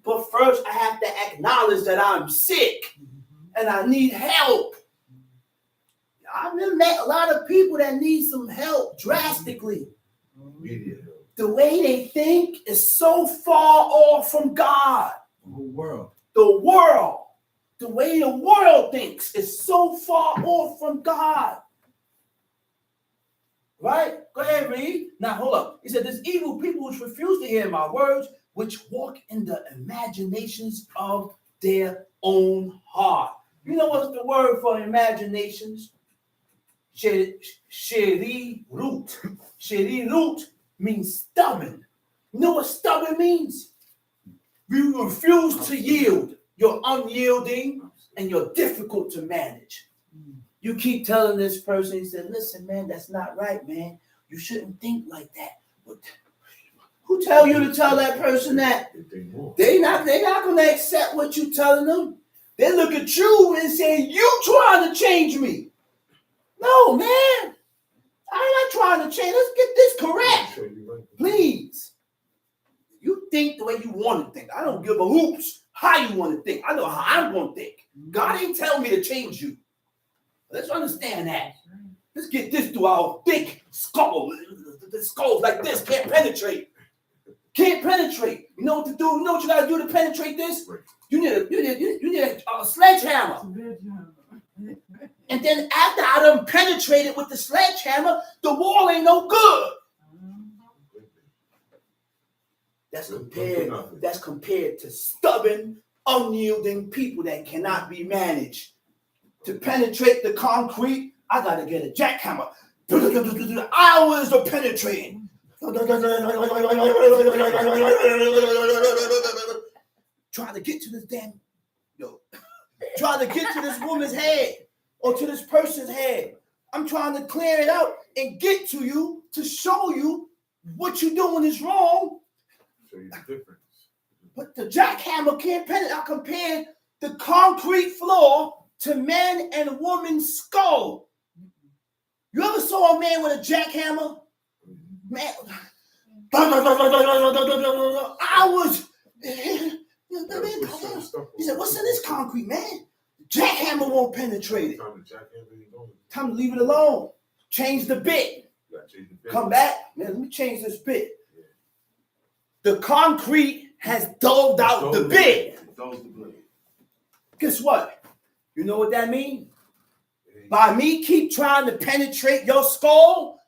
But first, I have to acknowledge that I'm sick and I need help. I've met a lot of people that need some help drastically. The way they think is so far off from God. The world. The way the world thinks is so far off from God. Right? Go ahead, read. Now, hold up. He said, this evil people which refuse to hear my words, which walk in the imaginations of their own heart. You know what's the word for imaginations? Sheri root. Sheri root means stubborn. You know what stubborn means? You refuse to yield. You're unyielding and you're difficult to manage. You keep telling this person, he said, listen, man, that's not right, man. You shouldn't think like that. But who tell you to tell that person that? They're not going to accept what you're telling them. They look at you and say, you trying to change me. No, man. I'm not trying to change. Let's get this correct. Please. You think the way you want to think. I don't give a hoops how you want to think. I know how I'm going to think. God ain't telling me to change you. Let's understand that. Let's get this through our thick skull. The skulls like this can't penetrate. Can't penetrate. You know what to do? You know what you got to do to penetrate this? You need a sledgehammer. And then after I done penetrated with the sledgehammer, the wall ain't no good. That's compared to stubborn, unyielding people that cannot be managed. To penetrate the concrete, I gotta get a jackhammer. Hours of penetrating. Trying to get to this trying to get to this woman's head. or to this person's head. I'm trying to clear it out and get to you to show you what you're doing is wrong. Show you the difference. But the jackhammer can't penetrate. I compared the concrete floor to man and woman's skull. You ever saw a man with a jackhammer? Man, I was. He said, "What's in this concrete, man? Jackhammer won't penetrate it. Time to leave it alone. Change the bit. Come back, man. Let me change this bit. The concrete has dulled out the bit. Guess what? You know what that means? By me keep trying to penetrate your skull,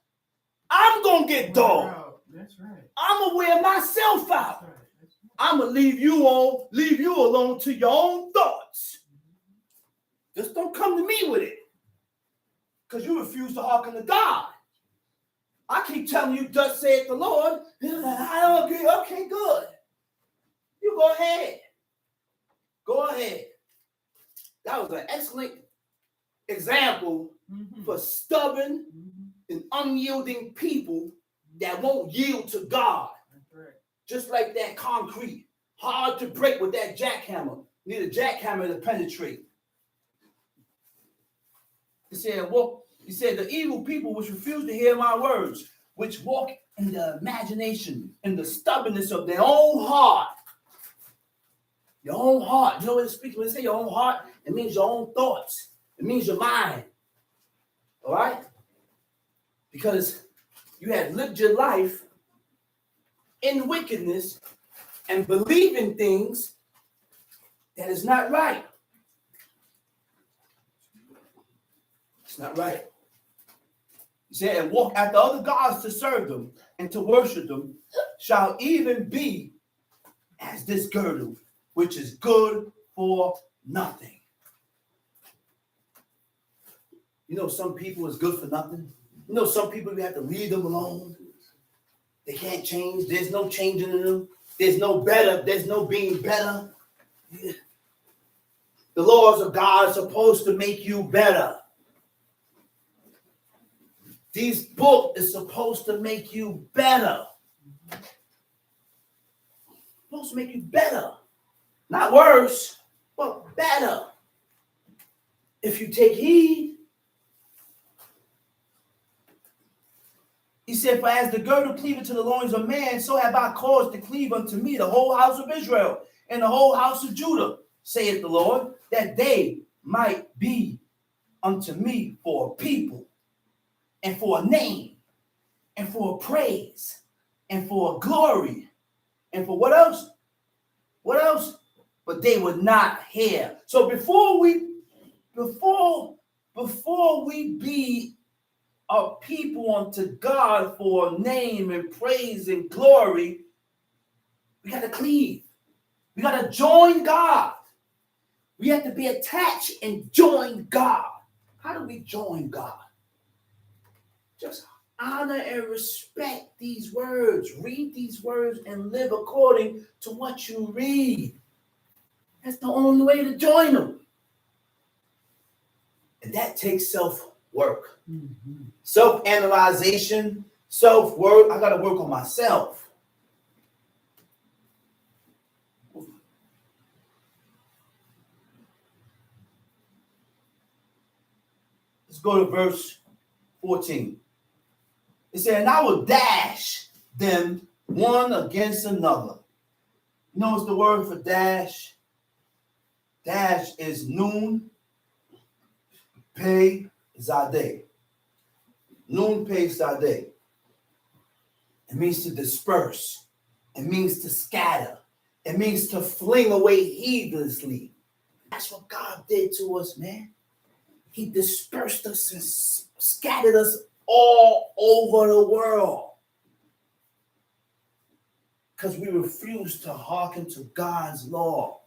I'm gonna get dull. That's right. I'm gonna wear myself out. I'm gonna leave you alone to your own thoughts. Just don't come to me with it, because you refuse to hearken to God. I keep telling you, thus saith the Lord. I don't agree. Okay, good. You go ahead. Go ahead. That was an excellent example for stubborn and unyielding people that won't yield to God. Just like that concrete, hard to break with that jackhammer. You need a jackhammer to penetrate. He said, the evil people which refuse to hear my words, which walk in the imagination and the stubbornness of their own heart. Your own heart. You know what it speaks when it say your own heart? It means your own thoughts. It means your mind. All right? Because you have lived your life in wickedness and believing things that is not right. It's not right. He said, and walk after other gods to serve them and to worship them shall even be as this girdle, which is good for nothing. You know, some people is good for nothing. You know, some people you have to leave them alone. They can't change. There's no changing in them. There's no better. There's no being better. The laws of God are supposed to make you better. This book is supposed to make you better. Supposed to make you better. Not worse, but better. If you take heed. He said, for as the girdle cleaveth to the loins of man, so have I caused to cleave unto me the whole house of Israel and the whole house of Judah, saith the Lord, that they might be unto me for a people, and for a name, and for a praise, and for a glory, and for what else? What else? But they would not hear. So before we be a people unto God for a name and praise and glory, we got to cleave. We got to join God. We have to be attached and join God. How do we join God? Just honor and respect these words. Read these words and live according to what you read. That's the only way to join them. And that takes self-work. Self-analyzation, self-work. I got to work on myself. Let's go to verse 14. It said, and I will dash them one against another. You know what's the word for dash? Dash is noon, pay zadeh. Noon pay zadeh. It means to disperse. It means to scatter. It means to fling away heedlessly. That's what God did to us, man. He dispersed us and scattered us all over the world. Because we refused to hearken to God's law.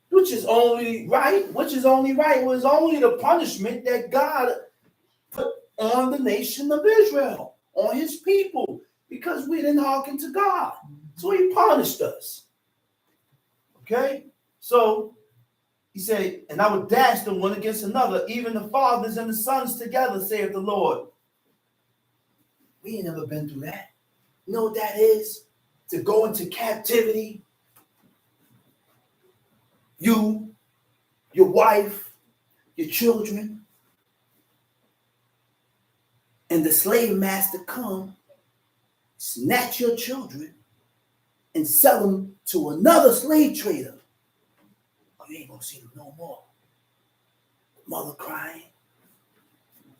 Which is only right. It was only the punishment that God put on the nation of Israel, on his people, because we didn't hearken to God. So he punished us. Okay? So He said, and I would dash them one against another, even the fathers and the sons together, saith the Lord. We ain't never been through that. You know what that is? To go into captivity. You, your wife, your children, and the slave master come, snatch your children, and sell them to another slave trader. Oh, you ain't gonna see them no more. Mother crying.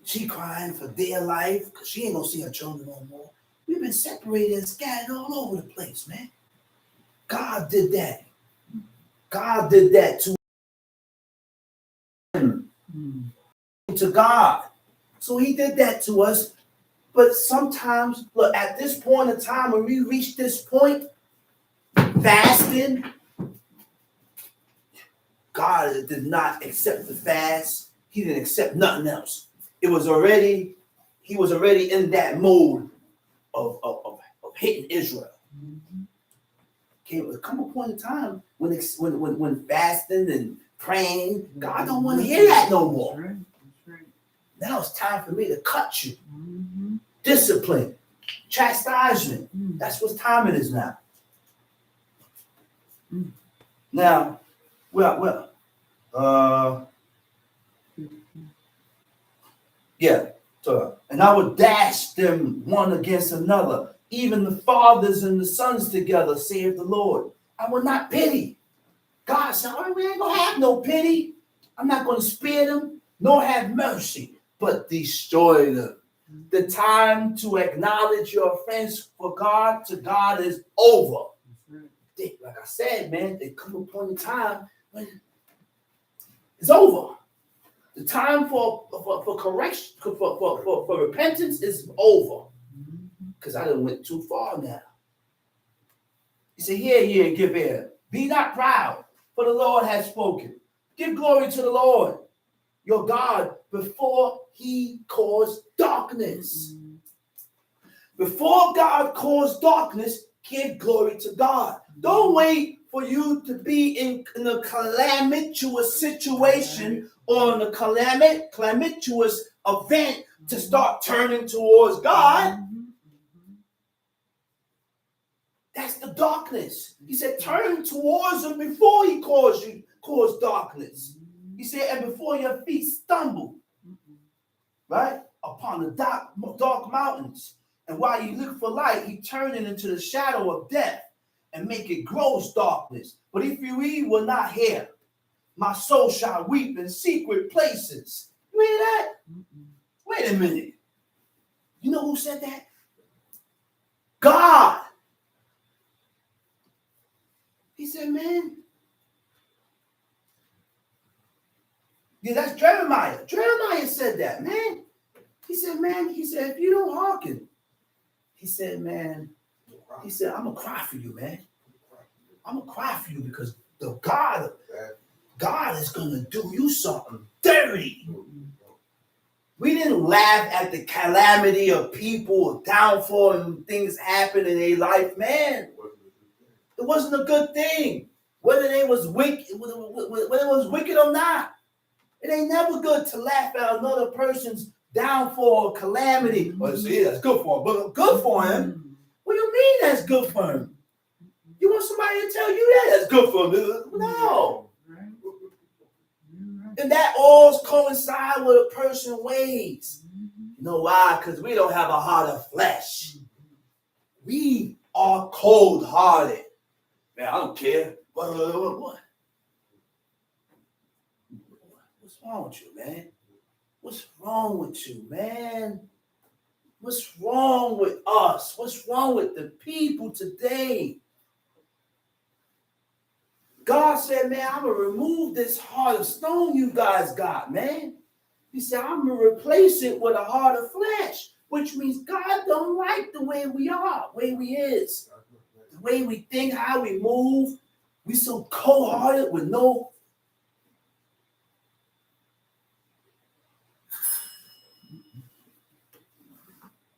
She crying for dear life because she ain't gonna see her children no more. We've been separated and scattered all over the place, man. God did that. God did that to him, to God. So he did that to us. But sometimes, look, at this point in time, when we reach this point, fasting, God did not accept the fast. He didn't accept nothing else. He was already in that mode of hating Israel. Okay, but come a point in time when fasting and praying, God don't want to hear that no more. That's right. That's right. Now it's time for me to cut you. Discipline, chastisement. That's what time it is now. Now, yeah. So, and I would dash them one against another, even the fathers and the sons together, saith the Lord. I will not pity. God said, all right, we ain't gonna have no pity. I'm not gonna spare them, nor have mercy, but destroy them. The time to acknowledge your offense for God to God is over. Like I said, man, there come a point in time when it's over. The time for correction, for repentance is over. Because I done went too far now. He said, hear ye and give ear. Be not proud, for the Lord has spoken. Give glory to the Lord, your God, before he caused darkness. Before God caused darkness, give glory to God. Don't wait for you to be in a calamitous situation or in a calamitous event to start turning towards God. That's the darkness. He said, turn towards him before he caused darkness. He said, and before your feet stumble, right, upon the dark mountains. And while you look for light, he turned it into the shadow of death and make it gross darkness. But if we will not hear, my soul shall weep in secret places. You hear that? Wait a minute. You know who said that? God. He said, man. Yeah, that's Jeremiah. Jeremiah said that, man. He said, if you don't hearken, he said, man, he said, I'm going to cry for you, man. I'm going to cry for you because the God is going to do you something dirty. We didn't laugh at the calamity of people, downfall, and things happen in their life, man. It wasn't a good thing. Whether it was wicked or not. It ain't never good to laugh at another person's downfall or calamity. Well, see, that's good for him. But good for him? What do you mean that's good for him? You want somebody to tell you that that's good for him? No. And that all coincide with a person's ways. You know why? Because we don't have a heart of flesh. We are cold-hearted. Man, I don't care. What? What's wrong with you, man? What's wrong with you, man? What's wrong with us? What's wrong with the people today? God said, man, I'm going to remove this heart of stone you guys got, man. He said, I'm going to replace it with a heart of flesh, which means God don't like the way we are, the way we is, the way we think, how we move. We so cold-hearted with no.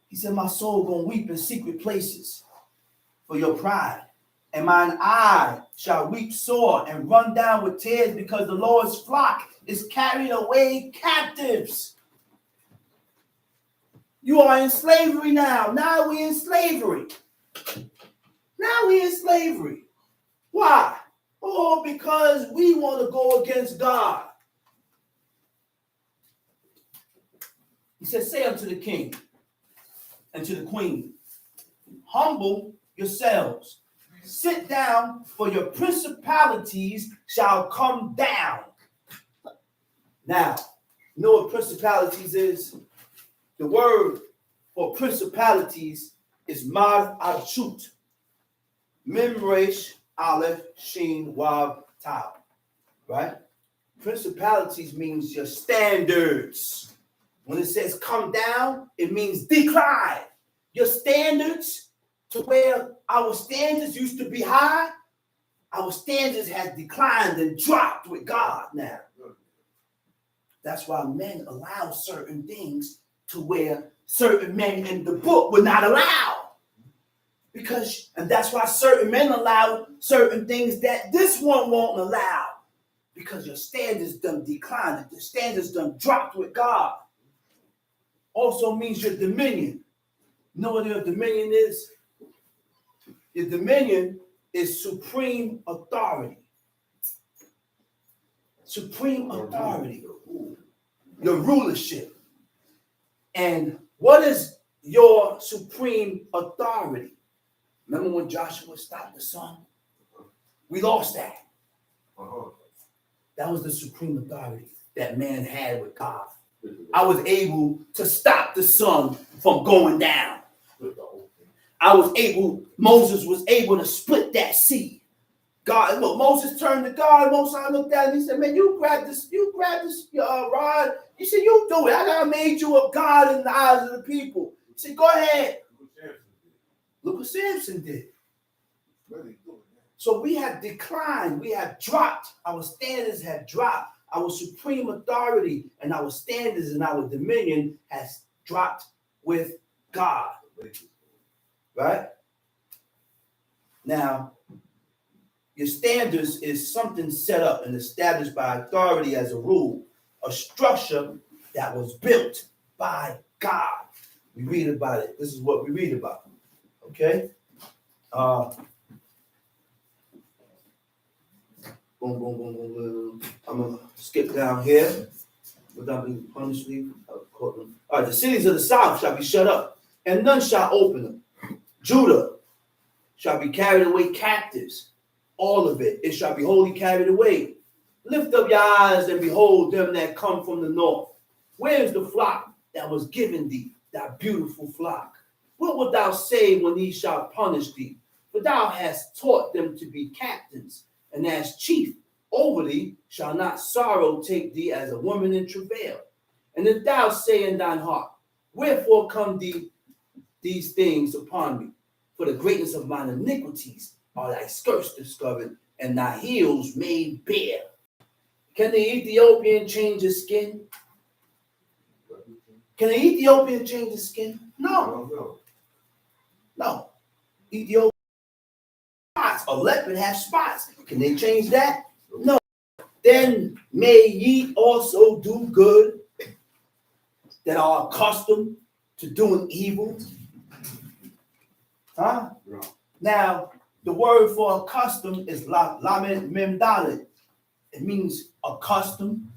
He said, my soul going to weep in secret places for your pride and mine eye shall weep sore and run down with tears, because the Lord's flock is carried away captives. You are in slavery now. Now we're in slavery. Why? Oh, because we want to go against God. He says, say unto the king and to the queen, humble yourselves. Sit down, for your principalities shall come down. Now, you know what principalities is? The word for principalities is Mad Abshut. Memresh Aleph Shin Wav Tav. Right? Principalities means your standards. When it says come down, it means decline. Your standards, to where our standards used to be high, our standards have declined and dropped with God now. That's why men allow certain things to where certain men in the book would not allow. And that's why certain men allow certain things that this one won't allow. Because your standards done declined, the standards done dropped with God. Also means your dominion. You know what your dominion is? Your dominion is supreme authority. Supreme authority. Your rulership. And what is your supreme authority? Remember when Joshua stopped the sun? We lost that. That was the supreme authority that man had with God. I was able to stop the sun from going down. Moses was able to split that sea. God, look, Moses turned to God. Moses looked at him and he said, man, you grab this rod. He said, you do it. I made you a God in the eyes of the people. He said, go ahead. Look what Samson did. So we have declined. We have dropped. Our standards have dropped. Our supreme authority and our standards and our dominion has dropped with God. Right? Now, your standards is something set up and established by authority as a rule, a structure that was built by God. We read about it. This is what we read about. Okay? Boom, boom, boom, boom, boom. I'm going to skip down here. Without being punished. All right, the cities of the south shall be shut up, and none shall open them. Judah shall be carried away captives. All of it. It shall be wholly carried away. Lift up your eyes and behold them that come from the north. Where is the flock that was given thee, that beautiful flock? What wilt thou say when he shall punish thee? For thou hast taught them to be captains, and as chief over thee shall not sorrow take thee as a woman in travail. And if thou say in thine heart, wherefore come these things upon me? For the greatness of mine iniquities are thy skirts discovered, and thy heels made bare. Can the Ethiopian change his skin? Can the Ethiopian change his skin? No. No. Ethiopian spots. A leopard has spots. Can they change that? No. Then may ye also do good that are accustomed to doing evil. Huh? No. Now, the word for accustomed is lamed mem dalet. It means accustomed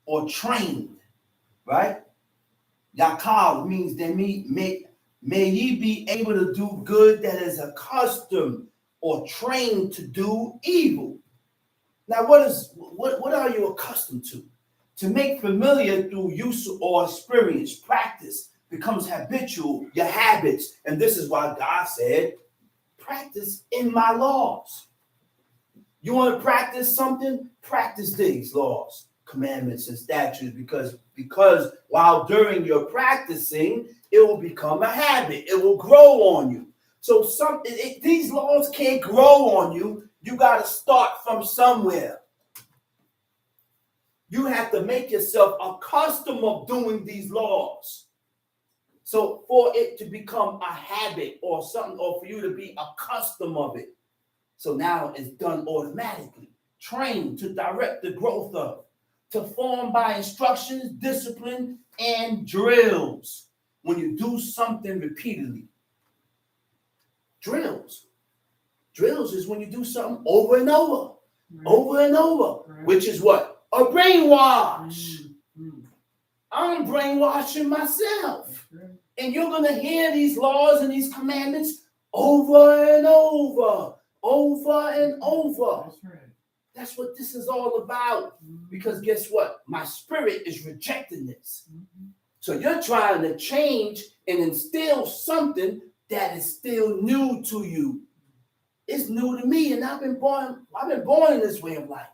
or trained, right? Yakal means that may ye be able to do good that is accustomed or trained to do evil. Now, what are you accustomed to? To make familiar through use or experience, practice becomes habitual, your habits. And this is why God said, practice in my laws. You want to practice something? Practice these laws, commandments, and statutes, because while during your practicing, it will become a habit. It will grow on you. So these laws can't grow on you. You got to start from somewhere. You have to make yourself accustomed of doing these laws. So for it to become a habit or something, or for you to be accustomed of it. So now it's done automatically. Trained to direct the growth of, to form by instructions, discipline, and drills. When you do something repeatedly. Drills. Drills is when you do something over and over. Right. Over and over. Right. Which is what? A brainwash. Mm. I'm brainwashing myself. That's right. And you're going to hear these laws and these commandments over and over. Over and over. That's right. That's what this is all about. Because guess what? My spirit is rejecting this. Mhm. So you're trying to change and instill something that is still new to you. It's new to me, and I've been born in this way of life.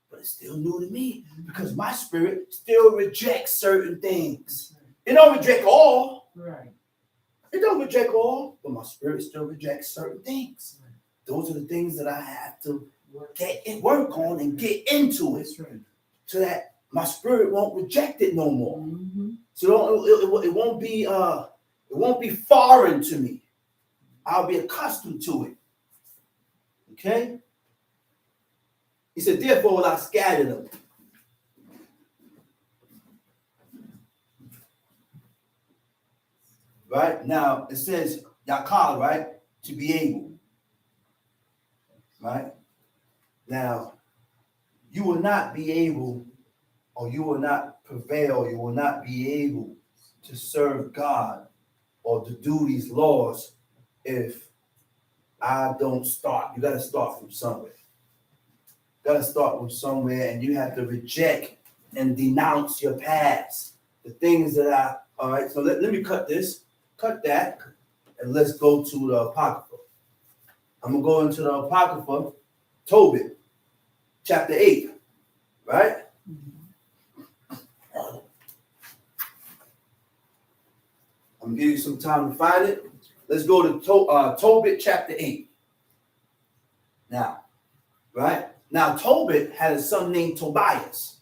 But it's still new to me because my spirit still rejects certain things. It don't reject all. Right. It don't reject all, but my spirit still rejects certain things. Those are the things that I have to work on and get into it That's right. so that my spirit won't reject it no more. Mhm. So it won't be foreign to me. I'll be accustomed to it. Okay? He said, therefore will I scatter them. Right? Now it says Yakal, right? To be able. Right? Now, you will not be able, or you will not prevail, you will not be able to serve God or to do these laws if I don't start. You got to start from somewhere. You got to start from somewhere, and you have to reject and denounce your past. The things that all right, so let me cut that, and let's go to the Apocrypha. I'm going to go into the Apocrypha, Tobit, chapter 8, right? I'm going to give you some time to find it. Let's go to Tobit, chapter 8. Now, right? Now, Tobit had a son named Tobias.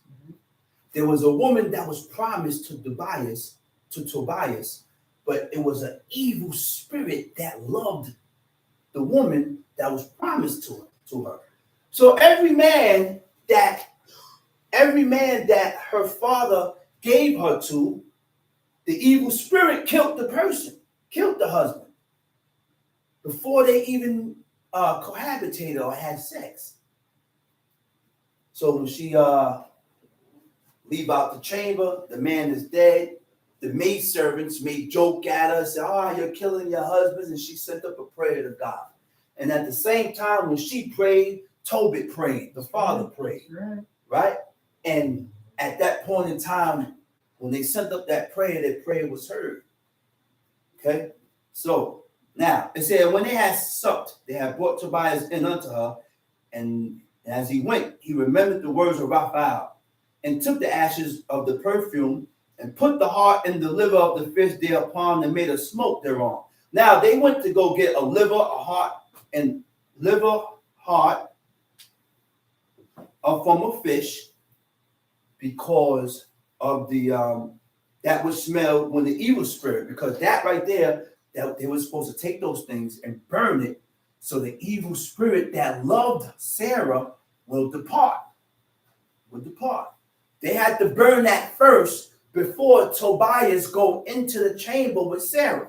There was a woman that was promised to Tobias, but it was an evil spirit that loved the woman that was promised to her. So every man that her father gave her to, the evil spirit killed the person, killed the husband, before they even cohabitated or had sex. So when she leave out the chamber, the man is dead. The maidservants may joke at her, say, "Oh, you're killing your husbands," and she sent up a prayer to God. And at the same time, when she prayed, Tobit prayed, the father prayed, right? And at that point in time, when they sent up that prayer was heard. Okay? So now it said, when they had supped, they had brought Tobias in unto her, and as he went, he remembered the words of Raphael, and took the ashes of the perfume, and put the heart and the liver of the fish thereupon, and made a smoke thereon. Now they went to go get a liver, a heart, and heart from a fish, because of the that would smell when the evil spirit, because that right there, that they were supposed to take those things and burn it, so the evil spirit that loved Sarah will depart. They had to burn that first before Tobias go into the chamber with Sarah.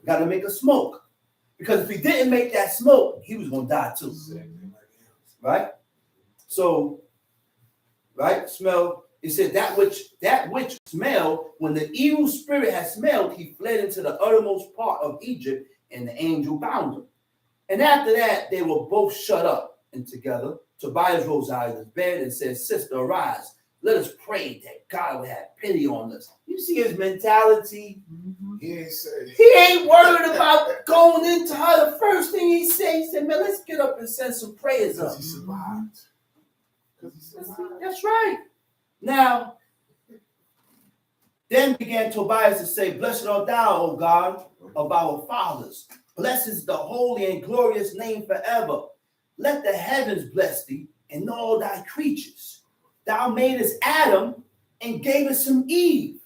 Got to make a smoke. Because if he didn't make that smoke, he was going to die too. Right? So, right? Smell. It said that which smelled, when the evil spirit had smelled, he fled into the uttermost part of Egypt, and the angel bound him. And after that, they were both shut up and together. Tobias rose out of his bed and said, "Sister, arise. Let us pray that God will have pity on us." You see his mentality? Mm-hmm. He ain't worried about going into her. The first thing he said, "Man, let's get up and send some prayers up." He survived. That's right. Now, then began Tobias to say, "Blessed art thou, O God, of our fathers. Blessed is the holy and glorious name forever. Let the heavens bless thee and all thy creatures. Thou madest Adam and gavest him Eve,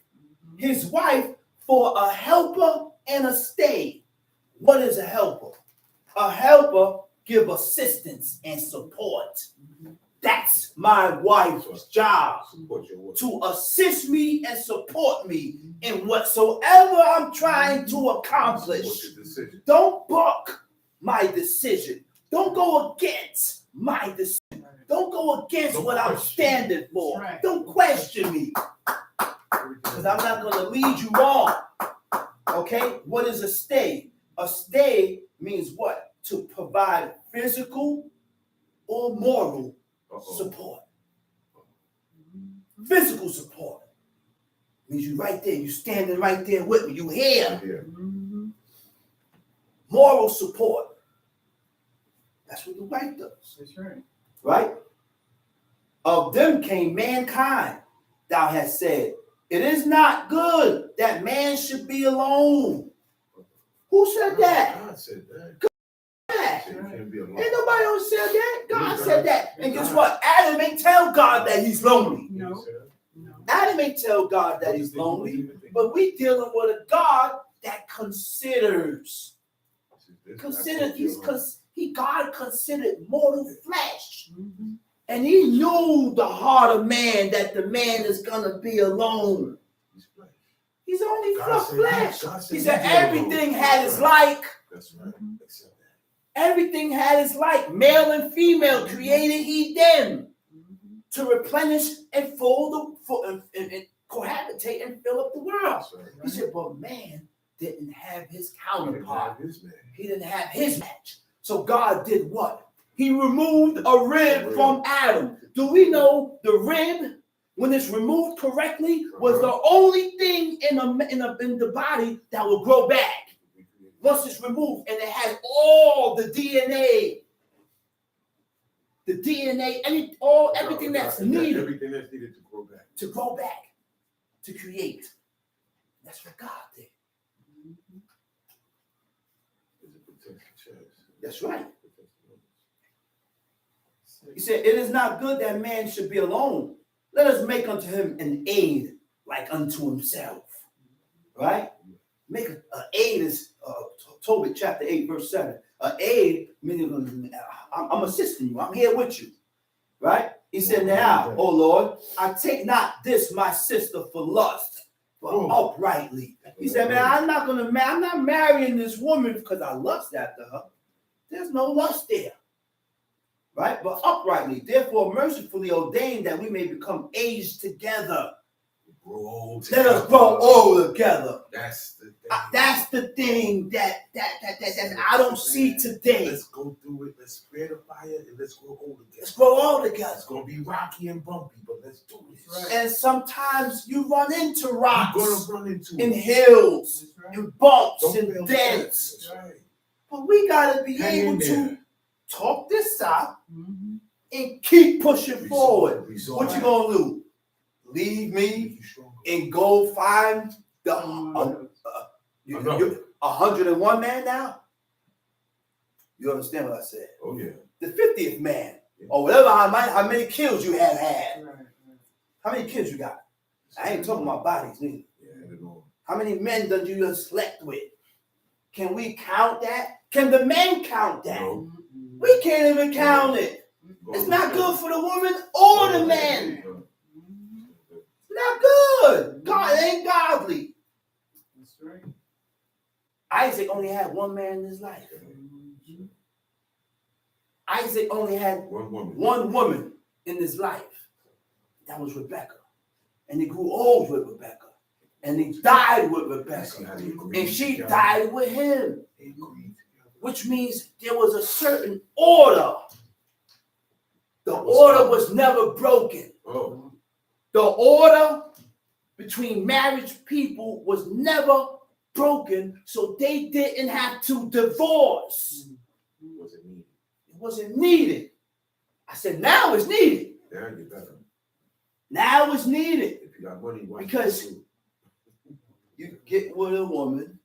his wife, for a helper and a stay. What is a helper? A helper give assistance and support. That's my wife's job, Support your work. to assist me and support me in whatsoever I'm trying to Support accomplish. your decision. Don't buck my decision. Don't go against my decision. Don't go against Don't what I'm question. standing for. Right. Don't question me, because I'm not going to lead you wrong. Okay? What is a stay? A stay means what? To provide physical or moral support. Physical support means you right there. You standing right there with me. You here. Mhm. Moral support. That's what the wife does. That's right. Right? Of them came mankind. Thou hast said, it is not good that man should be alone. Who said that? God said that. God. Said you can't be alone. Ain't nobody else said that. God said that. And guess what? Adam ain't tell God that he's lonely. No. No. Adam ain't tell God that he's lonely. But we dealing with a God that considers. God considered mortal flesh. Mhm. And he knew the heart of man, that the man is gonna be alone. He's only flesh. He said everything had its like. That's right. Accept that. Everything had its like. Male and female created he them Mhm. to replenish and and cohabitate and fill up the world. That's right. He said, but man didn't have his He didn't counterpart. have his man. He didn't have his match. So God did what? He removed a rib from Adam. Do we know the rib, when it's removed correctly, was the only thing in the body that will grow back once it's removed, and it has all the DNA. The DNA, everything that's needed Everything that's needed to grow back. to grow back, to create. That's what God did. It's a protection chest. That's right. He said, it is not good that man should be alone. Let us make unto him an aid like unto himself. Right? Make an aid is Tobit chapter 8, verse 7. An aid, meaning I'm assisting you. I'm here with you. Right? He said, now, O Lord, I take not this my sister for lust, but uprightly. He said, man, I'm not marrying this woman because I lust after her. There's no lust there. Right? But uprightly, therefore mercifully ordained that we may become aged together. Grow old Let us grow old together. That's the thing. That's the thing that I don't see today. Let's go through it. Let's spare the fire and let's grow old together. Let's grow old together. It's gonna be rocky and bumpy, but let's do this. Right. And sometimes you run into rocks, You're gonna run into and it. hills, That's right. and bumps, Don't and fail dents. That's right. But we gotta be Hang in able to there. talk this out Mhm. and keep pushing forward. Resolve. What you gonna do? Leave me Make you stronger. and go find the Someone else. you're 101 man now? You understand what I said? Oh yeah. The 50th man, or whatever, how many kills you have had. Right, right. How many kids you got? I ain't talking about bodies neither. Yeah, it all. How many men done you just slept with? Can we count that? Can the men count that? No. Mhm. We can't even count it. It's not good for the woman or the man. Mhm. It's not good. God ain't godly. That's right. Isaac only had one man in his life. Mhm. Isaac only had One woman. one woman in his life. That was Rebecca. And he grew old with Rebecca. And he died with See Rebecca. how they agreed And she together. died with him. They agreed together. Which means there was a certain order. The order was never broken. Oh, The order between marriage people was never broken, so they didn't have to divorce. was it needed? It wasn't needed. I said, now it's needed. Now you better. Now it's needed. If you got money, why Because- you You get with a woman,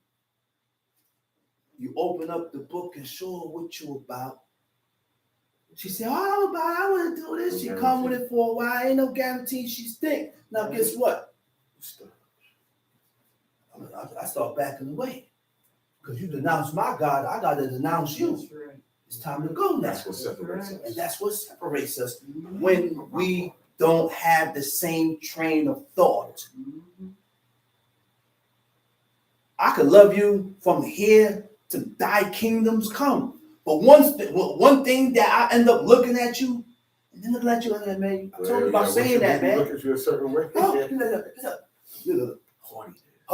you open up the book and show her what you about. She said, oh, I'm about, I want to do this. She come with it for a while. Ain't no guarantee she stick. Now, guess what? stop? I start backing away. Because you denounce my God, I got to denounce you. That's right. It's time to go now. That's what separates us. And that's what separates us when we don't have the same train of thought. I could love you from here to thy kingdoms come. But one thing that I end up looking at you, and then looking at you like that, man. I told you about saying that, man. Look at you a certain way.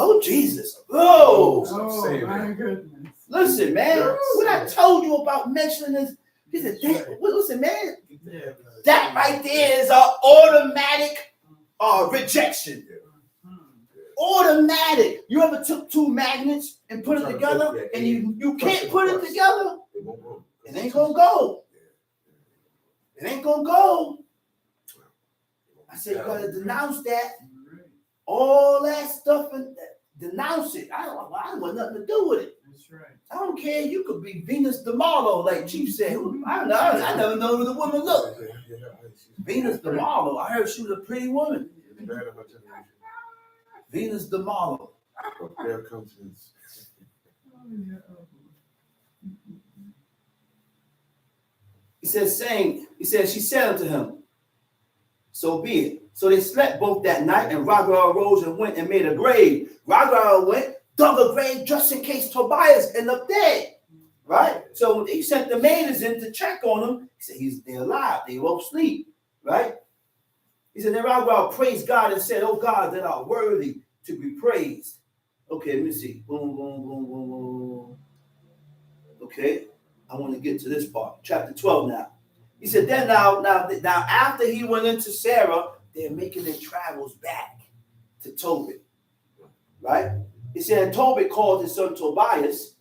Oh, Jesus. Oh, Oh, saying my that. goodness. listen, man. Yes. What I told you about mentioning this, he said, listen, man, Yeah. that right there is an automatic rejection. Automatic. You ever took two magnets and put it together and you can't put it together? It won't go. It ain't gonna go. It ain't gonna go. I said, you gotta denounce that. All that stuff and denounce it. I don't want nothing to do with it. That's right. I don't care. You could be Venus de Milo, like Chief said. I don't know. I never know who the woman looked. Venus de Milo. I heard she was a pretty woman. Venus de Milo. Fair countenance. He said, she said unto him, so be it. So they slept both that night, and Raguel arose and went and made a grave. Raguel went, dug a grave just in case Tobias ended up dead. Right? So he sent the maidens in to check on him. He said, they're alive. They won't sleep. Right? He said, then Raguel praised God and said, oh God, that are worthy to be praised. Okay, let me see. Boom, boom, boom, boom, boom. Okay, I want to get to this part. Chapter 12 now. He said, then now after he went into Sarah, they're making their travels back to Tobit. Right? He said, and Tobit called his son Tobias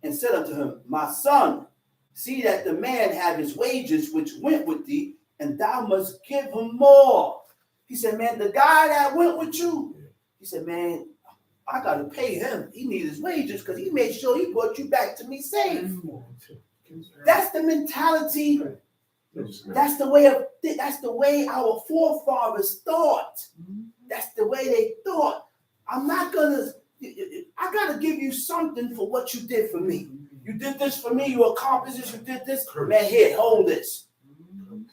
and said unto him, my son, see that the man have his wages which went with thee, and thou must give him more. He said, man, the guy that went with you, he said, man, I got to pay him. He needs his wages because he made sure he brought you back to me safe. That's the mentality. That's the way our forefathers thought. That's the way they thought. I got to give you something for what you did for me. You did this for me. You accomplished this. You did this. Man, here, hold this.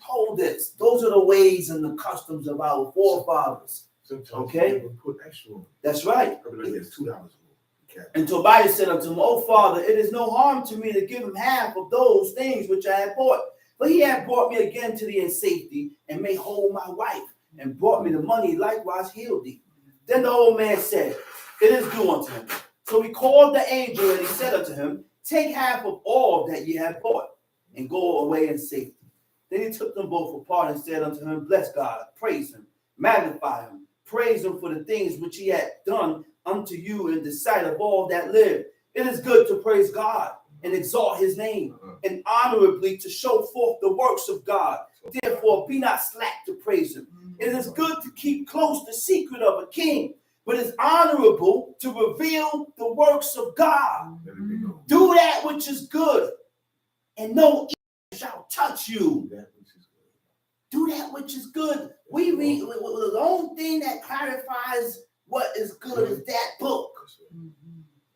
Hold this. Those are the ways and the customs of our forefathers. Okay? Put extra on. That's right. Probably like $2 more. And Tobias said unto him, O father, it is no harm to me to give him half of those things which I had bought. But he had brought me again to thee in safety, and made whole my wife, and brought me the money, likewise healed thee. Then the old man said, it is due unto him. So he called the angel, and he said unto him, take half of all that ye have bought, and go away in safety. Then he took them both apart and said unto him, bless God, praise him, magnify him, praise him for the things which he had done unto you in the sight of all that live. It is good to praise God and exalt his name, and honorably to show forth the works of God. Therefore, be not slack to praise him. It is good to keep close the secret of a king, but it's honorable to reveal the works of God. Do that which is good, and no evil shall touch you. Do that which is good. We read the only thing that clarifies what is good is that book.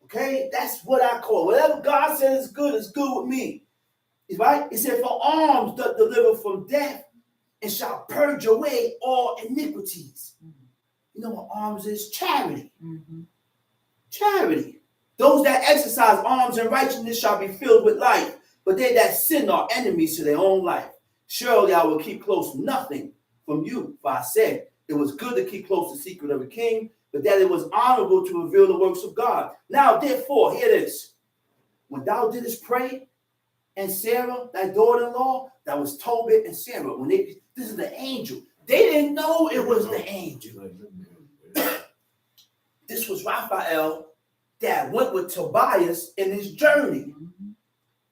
Okay, that's what I call. Whatever God says is good with me. Right? He said, for alms doth deliver from death, and shall purge away all iniquities. You know what alms is? Charity. Charity. Those that exercise alms and righteousness shall be filled with life, but they that sin are enemies to their own life. Surely I will keep close nothing from you. For I said, it was good to keep close the secret of a king, but that it was honorable to reveal the works of God. Now, therefore, hear this. When thou didst pray, and Sarah, thy daughter-in-law, that was Tobit and Sarah, this is the angel. They didn't know it was the angel. This was Raphael that went with Tobias in his journey.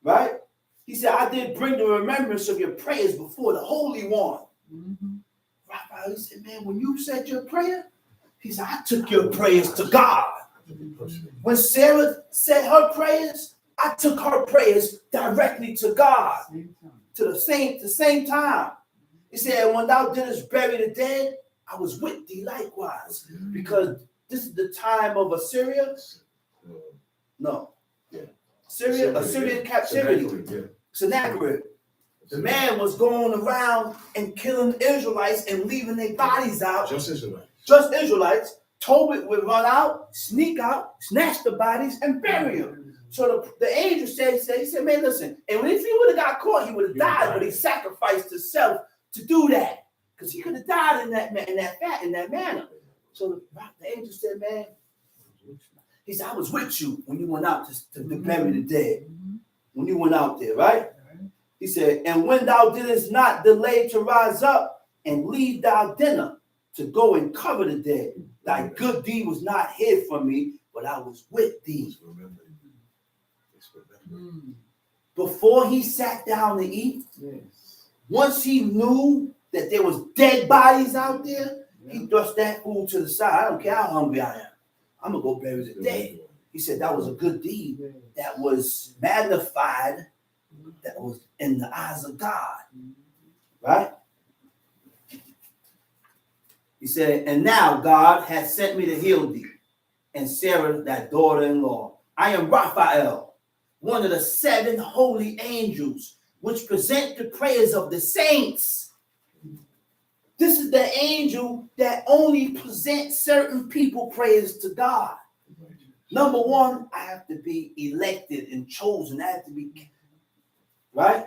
Right? He said, I did bring the remembrance of your prayers before the Holy One. Raphael, he said, man, when you said your prayer, he said, I took your prayers to God. When Sarah said her prayers, I took her prayers directly to God. To the same time. He said, when thou didst bury the dead, I was with thee likewise. Because This is the time of Assyria? No. Yeah. Assyrian captivity. Yeah. Sennacherib. The man was going around and killing Israelites and leaving their bodies out. Just Israelites. Just Israelites. Tobit would run out, sneak out, snatch the bodies, and bury them. So the angel said, man, listen, and if he would have got caught, he would have died, but he sacrificed himself to do that. Because he could have died in that manner. So the angel said, man, he said, I was with you when you went out to bury the dead. When you went out there, right? He said, and when thou didst not delay to rise up and leave thy dinner to go and cover the dead, thy good deed was not hid from me, but I was with thee. Before he sat down to eat, once he knew that there was dead bodies out there, he thrust that food to the side. I don't care how hungry I am. I'm going to go bury the dead. He said that was a good deed that was magnified, that was in the eyes of God. Right? He said, and now God has sent me to heal thee, and Sarah, thy daughter-in-law. I am Raphael, one of the 7 holy angels, which present the prayers of the saints. This is the angel that only presents certain people prayers to God. Number one, I have to be elected and chosen. I have to be, right?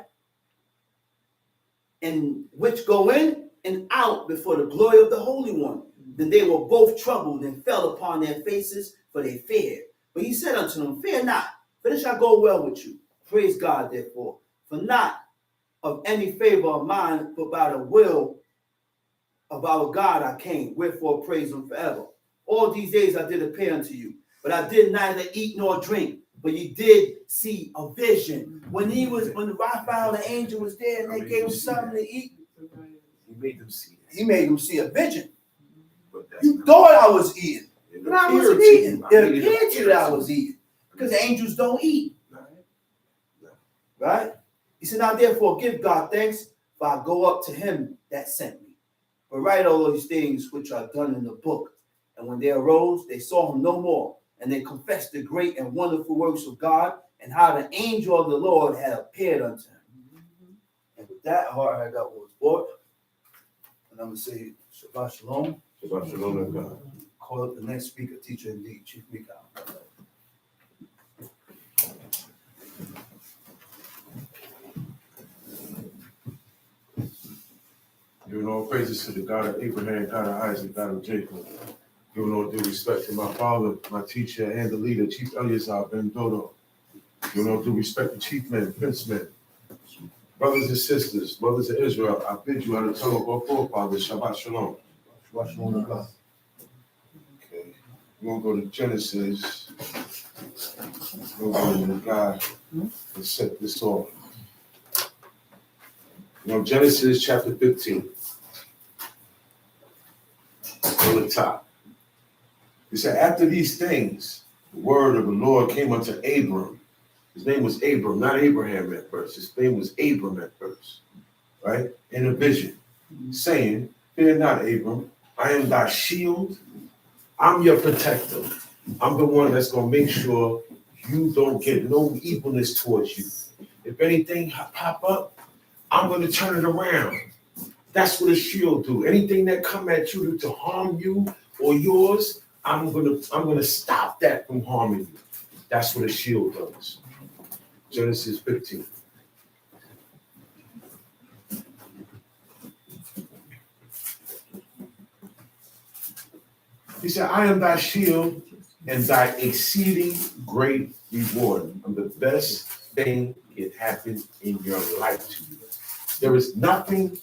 And which go in and out before the glory of the Holy One. Then they were both troubled and fell upon their faces, for they feared. But he said unto them, fear not, for this shall go well with you. Praise God, therefore. For not of any favor of mine, but by the will of our God I came. Wherefore praise him forever. All these days I did appear unto you, but I did neither eat nor drink. But you did see a vision. When Raphael, the angel, was there and they gave him something to eat, He made them see it. he made them see a vision. But You thought I was eating. it But I wasn't appeared to eating. you. It appeared to you that I was eating. Because angels don't eat. Right? He said, now therefore give God thanks, for I go up to him that sent me. But write all these things which are done in the book. And when they arose, they saw him no more. And they confessed the great and wonderful works of God, and how the angel of the Lord had appeared unto him. And with that, heart I got what was bought. And I'm going to say, Shabbat Shalom. Shabbat Shalom and God. Call up the next speaker, teacher indeed, Chief Mika. Giving all praises to the God of Abraham, God of Isaac, God of Jacob. Giving all due respect to my father, my teacher, and the leader, Chief Eleazar Ben Dodo. Giving all due respect to chief men, princemen, brothers and sisters, brothers of Israel. I bid you out of the tongue of our forefathers, Shabbat Shalom. Shabbat Shalom to God. Okay, we're going to go to Genesis. We're going to go to God and set this off. Genesis chapter 15. On the top. It said, after these things, the word of the Lord came unto Abram. His name was Abram, not Abraham at first. His name was Abram at first, right? In a vision, saying, fear not, Abram, I am thy shield. I'm your protector. I'm the one that's going to make sure you don't get no evilness towards you. If anything pop up, I'm going to turn it around. That's what a shield do. Anything that come at you to harm you or yours, I'm gonna stop that from harming you. That's what a shield does. Genesis 15. He said, I am thy shield and thy exceeding great reward. I'm the best thing that happened in your life to you. There is nothing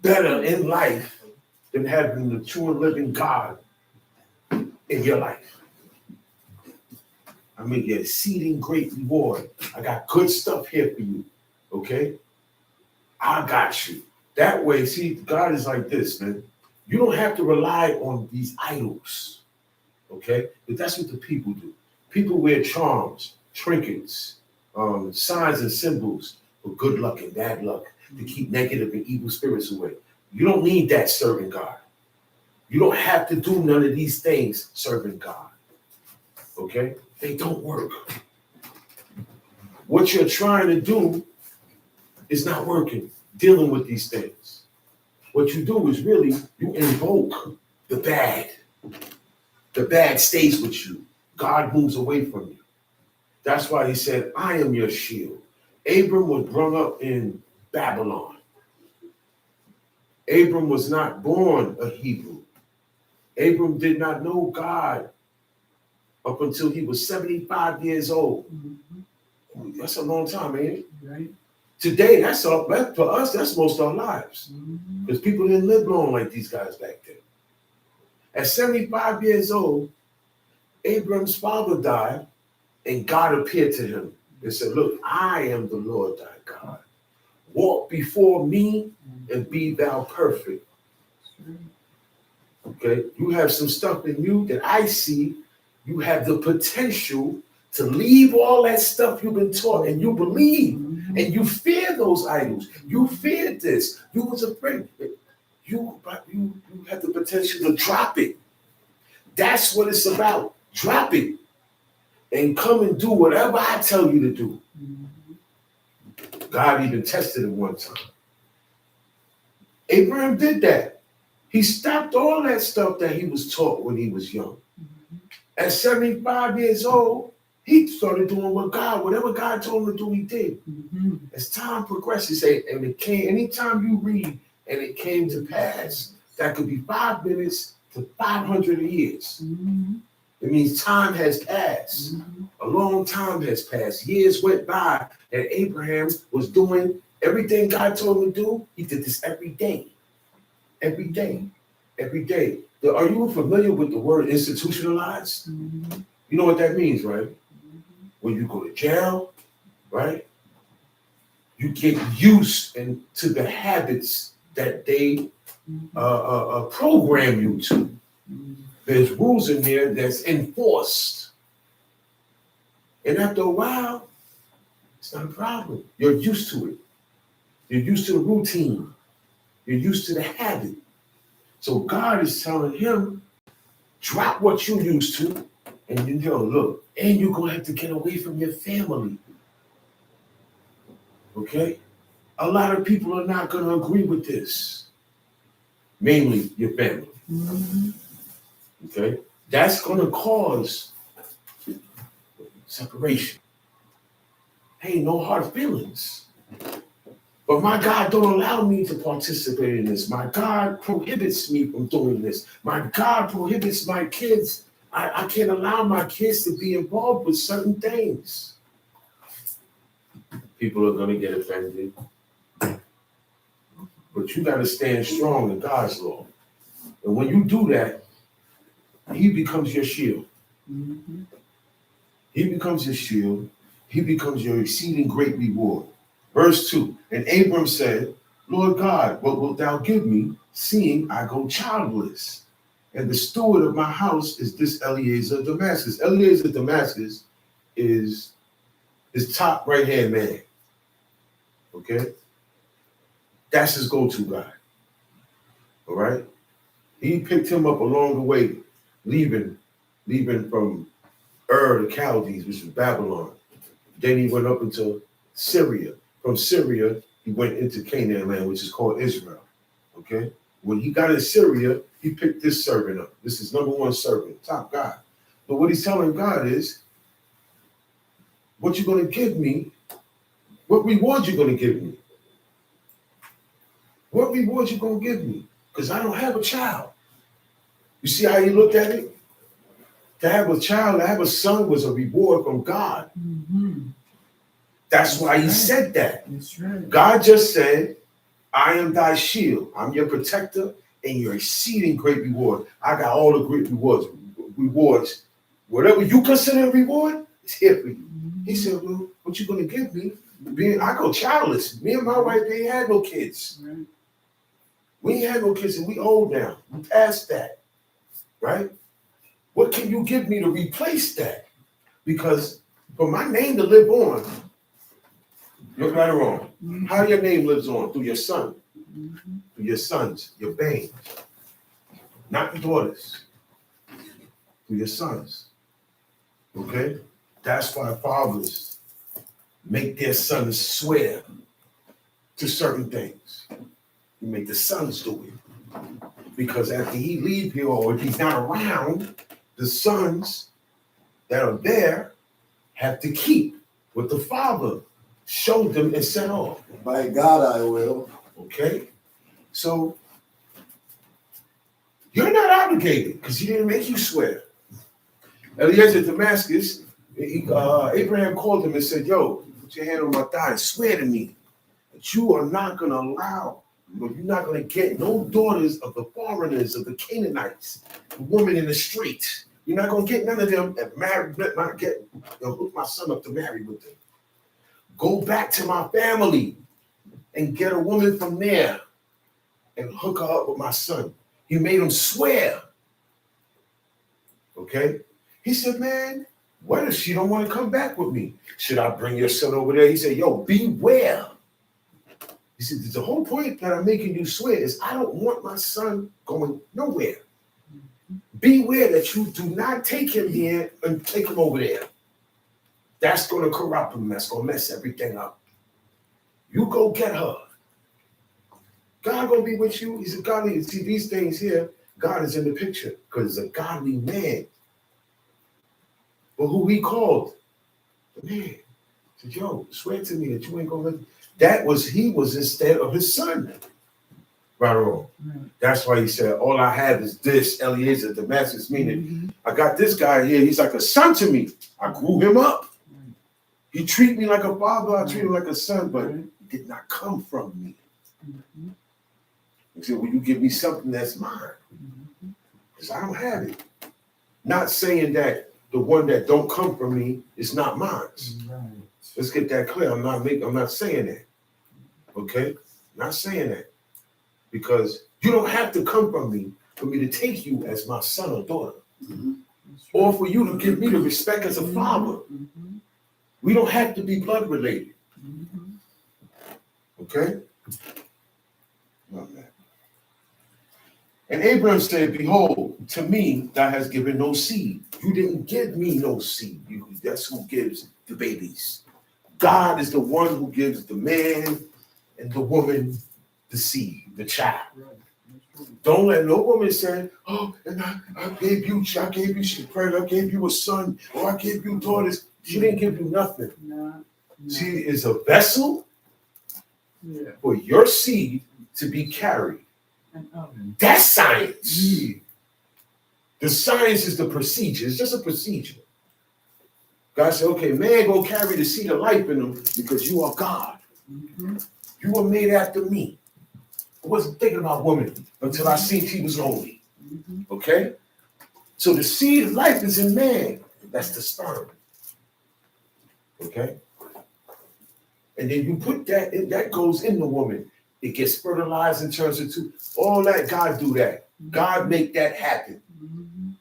better in life than having the true and living God in your life. I mean, your exceeding great reward. I got good stuff here for you, okay? I got you. That way, see, God is like this, man. You don't have to rely on these idols, okay? But that's what the people do. People wear charms, trinkets, signs and symbols for good luck and bad luck, to keep negative and evil spirits away. You don't need that serving God. You don't have to do none of these things serving God. Okay? They don't work. What you're trying to do is not working, dealing with these things. What you do is really, you invoke the bad. The bad stays with you. God moves away from you. That's why he said, I am your shield. Abram was brought up in Babylon. Abram was not born a Hebrew. Abram did not know God up until he was 75 years old. Mhm. That's a long time, ain't it? Right. Today, that's all. For us, that's most of our lives. Mhm. Because people didn't live long like these guys back then. At 75 years old, Abram's father died, and God appeared to him and said, look, I am the Lord thy God. Walk before me and be thou perfect. Okay? You have some stuff in you that I see. You have the potential to leave all that stuff you've been taught, and you believe, and you fear those idols. You feared this. You was afraid. You have the potential to drop it. That's what it's about. Drop it and come and do whatever I tell you to do. God even tested it one time. Abraham did that. He stopped all that stuff that he was taught when he was young. At 75 years old, he started doing whatever God told him to do, he did. As time progressed, he said, and it came, anytime you read, and it came to pass, that could be 5 minutes to 500 years. It means time has passed. A long time has passed. Years went by, and Abraham was doing everything God told him to do. He did this every day. Every day. Every day. Are you familiar with the word institutionalized? You know what that means, right? When you go to jail, right? You get used to the habits that they program you to. There's rules in there that's enforced. And after a while, it's not a problem. You're used to it. You're used to the routine. You're used to the habit. So God is telling him, drop what you used to, and you know, look, and you're going to have to get away from your family. Okay? A lot of people are not going to agree with this. Mainly your family. Okay? That's going to cause separation. Hey, no hard feelings. But my God don't allow me to participate in this. My God prohibits me from doing this. My God prohibits my kids. I can't allow my kids to be involved with certain things. People are going to get offended. But you got to stand strong in God's law. And when you do that, he becomes your shield. He becomes your shield. He becomes your exceeding great reward. Verse 2, and Abram said, Lord God, what wilt thou give me, seeing I go childless? And the steward of my house is this Eliezer of Damascus. Eliezer of Damascus is his top right-hand man. Okay? That's his go-to guy. All right? He picked him up along the way, leaving from Ur, the Chaldees, which is Babylon. Then he went up into Syria. From Syria, he went into Canaan land, which is called Israel. Okay? When he got in Syria, he picked this servant up. This is number one servant, top guy. But what he's telling God is, what you going to give me? What reward you going to give me? What reward you going to give me? Because I don't have a child. You see how he looked at it? To have a child, to have a son was a reward from God. That's why he said that. That's right. God just said, I am thy shield. I'm your protector and your exceeding great reward. I got all the great rewards. Whatever you consider a reward, it's here for you. He said, well, what you going to give me? I go childless. Me and my wife, they ain't had no kids. Right. We ain't had no kids and we old now. We past that. Right? What can you give me to replace that? Because for my name to live on, you're right or wrong. How your name lives on? Through your son. Through your sons, your bane. not the daughters, to your sons. Okay? That's why fathers make their sons swear to certain things. You make the sons do it. Because after he leave here, or if he's not around, the sons that are there have to keep what the father showed them and set off. By God, I will. Okay? So you're not obligated because he didn't make you swear. Eliezer of Damascus, Abraham called him and said, yo, put your hand on my thigh and swear to me that you are not going to allow, you're not going to get no daughters of the foreigners, of the Canaanites, the woman in the street. You're not going to get none of them and hook my son up to marry with them. Go back to my family and get a woman from there and hook her up with my son. He made him swear. Okay? He said, man, what if she don't want to come back with me? Should I bring your son over there? He said, yo, beware. He said, the whole point that I'm making you swear is I don't want my son going nowhere. Beware that you do not take him here and take him over there. That's going to corrupt him. That's going to mess everything up. You go get her. God going to be with you. He's a godly. See, these things here, God is in the picture because he's a godly man. But who he called? The man. He said, yo, swear to me that you ain't going to let me. He was instead of his son. Right or wrong. Right. That's why he said, all I have is this, Eliezer of Damascus, meaning I got this guy here. He's like a son to me. I grew him up. Right. He treat me like a father. I treat him like a son, but he did not come from me. Mhm. He said, will you give me something that's mine? Mhm. Because I don't have it. Not saying that the one that don't come from me is not mine. Right. Let's get that clear. I'm not saying that. Okay? Not saying that. Because you don't have to come from me for me to take you as my son or daughter. Mhm. That's Or right. for you to give me the respect as a father. Mhm. We don't have to be blood related. Mhm. Okay? Not that. And Abraham said, behold, to me thou hast given no seed. You didn't give me no seed. That's who gives the babies. God is the one who gives the man and the woman the seed, the child. Right. That's right. Don't let no woman say, oh, and I gave you, she prayed, I gave you a son, or I gave you daughters. She didn't give you nothing. No. She is a vessel Yeah. for your seed to be carried. An oven. That's science. The science is the procedure. It's just a procedure. God said, okay, man, go carry the seed of life in them because you are God. Mhm. You were made after me. I wasn't thinking about woman until I seen she was holy. Mhm. Okay? So the seed of life is in man. That's the sperm. Okay? And then you put that goes in the woman. It gets fertilized and turns into all that. God do that. God make that happen. Mhm.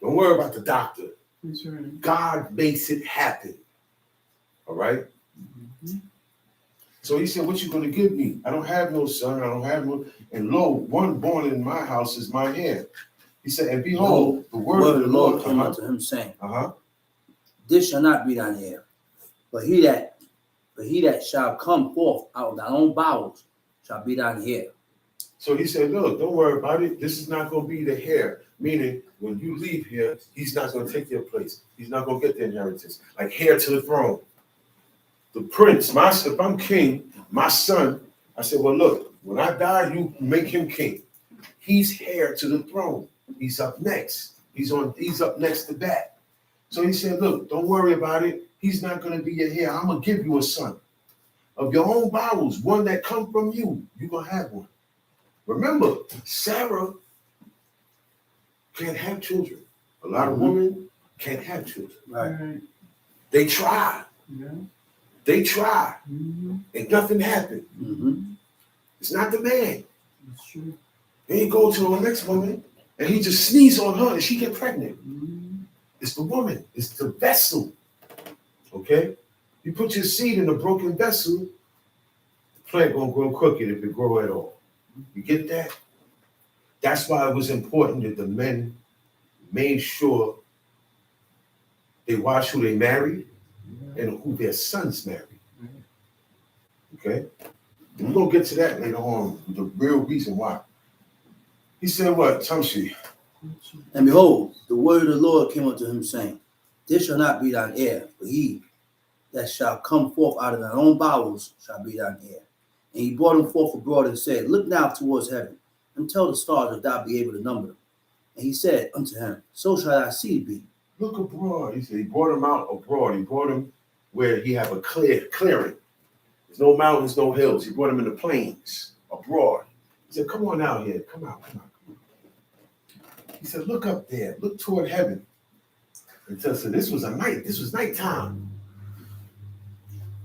Don't worry about the doctor. That's right. God makes it happen. All right? Mhm. So he said, what you going to give me? I don't have no son. I don't have no. And lo, one born in my house is my heir. He said, and behold, the word of the Lord came unto him saying, Uh-huh. this shall not be thine heir, but he that shall come forth out of thine own bowels shall be thine heir. So he said, look, don't worry about it. This is not going to be the heir. Meaning, when you leave here, he's not going to take your place. He's not going to get the inheritance. Like heir to the throne. The prince, if I'm king, my son, I said, well, look, when I die, you make him king. He's heir to the throne. He's up next. He's up next to that. So he said, look, don't worry about it. He's not going to be your heir. I'm going to give you a son of your own bowels, one that come from you. You're going to have one. Remember, Sarah can't have children. A lot of women can't have children. Right. Right. They try. Yeah. They try. Mhm. And nothing happened. Mm-hmm. It's not the man. That's true. Then you go to the next woman and he just sneeze on her and she get pregnant. Mhm. It's the woman. It's the vessel. Okay? You put your seed in a broken vessel, the plant gonna grow crooked if it grow at all. You get that? That's why it was important that the men made sure they watch who they married and who their sons married. Okay? And we're going to get to that later on, the real reason why. He said what, Tumshi? And behold, the word of the Lord came unto him, saying, This shall not be thine heir, but he that shall come forth out of thine own bowels shall be thine heir. And he brought him forth abroad and said, Look now towards heaven, and tell the stars if thou be able to number them. And he said unto him, So shall thy seed be. Look abroad. He said he brought him out abroad. He brought him where he have a clearing. There's no mountains, no hills. He brought him in the plains, abroad. He said, come on out here. Come out. He said, look up there. Look toward heaven. And said, this was nighttime.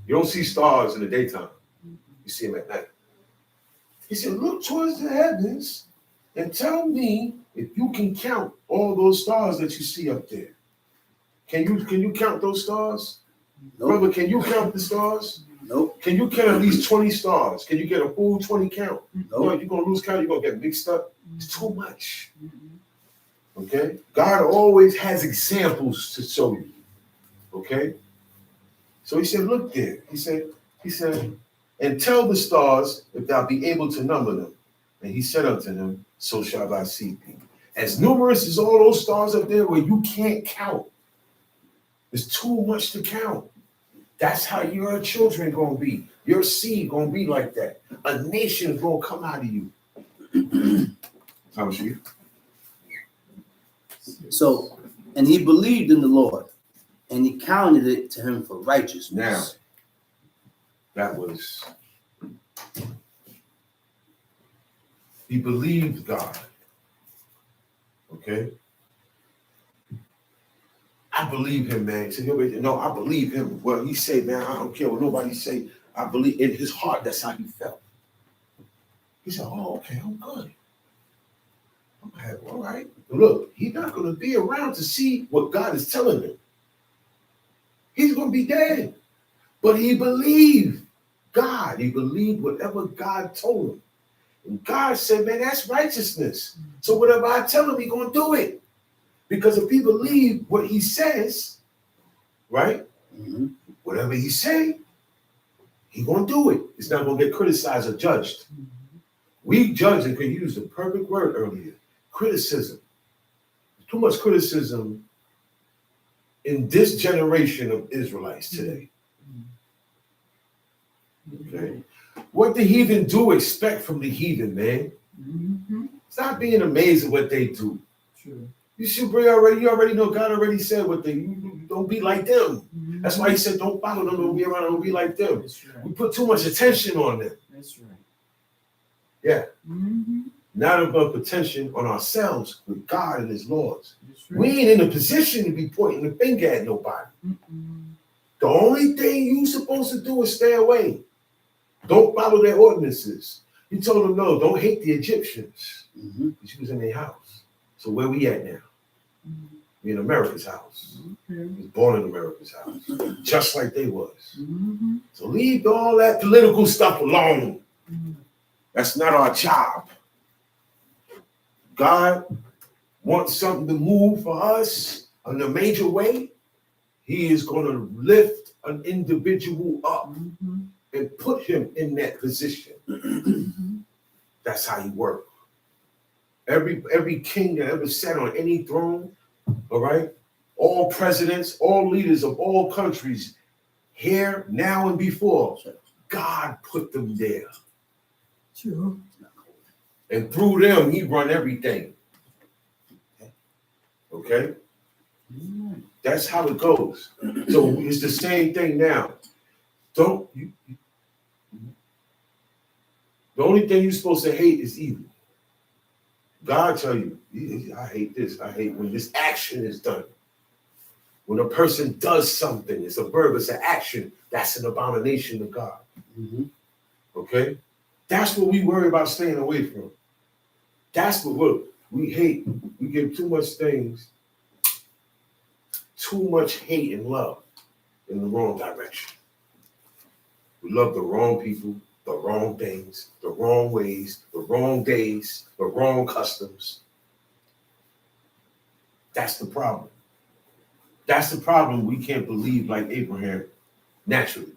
You don't see stars in the daytime. You see them at night. He said, look towards the heavens and tell me if you can count all those stars that you see up there. Can you count those stars? Nope. Brother, can you count the stars? Nope. Can you count at least 20 stars? Can you get a full 20 count? Nope. No, you're going to lose count. You're going to get mixed up. It's too much. Okay? God always has examples to show you. Okay? So he said, look there. He said, and tell the stars if thou be able to number them. And he said unto them, so shall thy seed be. As numerous as all those stars up there where you can't count. It's too much to count. That's how your children gonna be. Your seed gonna be like that. A nation gonna come out of you. Thomas, you. So, and he believed in the Lord, and he counted it to him for righteousness. Now, that was, he believed God. Okay? I believe him, man. So no, I believe him. Well, he said, man, I don't care what nobody say. I believe in his heart. That's how he felt. He said, oh, okay, I'm good. I'm happy. All right. Look, he's not going to be around to see what God is telling him. He's going to be dead. But he believed God. He believed whatever God told him. And God said, man, that's righteousness. So whatever I tell him, he's going to do it. Because if he believe what he says, right? Mm-hmm. Whatever he say, he gonna do it. It's not gonna get criticized or judged. We judge and could use the perfect word earlier. Criticism. There's too much criticism in this generation of Israelites today. Okay. What the heathen do, expect from the heathen, man. Stop being amazed at what they do. True. You should you already know God already said what they you don't be like them. That's why he said don't follow them, don't be around them, don't be like them. That's right. We put too much attention on them. That's right. Yeah. Mm-hmm. Not enough attention on ourselves with God and his laws. That's right. We ain't in a position to be pointing the finger at nobody. The only thing you supposed to do is stay away. Don't follow their ordinances. He told them, no, don't hate the Egyptians. Mm-hmm. She was in their house. So where we at now? We in America's house. Okay. He was born in America's house, just like they was. Mm-hmm. So leave all that political stuff alone. That's not our job. God wants something to move for us in a major way. He is going to lift an individual up and put him in that position. That's how he works. Every king that ever sat on any throne, all right, all presidents, all leaders of all countries, here, now, and before, God put them there. True. And through them, he run everything. Okay? That's how it goes. So it's the same thing now. The only thing you're supposed to hate is evil. God tell you, I hate this. I hate when this action is done. When a person does something, it's a verb, it's an action. That's an abomination to God. Mm-hmm. Okay? That's what we worry about staying away from. That's what we hate. We give too much things, too much hate and love in the wrong direction. We love the wrong people, the wrong things, the wrong ways, the wrong days, the wrong customs. That's the problem. That's the problem. We can't believe like Abraham naturally.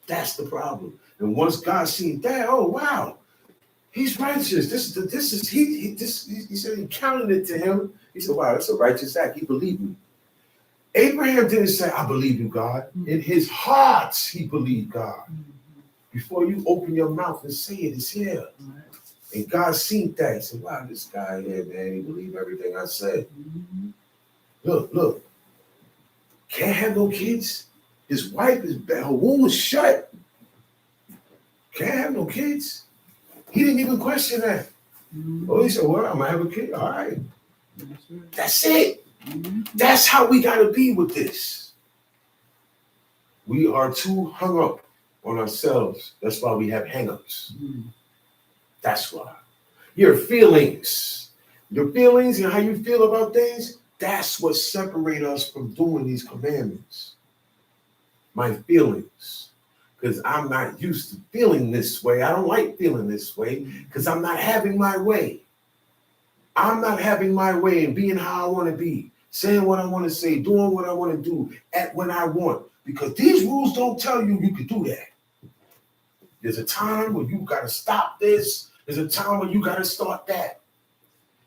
That's the problem. And once God seen that, oh wow, he's righteous. He said he counted it to him. He said, wow, that's a righteous act. He believed me. Abraham didn't say, I believe you, God. In his heart, he believed God. Before you open your mouth and say it, it's here. And God seen that. He said, wow, this guy here, man, he believed everything I said. Look. Can't have no kids. His wife her womb was shut. Can't have no kids. He didn't even question that. Oh, he said, well, I'm gonna have a kid. All right. That's it. That's how we gotta be with this. We are too hung up on ourselves. That's why we have hang-ups. That's why. Your feelings and how you feel about things, that's what separates us from doing these commandments. My feelings. Because I'm not used to feeling this way. I don't like feeling this way because I'm not having my way. I'm not having my way and being how I want to be, saying what I want to say, doing what I want to do, at when I want. Because these rules don't tell you you can do that. There's a time when you got to stop this. There's a time when you got to start that.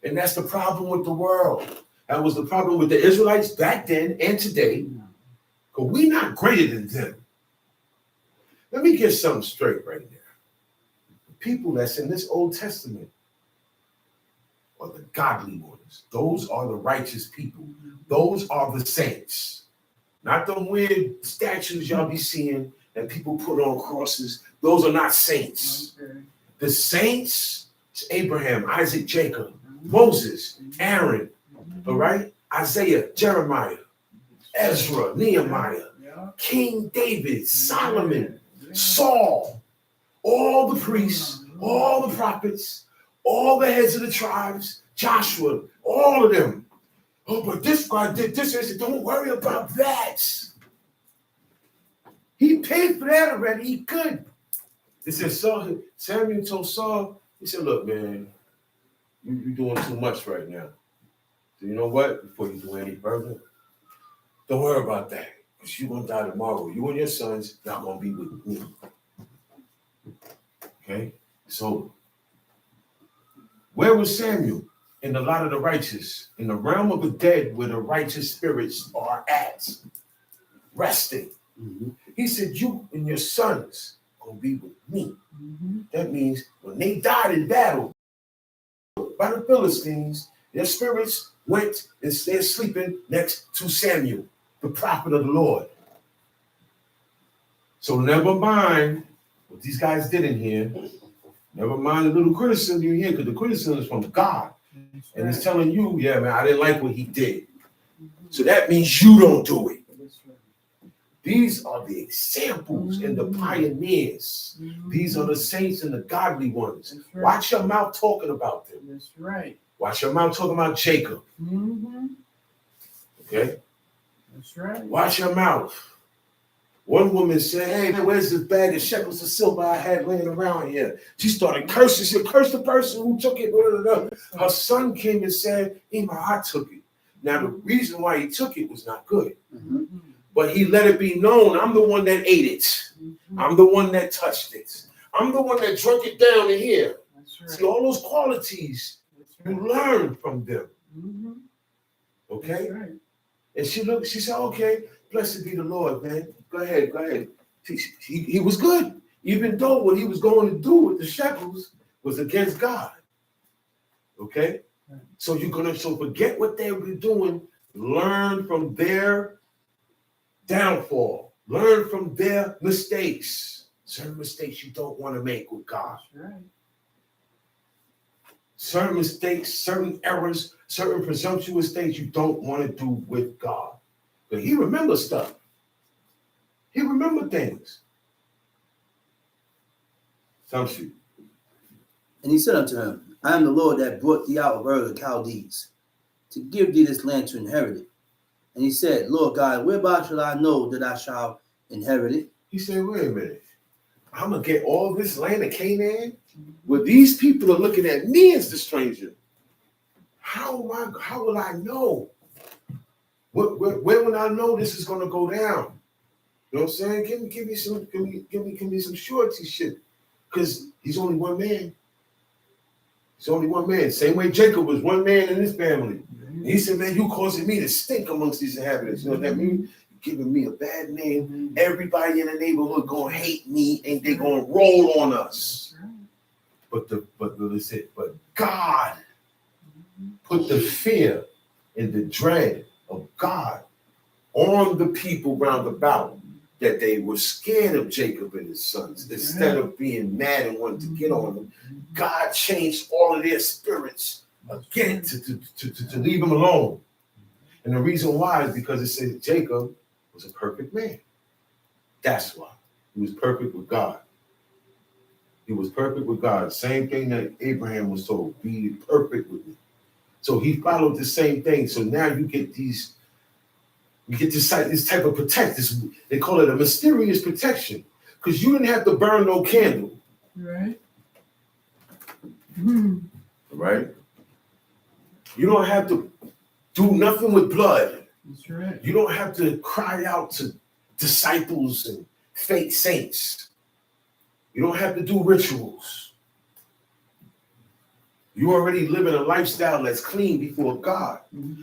And that's the problem with the world. That was the problem with the Israelites back then and today. Because we're not greater than them. Let me get something straight right now. The people that's in this Old Testament are the godly ones. Those are the righteous people. Those are the saints. Not the weird statues y'all be seeing that people put on crosses. Those are not saints. Okay. The saints is Abraham, Isaac, Jacob, Moses, Aaron, all right? Isaiah, Jeremiah, Ezra, Nehemiah, King David, Solomon, Saul, all the priests, all the prophets, all the heads of the tribes, Joshua, all of them. Oh, but this guy did this. Don't worry about that. He paid for that already. He could. It said Samuel told Saul, he said, look, man, you're doing too much right now. So you know what? Before you do any further, don't worry about that. Because you're going to die tomorrow. You and your sons not going to be with me. Okay? So, where was Samuel? In the lot of the righteous. In the realm of the dead where the righteous spirits are at. Resting. He said, you and your sons are going to be with me. That means when they died in battle by the Philistines, their spirits went and stayed sleeping next to Samuel, the prophet of the Lord. So never mind what these guys did in here. Never mind the little criticism you hear, because the criticism is from God. And it's telling you, yeah, man, I didn't like what he did. So that means you don't do it. These are the examples and the pioneers. These are the saints and the godly ones. Right. Watch your mouth talking about them. That's right. Watch your mouth talking about Jacob. Okay? That's right. Watch your mouth. One woman said, hey, man, where's this bag of shekels of silver I had laying around here? She started cursing. She cursed the person who took it. Her son came and said, I took it. Now, the reason why he took it was not good. But he let it be known, I'm the one that ate it. I'm the one that touched it. I'm the one that drank it down in here. Right. See, all those qualities, you learn from them. Okay? Right. And she said, okay, blessed be the Lord, man. Go ahead. He was good, even though what he was going to do with the shekels was against God. Okay? Right. So you're going to forget what they were doing, learn from their downfall. Learn from their mistakes. Certain mistakes you don't want to make with God. Right. Certain mistakes, certain errors, certain presumptuous things you don't want to do with God. But he remembers stuff. He remembered things. Some. And he said unto him, I am the Lord that brought thee out of Ur of the Chaldees, to give thee this land to inherit it. And he said, Lord God, whereby shall I know that I shall inherit it? He said, wait a minute. I'm gonna get all this land of Canaan. Where these people are looking at me as the stranger. How will I know? Where will I know this is gonna go down? You know what I'm saying? Give me some surety shit. Because he's only one man. He's only one man. Same way Jacob was one man in his family. And he said, man, you causing me to stink amongst these inhabitants. You know what that means? Giving me a bad name. Everybody in the neighborhood gonna hate me and they gonna roll on us. But God put the fear and the dread of God on the people round about, that they were scared of Jacob and his sons. Instead of being mad and wanting to get on them, God changed all of their spirits again to leave them alone. And the reason why is because it says Jacob was a perfect man. That's why. He was perfect with God. He was perfect with God. Same thing that Abraham was told, be perfect with me. So he followed the same thing. So now you get this type of protection. They call it a mysterious protection, because you didn't have to burn no candle. Right. Right? You don't have to do nothing with blood. That's right. You don't have to cry out to disciples and fake saints. You don't have to do rituals. You already living a lifestyle that's clean before God.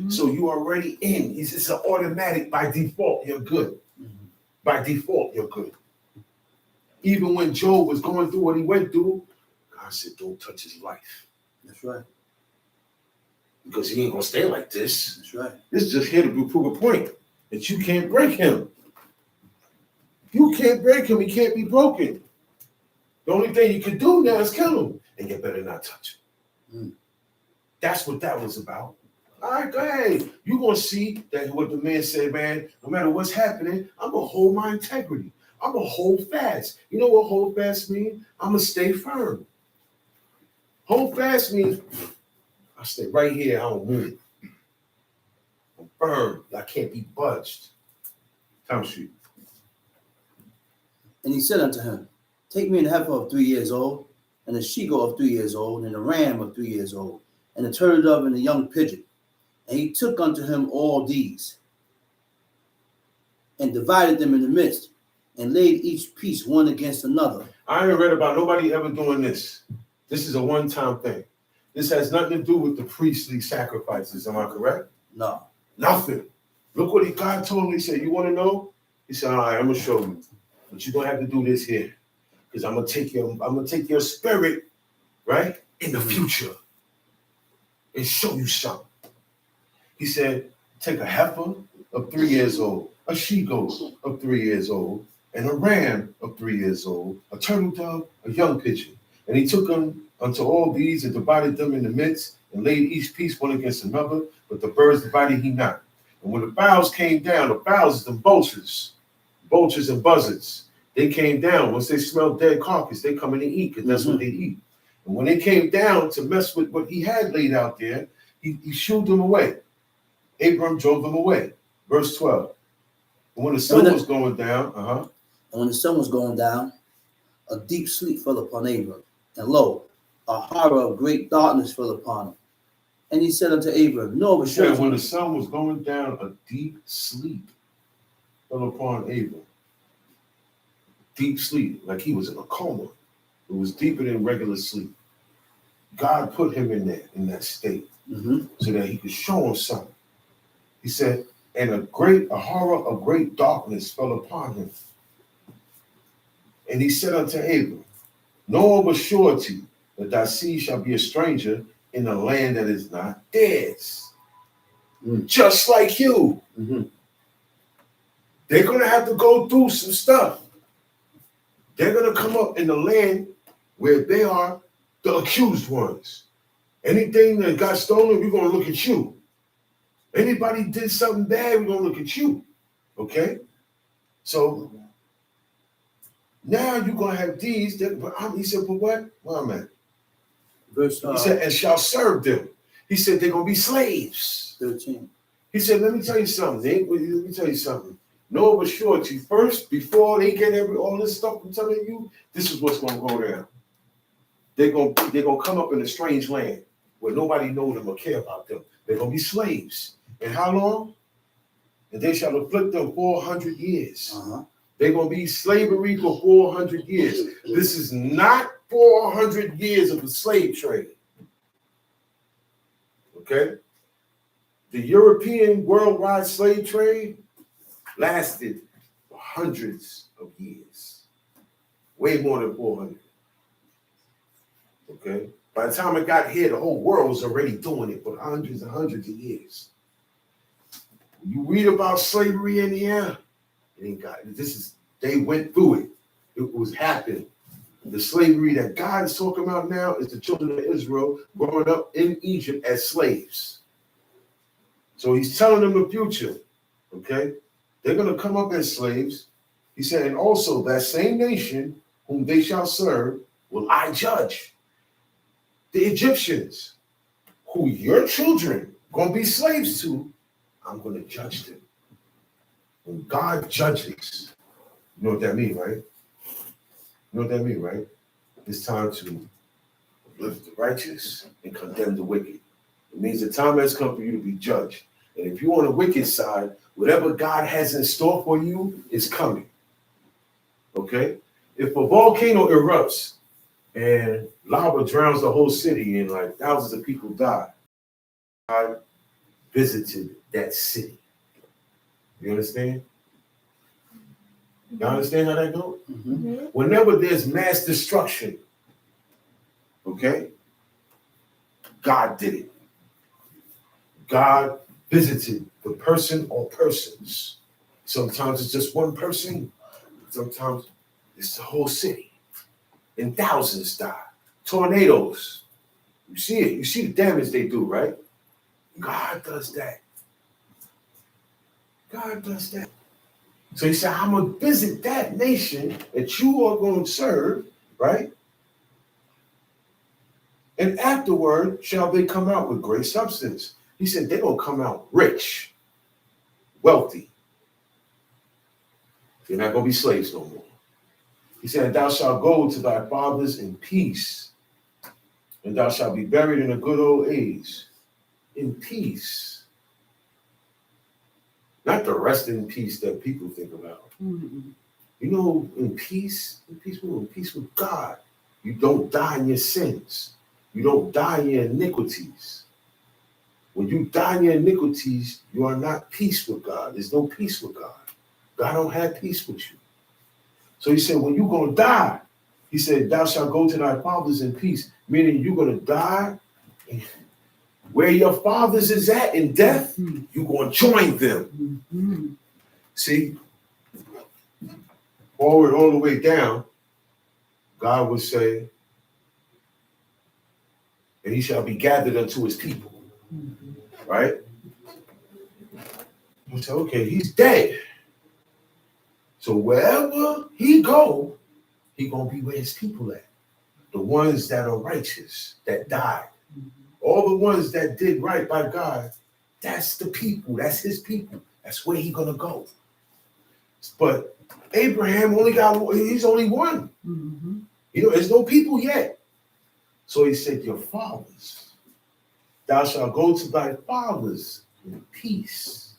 So you already in. It's an automatic, by default, you're good. By default, you're good. Even when Job was going through what he went through, God said, don't touch his life. That's right. Because he ain't gonna stay like this. That's right. This is just here to prove a point that you can't break him. You can't break him. He can't be broken. The only thing you can do now is kill him, and you better not touch him. That's what that was about. All right, go ahead. You're going to see that what the man said, man, no matter what's happening, I'm going to hold my integrity. I'm going to hold fast. You know what hold fast means? I'm going to stay firm. Hold fast means I stay right here. I don't move. I'm firm. I can't be budged. Time sheet. And he said unto him, take me an heifer of 3 years old, and a she-goat of 3 years old, and a ram of 3 years old, and a turtle dove and a young pigeon. And he took unto him all these, and divided them in the midst, and laid each piece one against another. I ain't read about nobody ever doing this. This is a one-time thing. This has nothing to do with the priestly sacrifices. Am I correct? No. Nothing. Look what God told me. He said, you want to know? He said, all right, I'm going to show you. But you're going to have to do this here. Because I'm going to take your spirit, right, in the future and show you something. He said, take a heifer of 3 years old, a she-goat of 3 years old, and a ram of 3 years old, a turtle dove, a young pigeon. And he took them unto all these and divided them in the midst, and laid each piece one against another, but the birds divided he not. And when the fowls came down, the fowls is the vultures and buzzards. They came down. Once they smelled dead carcass, they come in and eat, because that's what they eat. And when they came down to mess with what he had laid out there, he shooed them away. Abram drove them away. Verse 12. And when the sun was going down, And when the sun was going down, a deep sleep fell upon Abram, and lo, a horror of great darkness fell upon him. And he said unto Abram, no, but surely. when the sun was going down, a deep sleep fell upon Abram. Deep sleep, like he was in a coma. It was deeper than regular sleep. God put him in there, in that state, so that he could show him something. He said, and a horror of great darkness fell upon him. And he said unto Abram, know of a surety that thy seed shall be a stranger in a land that is not theirs. Just like you. They're going to have to go through some stuff. They're going to come up in the land where they are the accused ones. Anything that got stolen, we're going to look at you. Anybody did something bad, we're going to look at you. Okay? So now you're going to have these. He said, but what? Where I'm at? He said, and shall serve them. He said, they're going to be slaves. 13. He said, let me tell you something. know of a surety first, before they get all this stuff I'm telling you, this is what's gonna go down. They're gonna come up in a strange land where nobody knows them or care about them. They're gonna be slaves. And how long? And they shall afflict them 400 years. They're gonna be slavery for 400 years. This is not 400 years of the slave trade. Okay? The European worldwide slave trade lasted for hundreds of years. Way more than 400. Okay? By the time it got here, the whole world was already doing it for hundreds and hundreds of years. You read about slavery in the air, they went through it. It was happening. The slavery that God is talking about now is the children of Israel growing up in Egypt as slaves. So he's telling them the future, okay? They're going to come up as slaves. He said, and also that same nation whom they shall serve will I judge. The Egyptians, who your children going to be slaves to, I'm going to judge them. When God judges, you know what that means, right? You know what that means, right? It's time to lift the righteous and condemn the wicked. It means the time has come for you to be judged. And if you're on the wicked side, whatever God has in store for you is coming. Okay? If a volcano erupts and lava drowns the whole city and like thousands of people die, God visited that city. You understand? You understand how that goes? Whenever there's mass destruction, okay, God did it. God visited the person or persons. Sometimes it's just one person. Sometimes it's the whole city. And thousands die. Tornadoes. You see it. You see the damage they do, right? God does that. God does that. So he said, I'm going to visit that nation that you are going to serve, right? And afterward shall they come out with great substance. He said, they're going to come out rich, wealthy. They're not going to be slaves no more. He said, thou shalt go to thy fathers in peace, and thou shalt be buried in a good old age. In peace. Not the rest in peace that people think about. You know, in peace with God. You don't die in your sins. You don't die in your iniquities. When you die in your iniquities, you are not peace with God. There's no peace with God. God don't have peace with you. So he said, when you're going to die, he said, thou shalt go to thy fathers in peace, meaning you're going to die where your fathers is at in death, you're going to join them. See, forward all the way down, God would say, and he shall be gathered unto his people. Right? You say, okay, he's dead. So wherever he go, he going to be where his people at. The ones that are righteous, that died. All the ones that did right by God, that's the people. That's his people. That's where he's going to go. But Abraham he's only one. You know, there's no people yet. So he said, your fathers, thou shalt go to thy fathers in peace.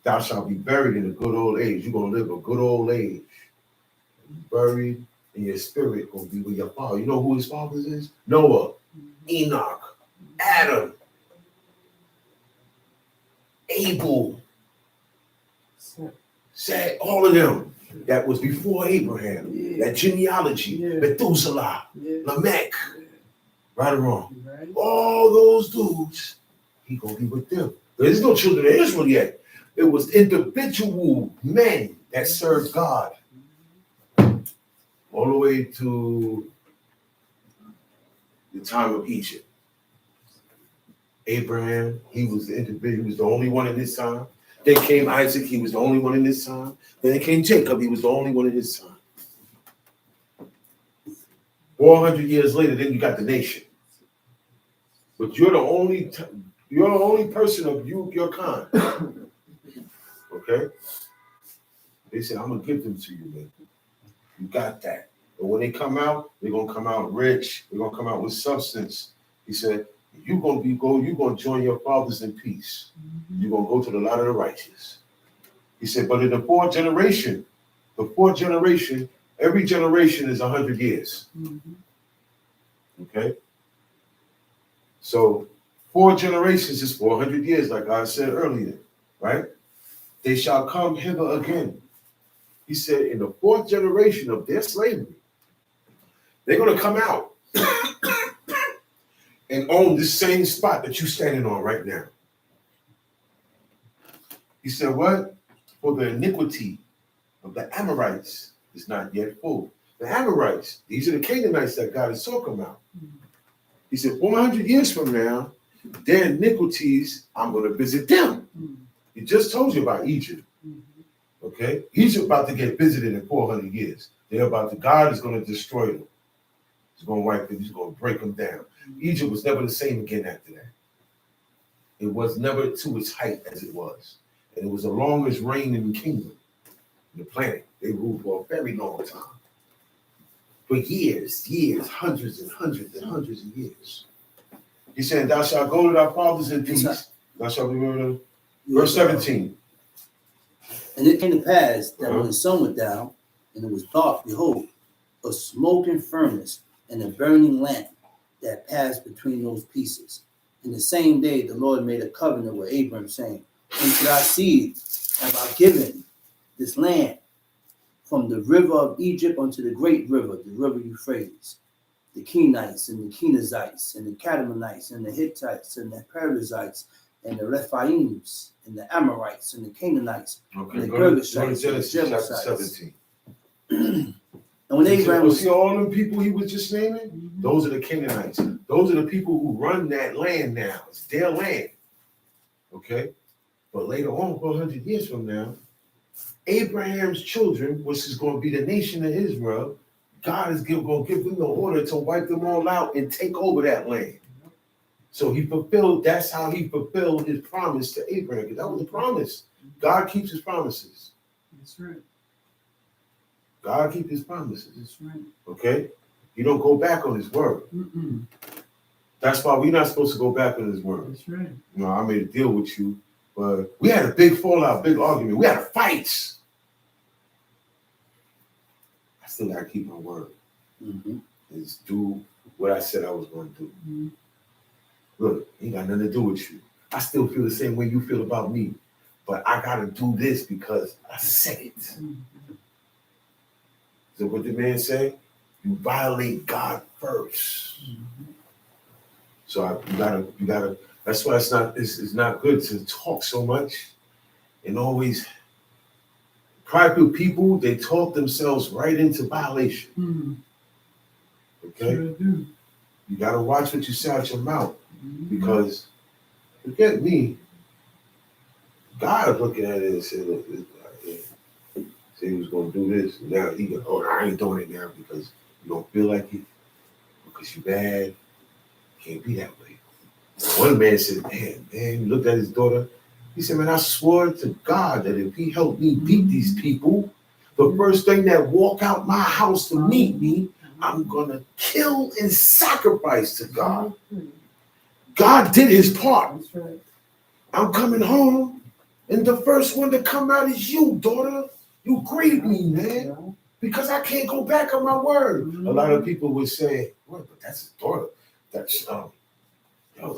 Thou shalt be buried in a good old age. You're going to live a good old age. Buried in your spirit going to be with your father. You know who his fathers is? Noah, Enoch, Adam, Abel, Seth, all of them. That was before Abraham. That genealogy, Methuselah, Lamech, right or wrong. All those dudes, he going to be with them. There's no children of Israel yet. It was individual men that served God. All the way to the time of Egypt. Abraham, he was the individual, he was the only one in his time. Then came Isaac, he was the only one in his time. Then came Jacob, he was the only one in his time. 400 years later, then you got the nation. But you're the only person of your kind Okay? They said, I'm going to give them to you, man. You got that. But when they come out, they're going to come out rich. They're going to come out with substance. He said, you're going to join your fathers in peace. You're going to go to the lot of the righteous. He said, but in the fourth generation, every generation is 100 years. Okay? So 4 generations is 400 years, like I said earlier, right? They shall come hither again. He said, in the 4th generation of their slavery, they're going to come out and own this same spot that you're standing on right now. He said, what? For the iniquity of the Amorites is not yet full. The Amorites, these are the Canaanites that God is talking about. He said, 400 years from now, their iniquities, I'm going to visit them. He just told you about Egypt. Okay? Egypt about to get visited in 400 years. God is going to destroy them. He's going to wipe them. He's going to break them down. Egypt was never the same again after that. It was never to its height as it was. And it was the longest reigning kingdom on the planet. They ruled for a very long time. For years, hundreds and hundreds and hundreds of years. He said, thou shalt go to thy fathers in peace. Thou shalt remember them. Verse 17. And it came to pass that when the sun went down, and it was dark, behold, a smoking furnace and a burning lamp that passed between those pieces. In the same day, the Lord made a covenant with Abram, saying, unto thy seed have I given this land, from the river of Egypt unto the great river, the river Euphrates, the Kenites and the Kenizzites and the Kadmonites and the Hittites and the Perizzites and the Rephaims and the Amorites and the Canaanites and the Girgashites and the Jebusites. And when Abraham was... See all them people he was just naming? Those are the Canaanites. Those are the people who run that land now. It's their land. Okay? But later on, 400 years from now, Abraham's children, which is going to be the nation of Israel, God is going to give them the order to wipe them all out and take over that land. So that's how he fulfilled his promise to Abraham. Because that was a promise. God keeps his promises. That's right. God keeps his promises. That's right. Okay? You don't go back on his word. That's why we're not supposed to go back on his word. That's right. You know, I made a deal with you, but we had a big fallout, big argument. We had a fight. I still got to keep my word. Is do what I said I was going to do. Look, ain't got nothing to do with you. I still feel the same way you feel about me, but I got to do this because I said it. So what the man say? You violate God first. So you gotta. That's why it's not good to talk so much and always. Prideful people, they talk themselves right into violation. Okay? Sure do. You gotta watch what you say out your mouth because forget me. God looking at it and said, look, this guy, say he was gonna do this. Now he go, oh, I ain't doing it now because you don't feel like it, because you bad. Can't be that way. One man said, man, he looked at his daughter. He said, man, I swore to God that if he helped me beat these people, the first thing that walk out my house to meet me, I'm going to kill and sacrifice to God. God did his part. That's right. I'm coming home, and the first one to come out is you, daughter. You grieve me, man, because I can't go back on my word. A lot of people would say, well, but that's his daughter. That's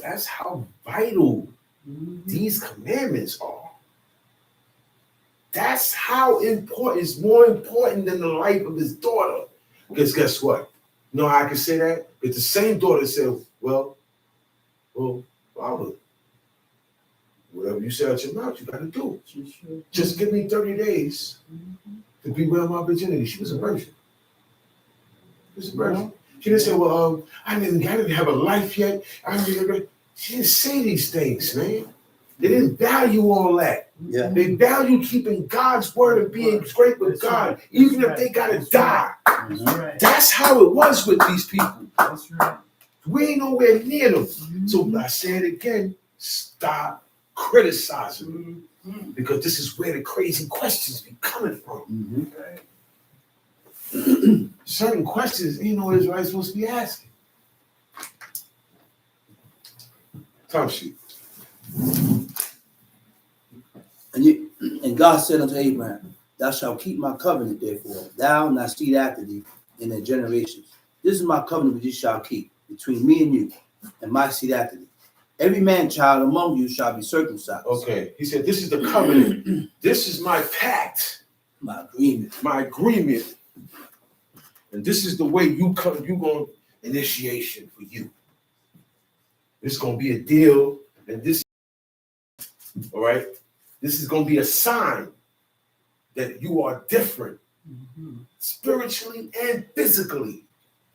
that's how vital these commandments are. That's how important. It's more important than the life of his daughter. Because guess what? You know how I can say that? It's the same daughter said, well, Father, whatever you say out your mouth, you got to do. Just give me 30 days to be well my virginity. She was a virgin. She was a virgin. She didn't say, well, I didn't have a life yet. She didn't say these things, man. They didn't value all that. Yeah. They value keeping God's word and being straight with God, even if they got to die. That's right. That's how it was with these people. That's right. We ain't nowhere near them. So I say it again, stop criticizing them. because this is where the crazy questions be coming from. Certain questions, Israelites supposed to be asking. Time sheet. And God said unto Abraham, thou shalt keep my covenant, therefore, thou and thy seed after thee in their generations. This is my covenant which you shall keep between me and you, and my seed after thee. Every man child among you shall be circumcised. Okay, he said, this is the covenant. This is my pact. My agreement. My agreement. And this is the way you going initiation for you. It's going to be a deal. And this, all right, this is going to be a sign that you are different spiritually and physically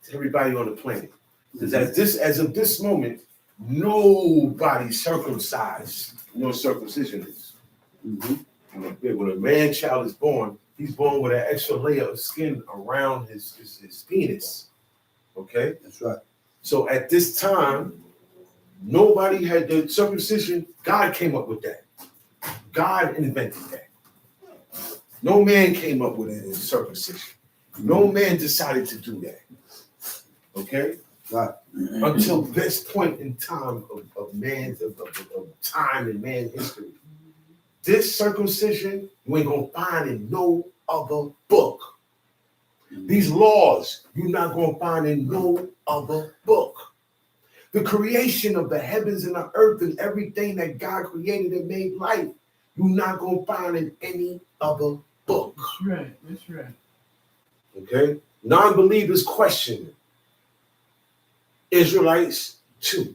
to everybody on the planet. Because as of this moment, nobody's circumcised. You know what circumcision is. When a man child is born, he's born with an extra layer of skin around his penis. Okay? That's right. So at this time, nobody had the circumcision. God came up with that. God invented that. No man came up with it in circumcision. No man decided to do that. Okay? Right. Until this point in time of time in man history. This circumcision you ain't gonna find in no other book. These laws you're not gonna find in no other book. The creation of the heavens and the earth and everything that God created and made life, you're not gonna find in any other book. That's right. That's right. Okay? Non-believers question it. Israelites too.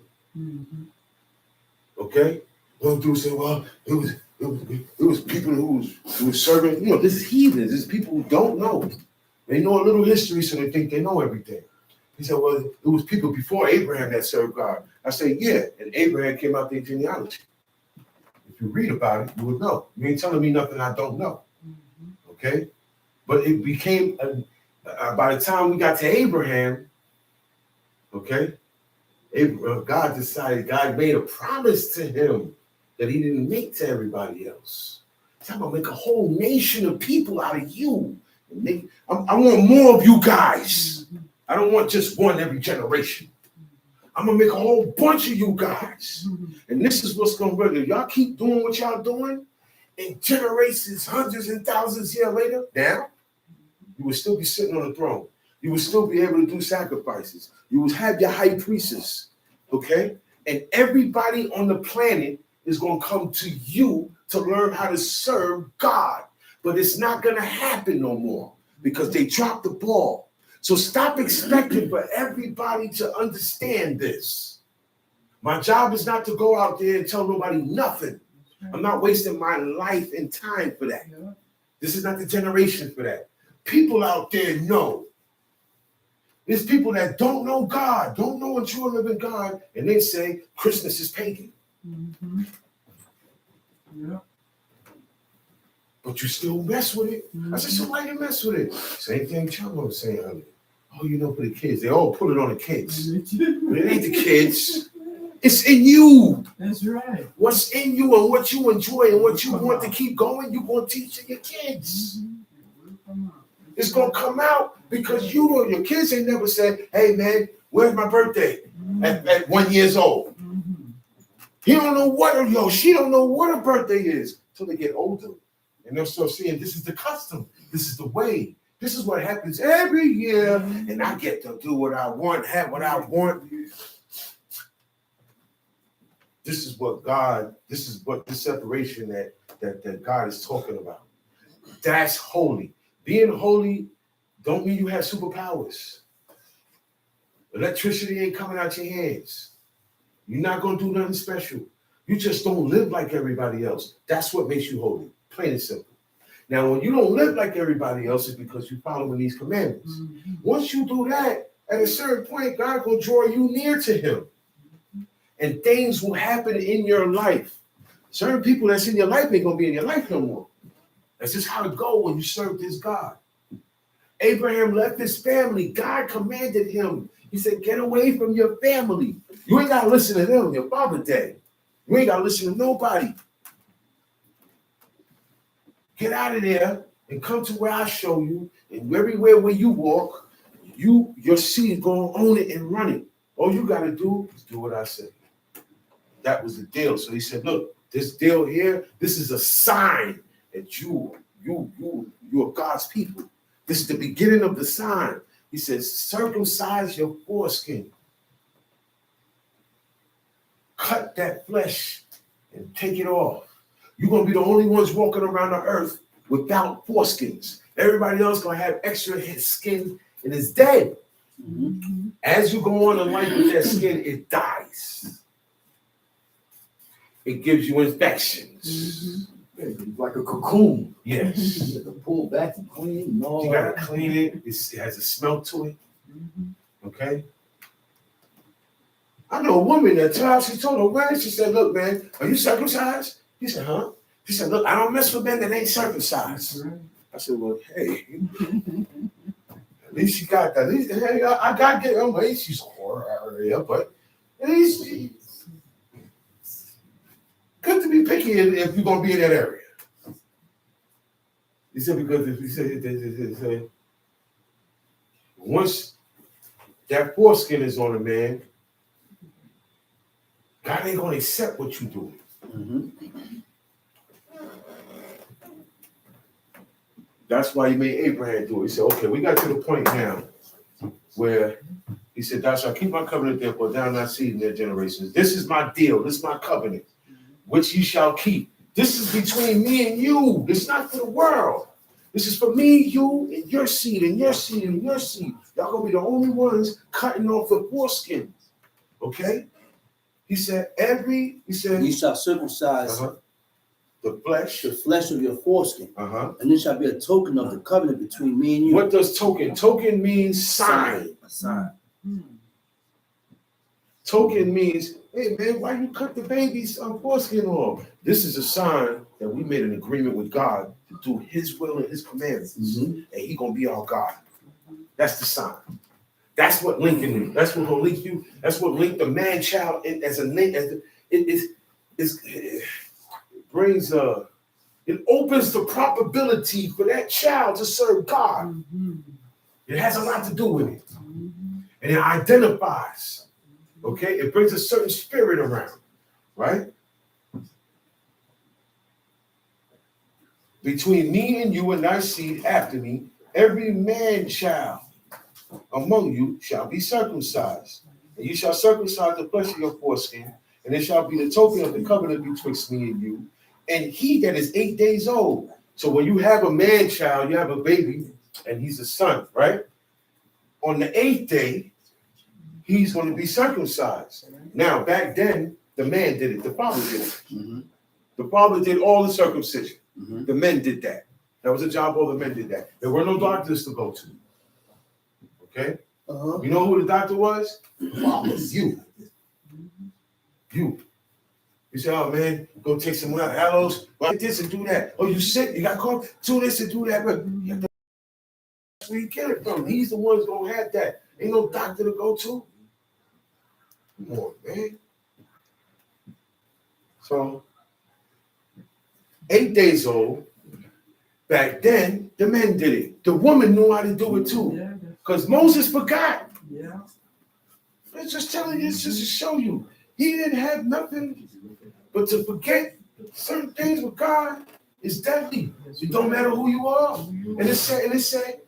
Okay? Well, dude say, well, it was people who was serving, this is heathens, this is people who don't know. They know a little history, so they think they know everything. He said, well, it was people before Abraham that served God. I say, yeah, and Abraham came out their genealogy. If you read about it, you would know. You ain't telling me nothing I don't know. Okay? But it became, by the time we got to Abraham, okay, God made a promise to him that he didn't make to everybody else. He said, I'm going to make a whole nation of people out of you. I want more of you guys. I don't want just one every generation. I'm going to make a whole bunch of you guys. And this is what's going to work. If y'all keep doing what y'all doing, in generations, hundreds and thousands years later, now, you will still be sitting on the throne. You will still be able to do sacrifices. You will have your high priests, okay? And everybody on the planet is going to come to you to learn how to serve God. But it's not going to happen no more because they dropped the ball. So stop expecting for everybody to understand this. My job is not to go out there and tell nobody nothing. I'm not wasting my life and time for that. This is not the generation for that. People out there know. There's people that don't know God, don't know a true and living God, and they say Christmas is pagan. But you still mess with it. I said, so why you mess with it? Same thing Chama was saying earlier. Oh, for the kids. They all put it on the kids. But it ain't the kids. It's in you. That's right. What's in you and what you enjoy and what you want to keep going, you're going to teach to your kids. It's going to come out because your kids ain't never said, hey, man, where's my birthday at 1 year old? He don't know she don't know what a birthday is until they get older. And they'll start seeing this is the custom. This is the way. This is what happens every year. And I get to do what I want, have what I want. This is what the separation that God is talking about. That's holy. Being holy don't mean you have superpowers. Electricity ain't coming out your hands. You're not going to do nothing special. You just don't live like everybody else. That's what makes you holy, plain and simple. Now, when you don't live like everybody else, it's because you're following these commandments. Once you do that, at a certain point, God will draw you near to him. And things will happen in your life. Certain people that's in your life ain't going to be in your life no more. That's just how it goes when you serve this God. Abraham left his family. God commanded him. He said, get away from your family. You ain't got to listen to them. Your father dead. You ain't got to listen to nobody. Get out of there and come to where I show you. And everywhere where you walk, your seed gonna own it and run it. All you gotta do is do what I say. That was the deal. So he said, look, this deal here, this is a sign that you are God's people. This is the beginning of the sign. He says, circumcise your foreskin. Cut that flesh and take it off. You're going to be the only ones walking around the earth without foreskins. Everybody else going to have extra skin and it's dead. Mm-hmm. As you go on in life with that skin, it dies. It gives you infections. It's like a cocoon. Yes. You have to pull back and clean and all You got to that. clean it. It has a smell to it. Okay? I know a woman that child, she told her man, she said, look, man, are you circumcised? He said, huh? She said, look, I don't mess with men that ain't circumcised. I said, well, hey, at least she got that. At least, hey, I got to get her. Well, she's a whore, but at least good to be picky if you're going to be in that area. He said, because if you say, once that foreskin is on a man, God ain't going to accept what you do. Mm-hmm. That's why he made Abraham do it. He said, okay, we got to the point now where he said, thou shalt keep my covenant therefore thou not seed in their generations. This is my deal. This is my covenant, which ye shall keep. This is between me and you. It's not for the world. This is for me, you, and your seed, and your seed, and your seed. Y'all gonna be the only ones cutting off the foreskin. Okay? He said, You shall circumcise the flesh of your foreskin, Uh-huh. and this shall be a token of the covenant between me and you. What does token? Token means sign. A sign. Token means, hey man, why you cut the baby's foreskin off? This is a sign that we made an agreement with God to do his will and his commandments. Mm-hmm. And he gonna be our God. That's the sign. That's what linking you. That's what gonna link you. That's what linked the man child in as a link. It brings it opens the probability for that child to serve God. It has a lot to do with it. And it identifies. Okay, it brings a certain spirit around, right? Between me and you and thy seed after me, every man child among you shall be circumcised. And you shall circumcise the flesh of your foreskin, and it shall be the token of the covenant betwixt me and you. And he that is 8 days old. So when you have a man child, you have a baby, and he's a son, right? On the 8th day, he's going to be circumcised. Now, back then, the man did it. The father did it. Mm-hmm. The father did all the circumcision. Mm-hmm. The men did that. That was a job all the men did that. There were no doctors to go to. Okay? Uh-huh. You know who the doctor was? The father. You. You. You say, oh man, go take some aloes. Well, this and do that. Oh, you sick? You got cough? Do this and do that. But that's where you get it from. He's the one's gonna have that. Ain't no doctor to go to. Come on, man. So, 8 days old, back then, the men did it. The woman knew how to do it too. Because Moses forgot. Yeah. It's just telling you, it's just to show you. He didn't have nothing but to forget certain things with God is deadly. It don't matter who you are. And it said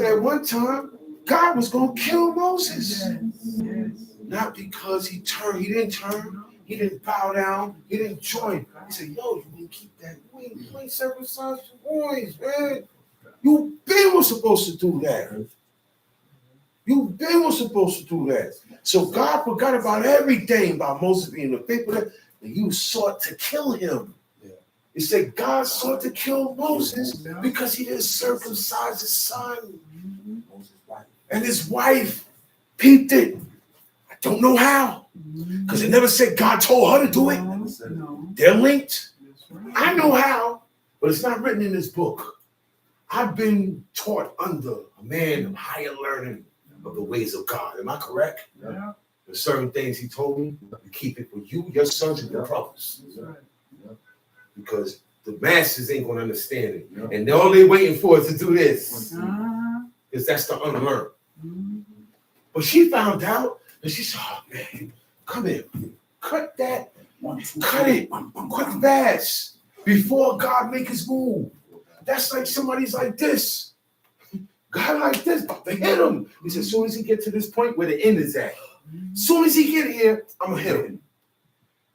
at one time, God was gonna kill Moses. Yes. Not because he didn't turn, he didn't bow down, he didn't join. He said, yo, you didn't keep that. You ain't circumcised your boys, man. You been was supposed to do that. You been was supposed to do that. So God forgot about everything about Moses being the faithful, and you sought to kill him. Yeah. It said God sought to kill Moses because he didn't circumcise his son. And his wife peeped it. I don't know how. Because it never said God told her to do it. No. They're linked. That's right. I know how, but it's not written in this book. I've been taught under a man of higher learning of the ways of God. Am I correct? Yeah. There's certain things he told me to keep it for you, your sons, and your brothers. That's right. Because the masses ain't gonna understand it. Yeah. And all they waiting for is to do this. Because that's the unlearned. But she found out and she said, oh man, come here. Cut that. Cut it. Quick fast. Before God make his move. That's like somebody's like this. God like this, about to hit him. He said, as soon as he get to this point where the end is at, as soon as he get here, I'm gonna hit him.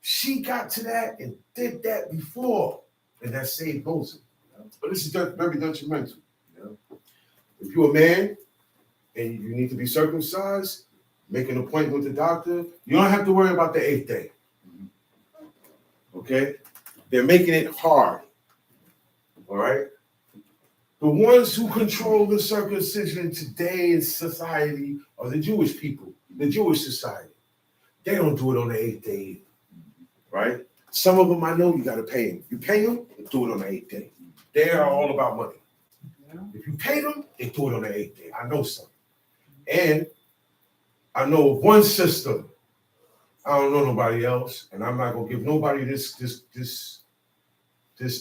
She got to that and did that before, and that saved Moses. But this is very detrimental. If you're a man and you need to be circumcised, make an appointment with the doctor, you don't have to worry about the 8th day. Okay? They're making it hard. All right? The ones who control the circumcision today in society are the Jewish people, the Jewish society. They don't do it on the 8th day either, right? Some of them I know you got to pay them. You pay them, they do it on the 8th day. They are all about money. If you pay them, they do it on the 8th day. I know some. And I know of one system. I don't know nobody else, and I'm not gonna give nobody this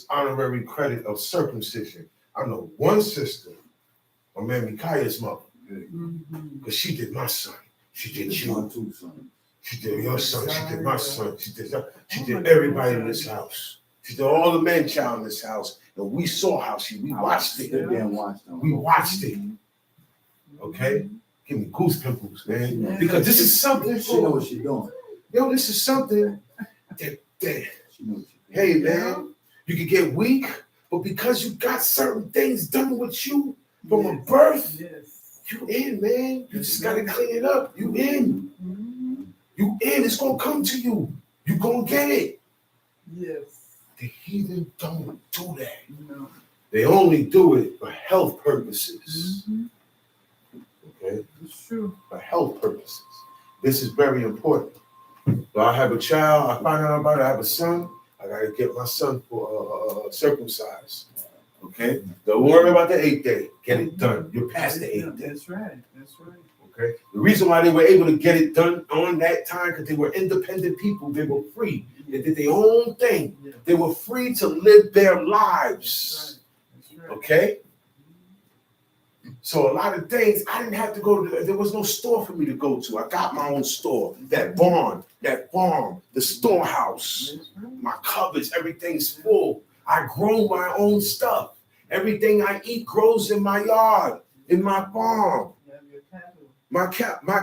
honorary credit of circumcision. I know one sister, my man Micaiah's mother, because she did my son. She did you. She did your son. She did my son. She did everybody in this house. She did all the men child in this house. And we saw how we watched it. We watched it. Okay? Give me goose pimples, man. Because this is something. She know what she's doing. Yo, this is something that hey, man, you can get weak. But because you got certain things done with you from a birth, you in, man. You just gotta clean it up. You in. You in. It's gonna come to you. You gonna get it. Yes. The heathen don't do that. No. They only do it for health purposes. Okay? It's true. For health purposes. This is very important. But I have a child, I find out about it, I have a son, I gotta get my son for circumcised. Okay? Don't worry about the 8th day. Get it done. You're past the 8th day. That's right. That's right. Okay? The reason why they were able to get it done on that time, because they were independent people, they were free. They did their own thing. They were free to live their lives. That's right. Okay? So a lot of things, I didn't have to go to, there was no store for me to go to. I got my own store, that barn, that farm, the storehouse, my cupboards, everything's full. I grow my own stuff. Everything I eat grows in my yard, in my farm. My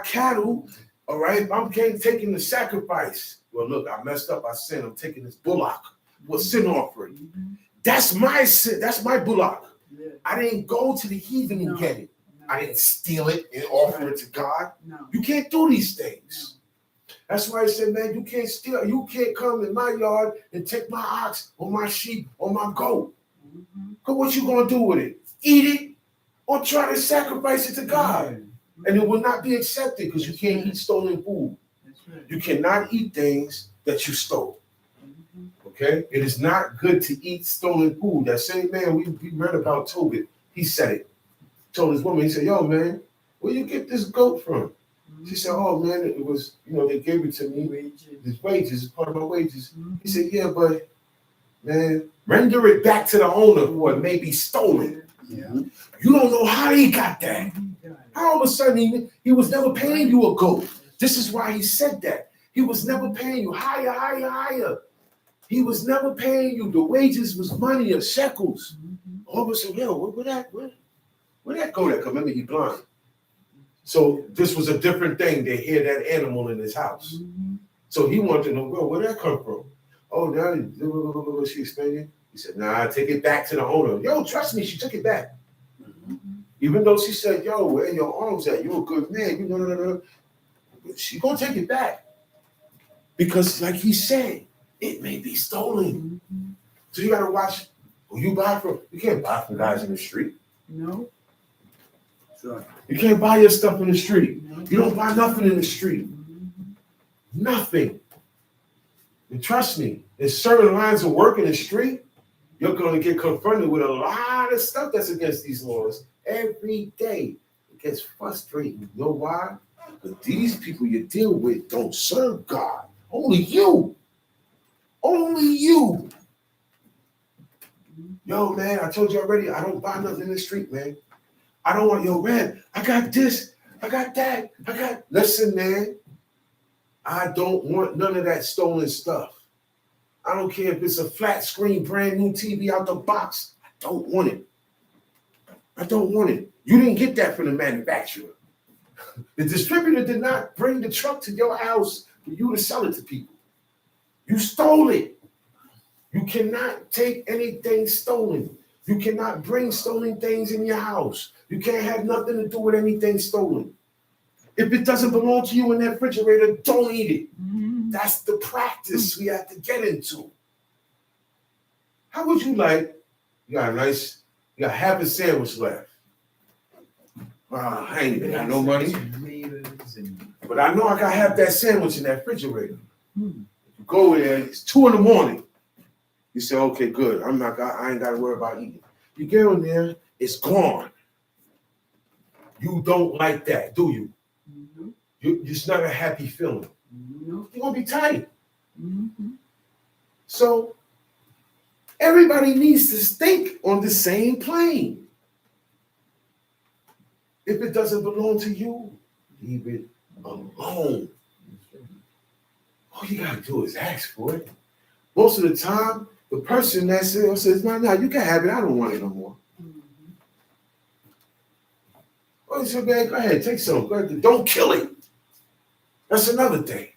cattle, all right, I'm taking the sacrifice. Well, look, I messed up, I sinned, I'm taking this bullock, with sin offering. That's my sin, that's my bullock. I didn't go to the heathen and get it. I didn't steal it and offer it to God. You can't do these things. That's why I said, man, you can't steal. You can't come in my yard and take my ox or my sheep or my goat. Because what you going to do with it? Eat it or try to sacrifice it to God. And it will not be accepted because you can't eat stolen food. You cannot eat things that you stole. Okay? It is not good to eat stolen food. That same man we read about Tobit, he said it. Told his woman, he said, yo, man, where you get this goat from? She said, oh, man, it was, they gave it to me. His wages, it's part of my wages. He said, yeah, but, man, render it back to the owner for it may be stolen. You don't know how he got that. How all of a sudden he was never paying you a goat. This is why he said that. He was never paying you higher. He was never paying you. The wages was money or shekels. All of a sudden, yo, where that go? That remember he blind. So this was a different thing. They hear that animal in his house. So he wanted to know, well, where'd that come from? Oh, Daddy, she explained it. He said, nah, take it back to the owner. Yo, trust me, she took it back. Even though she said, yo, where your arms at? You're a good man. No. She gonna take it back. Because like he said, it may be stolen. So you gotta watch who you buy from. You can't buy from guys in the street. No. Sure. You can't buy your stuff in the street. You don't buy nothing in the street. Nothing. And trust me, in certain lines of work in the street, you're gonna get confronted with a lot of stuff that's against these laws every day. It gets frustrating. You know why? Because these people you deal with don't serve God. Only you. Only you. Yo, man, I told you already, I don't buy nothing in the street, man. I don't want, yo, man, I got this, I got that, listen, man, I don't want none of that stolen stuff. I don't care if it's a flat screen, brand new TV out the box. I don't want it. I don't want it. You didn't get that from the manufacturer. The distributor did not bring the truck to your house for you to sell it to people. You stole it. You cannot take anything stolen. You cannot bring stolen things in your house. You can't have nothing to do with anything stolen. If it doesn't belong to you in that refrigerator, don't eat it. That's the practice we have to get into. How would you like, you got half a sandwich left. I ain't even got no money. But I know I got half that sandwich in that refrigerator. You go there, it's 2 a.m. You say, okay, good. I ain't got to worry about eating. You get on there, it's gone. You don't like that, do you? It's not a happy feeling. You're going to be tight. So everybody needs to think on the same plane. If it doesn't belong to you, leave it alone. All you got to do is ask for it. Most of the time, the person that says, no, you can have it. I don't want it no more. Oh, so man, go ahead, take some. Go ahead. Don't kill it. That's another thing.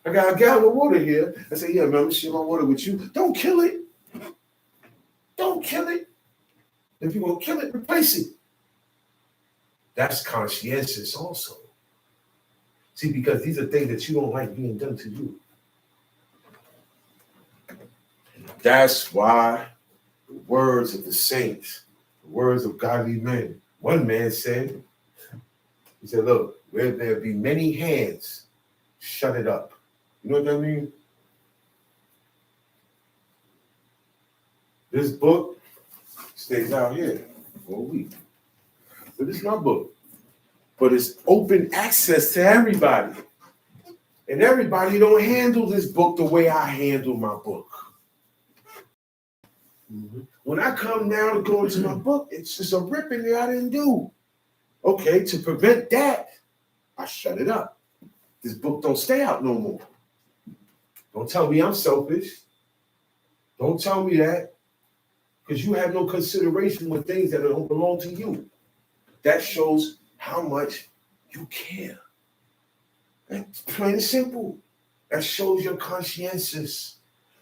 I got a gallon of water here. I say, yeah, man, I'm gonna share my water with you. Don't kill it. Don't kill it. If you're gonna kill it, replace it. That's conscientious also. See, because these are things that you don't like being done to you. That's why the words of the saints, the words of godly men. One man said, he said, look, where there be many hands, shut it up. You know what that means? This book stays out here for a week. But it's my book. But it's open access to everybody. And everybody don't handle this book the way I handle my book. When I come now to go into my book, it's just a rip in there I didn't do. Okay, to prevent that, I shut it up. This book don't stay out no more. Don't tell me I'm selfish. Don't tell me that. Because you have no consideration with things that don't belong to you. That shows how much you care. That's plain and simple. That shows you're conscientious.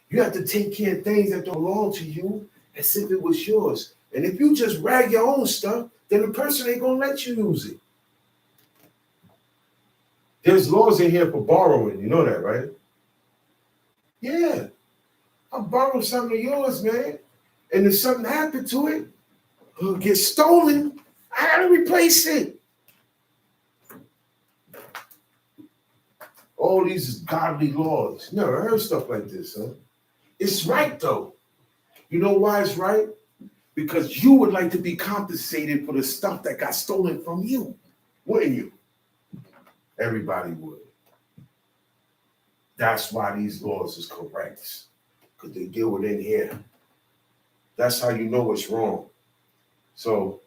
You have to take care of things that don't belong to you as if it was yours. And if you just rag your own stuff, then the person ain't gonna let you use it. There's laws in here for borrowing. You know that, right? Yeah. I borrowed something of yours, man. And if something happened to it, it'll get stolen, I gotta replace it. All these godly laws. Never heard stuff like this, huh? It's right, though. You know why it's right? Because you would like to be compensated for the stuff that got stolen from you, wouldn't you? Everybody would. That's why these laws is correct, because they deal with in here. That's how you know it's wrong. So,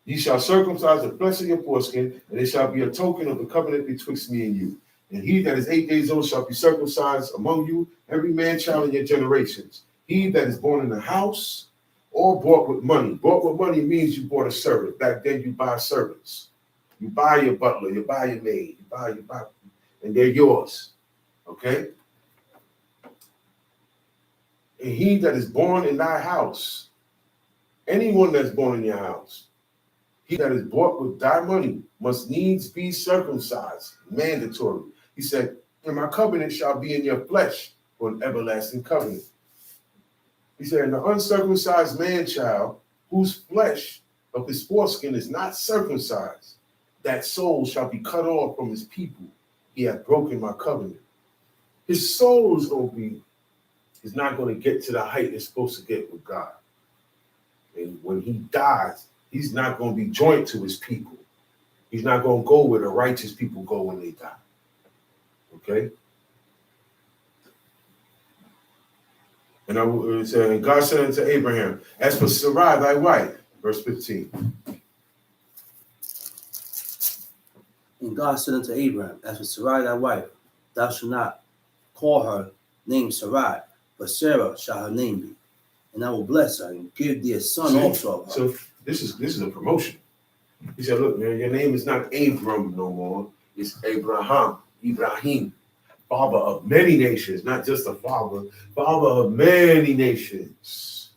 ye shall circumcise the flesh of your foreskin, and it shall be a token of the covenant betwixt me and you. And he that is 8 days old shall be circumcised among you, every man child in your generations. He that is born in the house or bought with money. Bought with money means you bought a servant. Back then you buy servants. You buy your butler, you buy your maid, you buy, and they're yours. Okay? And he that is born in thy house, anyone that's born in your house, he that is bought with thy money must needs be circumcised, mandatory. He said, and my covenant shall be in your flesh for an everlasting covenant. He said, and the uncircumcised man-child, whose flesh of his foreskin is not circumcised, that soul shall be cut off from his people. He hath broken my covenant. His soul is not going to get to the height it's supposed to get with God. And when he dies, he's not going to be joined to his people. He's not going to go where the righteous people go when they die. Okay? And God said unto Abraham, as for Sarai, thy wife, verse 15. And God said unto Abraham, as for Sarai thy wife, thou shalt not call her name Sarai, but Sarah shall her name be. And I will bless her and give thee a son also of her. So this is a promotion. He said, look, man, your name is not Abram no more. It's Ibrahim, father of many nations, not just a father of many nations.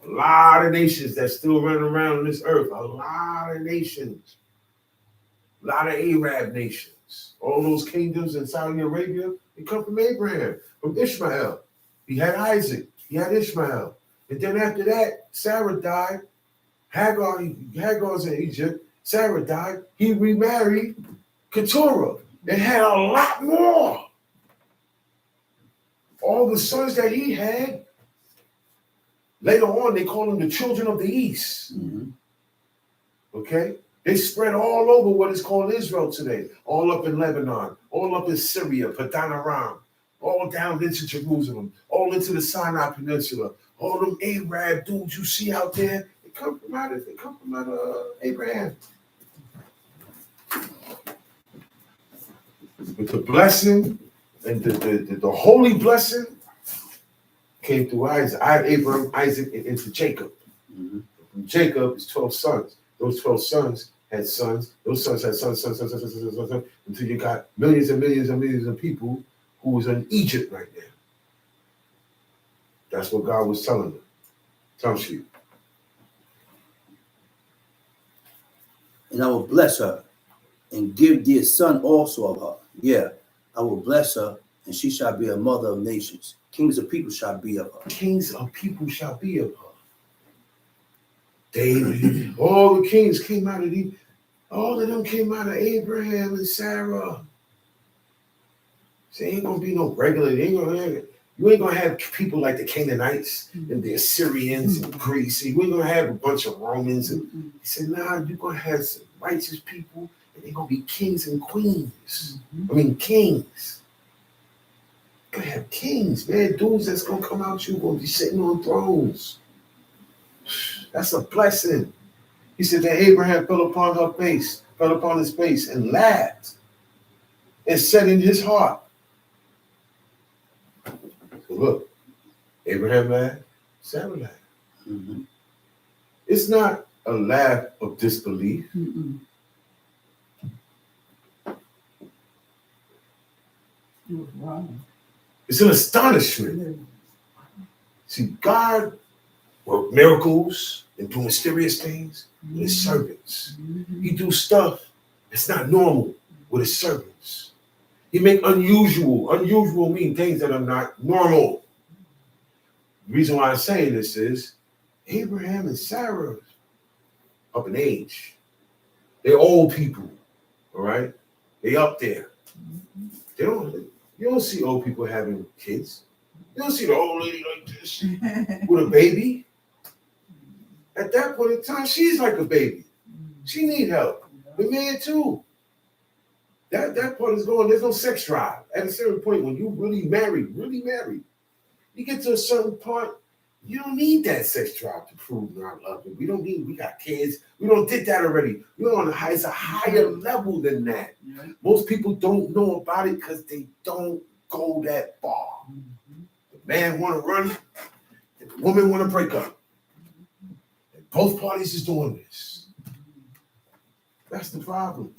A lot of nations that still running around on this earth. A lot of nations. A lot of Arab nations. All those kingdoms in Saudi Arabia, they come from Abraham, from Ishmael. He had Isaac. He had Ishmael. And then after that, Sarah died. Hagar's in Egypt. Sarah died. He remarried Keturah. They had a lot more. All the sons that he had, later on, they call them the children of the East. Mm-hmm. Okay? They spread all over what is called Israel today. All up in Lebanon, all up in Syria, Padan Aram, all down into Jerusalem, all into the Sinai Peninsula. All them Arab dudes you see out there, they come from out of Abraham. But the blessing and the holy blessing came through Isaac, Abraham, Isaac, and into Jacob. Mm-hmm. From Jacob is 12 sons. Those 12 sons had sons. Those sons had sons, until you got millions and millions and millions of people who was in Egypt right now. That's what God was telling them. Tells you. And I will bless her and give thee a son also of her. Yeah, I will bless her, and she shall be a mother of nations. Kings of people shall be of her. Kings of people shall be of her. David, all the kings came out of all of them came out of Abraham and Sarah. So ain't gonna be no regular, you ain't gonna have people like the Canaanites and the Assyrians and Greece. You ain't gonna have a bunch of Romans. And he said, nah, you're gonna have some righteous people, and they're gonna be kings and queens. I mean, kings. You're gonna have kings, man, dudes that's gonna come out, you gonna be sitting on thrones. That's a blessing. He said that Abraham fell upon his face and laughed and said in his heart. So look, Abraham laughed, Sarah laughed. Mm-hmm. It's not a laugh of disbelief. Mm-mm. It was wrong. It's an astonishment. See, God worked miracles and do mysterious things with his servants. Mm-hmm. He do stuff that's not normal with his servants. He make unusual mean things that are not normal. The reason why I'm saying this is Abraham and Sarah up in age. They're old people, all right? They up there. You don't see old people having kids. You don't see the old lady like this with a baby. At that point in time, she's like a baby. She need help. The man too. That part is going, there's no sex drive. At a certain point, when you really married, you get to a certain point, you don't need that sex drive to prove our love. We got kids. We don't did that already. It's a higher level than that. Yeah. Most people don't know about it because they don't go that far. The man want to run, and the woman want to break up. And both parties is doing this. That's the problem.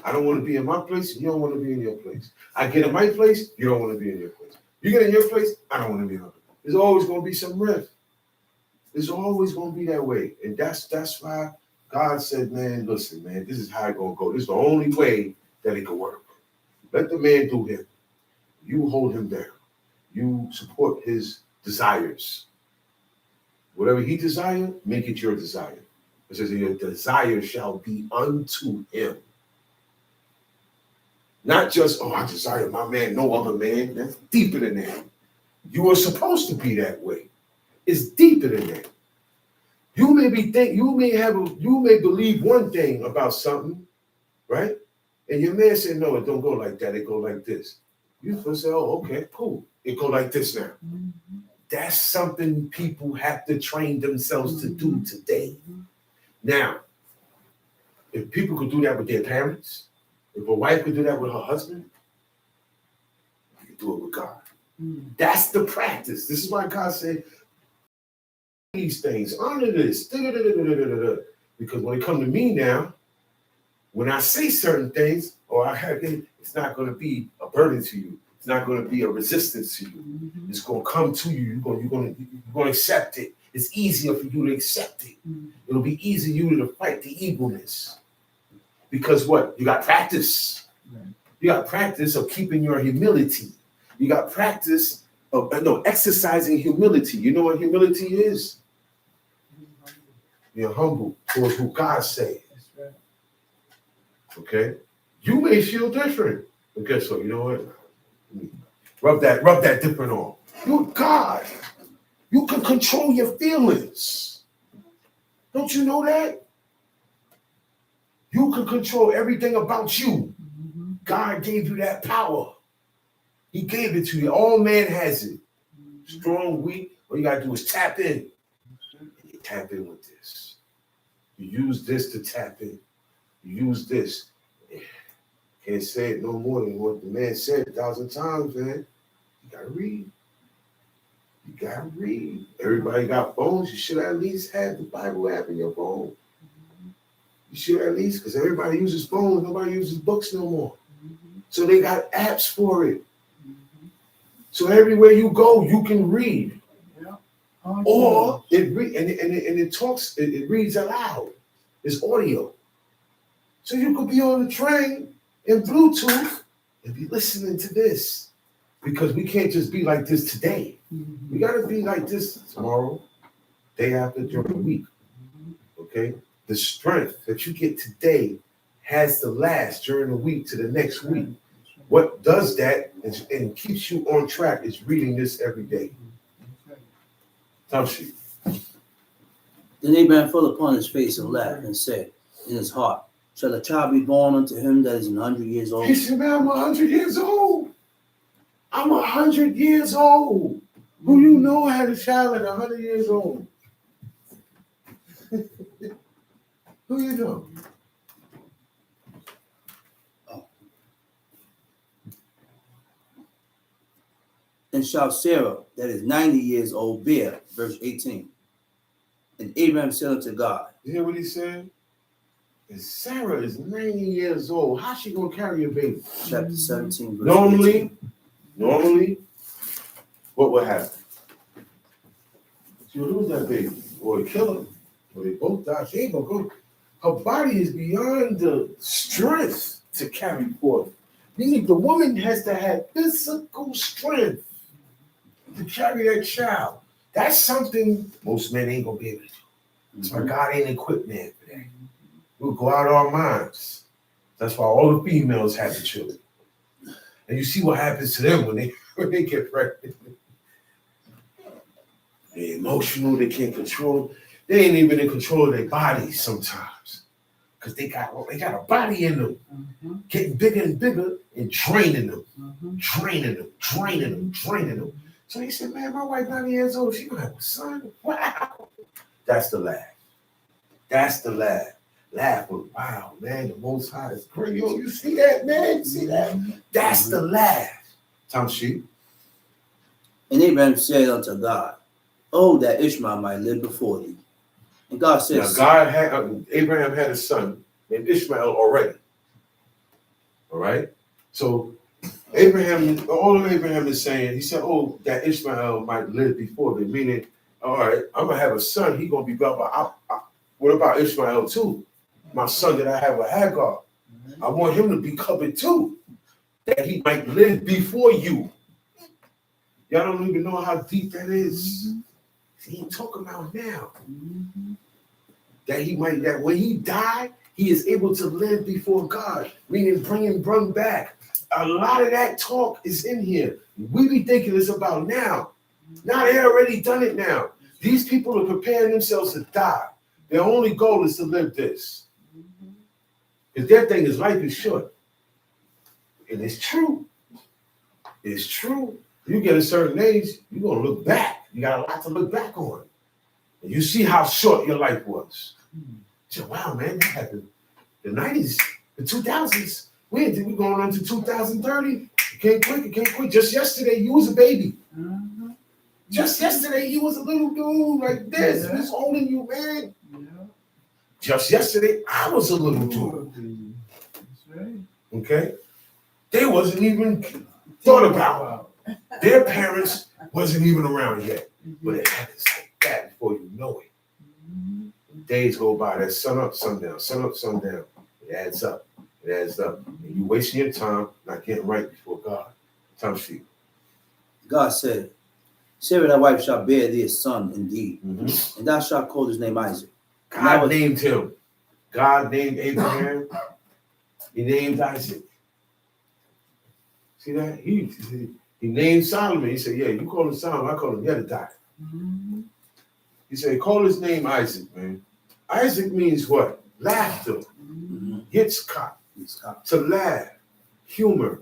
I don't want to be in my place, and you don't want to be in your place. I get in my place, you don't want to be in your place. You get in your place, I don't want to be in my place. There's always going to be some rift. There's always going to be that way. And that's why God said, man, listen, man, this is how it's going to go. This is the only way that it can work. Let the man do him. You hold him down. You support his desires. Whatever he desires, make it your desire. It says, your desire shall be unto him. Not just, I desire my man, no other man. That's deeper than that. You are supposed to be that way. It's deeper than that. You may believe one thing about something, right? And your man said, no, it don't go like that. It go like this. You supposed to say, oh, okay, cool. It go like this now. That's something people have to train themselves to do today. Now, if people could do that with their parents, if a wife could do that with her husband, you can do it with God. That's the practice. This is why God said these things, honor this, because when it comes to me now, when I say certain things, or I have it, it's not going to be a burden to you. It's not going to be a resistance to you. It's going to come to you. You're going to accept it. It's easier for you to accept it. It'll be easier for you to fight the evilness. Because what? You got practice. You got practice of keeping your humility. You got practice of exercising humility. You know what humility is? You're humble towards who God says. Okay? You may feel different. But guess what? You know what? Rub that different on. You're God. You can control your feelings. Don't you know that? You can control everything about you. God gave you that power. He gave it to you. All man has it. Strong, weak. All you gotta do is tap in. You tap in with this. You use this to tap in. You use this. Can't say it no more than what the man said 1,000 times, man. You gotta read. You gotta read. Everybody got phones. You should at least have the Bible app in your phone. You should at least, because everybody uses phones. Nobody uses books no more. So they got apps for it. So everywhere you go, you can read. Or it reads aloud. It's audio. So you could be on the train in Bluetooth and be listening to this. Because we can't just be like this today. We gotta be like this tomorrow, day after, during the week. Okay? The strength that you get today has to last during the week to the next week. What does that and keeps you on track is reading this every day. Time sheet. Then Abraham fell upon his face and laughed and said in his heart, shall a child be born unto him that is 100 years old? He said, man, I'm 100 years old. I'm 100 years old. Who you know had a child at 100 years old? Who you know? And shall Sarah, that is 90 years old, bear? Verse 18. And Abraham said unto God. You hear what he said? And Sarah is 90 years old. How's she going to carry a baby? Chapter 17, verse 18. Normally, what would happen? She would lose that baby, or kill her, or they both die. She ain't going to go. Her body is beyond the strength to carry forth. Meaning the woman has to have physical strength to carry that child. That's something most men ain't going to be able to do. That's why God ain't equipped man for that. We'll go out of our minds. That's why all the females have the children. And you see what happens to them when they get pregnant. They're emotional, they can't control. They ain't even in control of their bodies sometimes. Because they got a body in them. Getting bigger and bigger and draining them. Draining them. So he said, man, my wife 90 years old, she gonna have a son. Wow. That's the laugh. Laugh, but wow, man, the Most High is great. Yo, you see that, man? You see that? That's the laugh. Tom Sheep. And Abraham said unto God, oh, that Ishmael might live before thee. And God said, now Abraham had a son named Ishmael already. All right? So all of Abraham is saying, he said, oh, that Ishmael might live before thee, meaning, all right, I'm going to have a son, he's going to be better. What about Ishmael too? My son that I have with Hagar. I want him to be covered too, that he might live before you. Y'all don't even know how deep that is. He ain't talking about now. That when he died, he is able to live before God, meaning bring back. A lot of that talk is in here. We be thinking it's about now. Now they already done it now. These people are preparing themselves to die. Their only goal is to live this. Because their thing is life is short. And it's true. It's true. You get a certain age, you're going to look back. You got a lot to look back on. And you see how short your life was. So, wow, man, that happened. The 90s, the 2000s. We going on to 2030. You can't quit. Just yesterday, you was a baby. Just yesterday, you was a little dude like this. Yeah. Who's holding you, man? Yeah. Just yesterday, I was a little dude. That's right. Okay? They wasn't even thought about. Their parents wasn't even around yet. But it happens like that before you know it. Days go by, that's sun up, sundown, sun up, sundown. It adds up. It adds up. And you wasting your time not getting right before God. Time sheet. God said, Sarah, thy wife, shall bear thee a son indeed, Mm-hmm. and thou shalt call his name Isaac. God named him. God named Abraham. He named Isaac. See that? He named Solomon. He said, yeah, you call him Solomon, I call him Yedidiah. He said, call his name Isaac, man. Isaac means what? Laughter. Yitzchak. To laugh. Humor.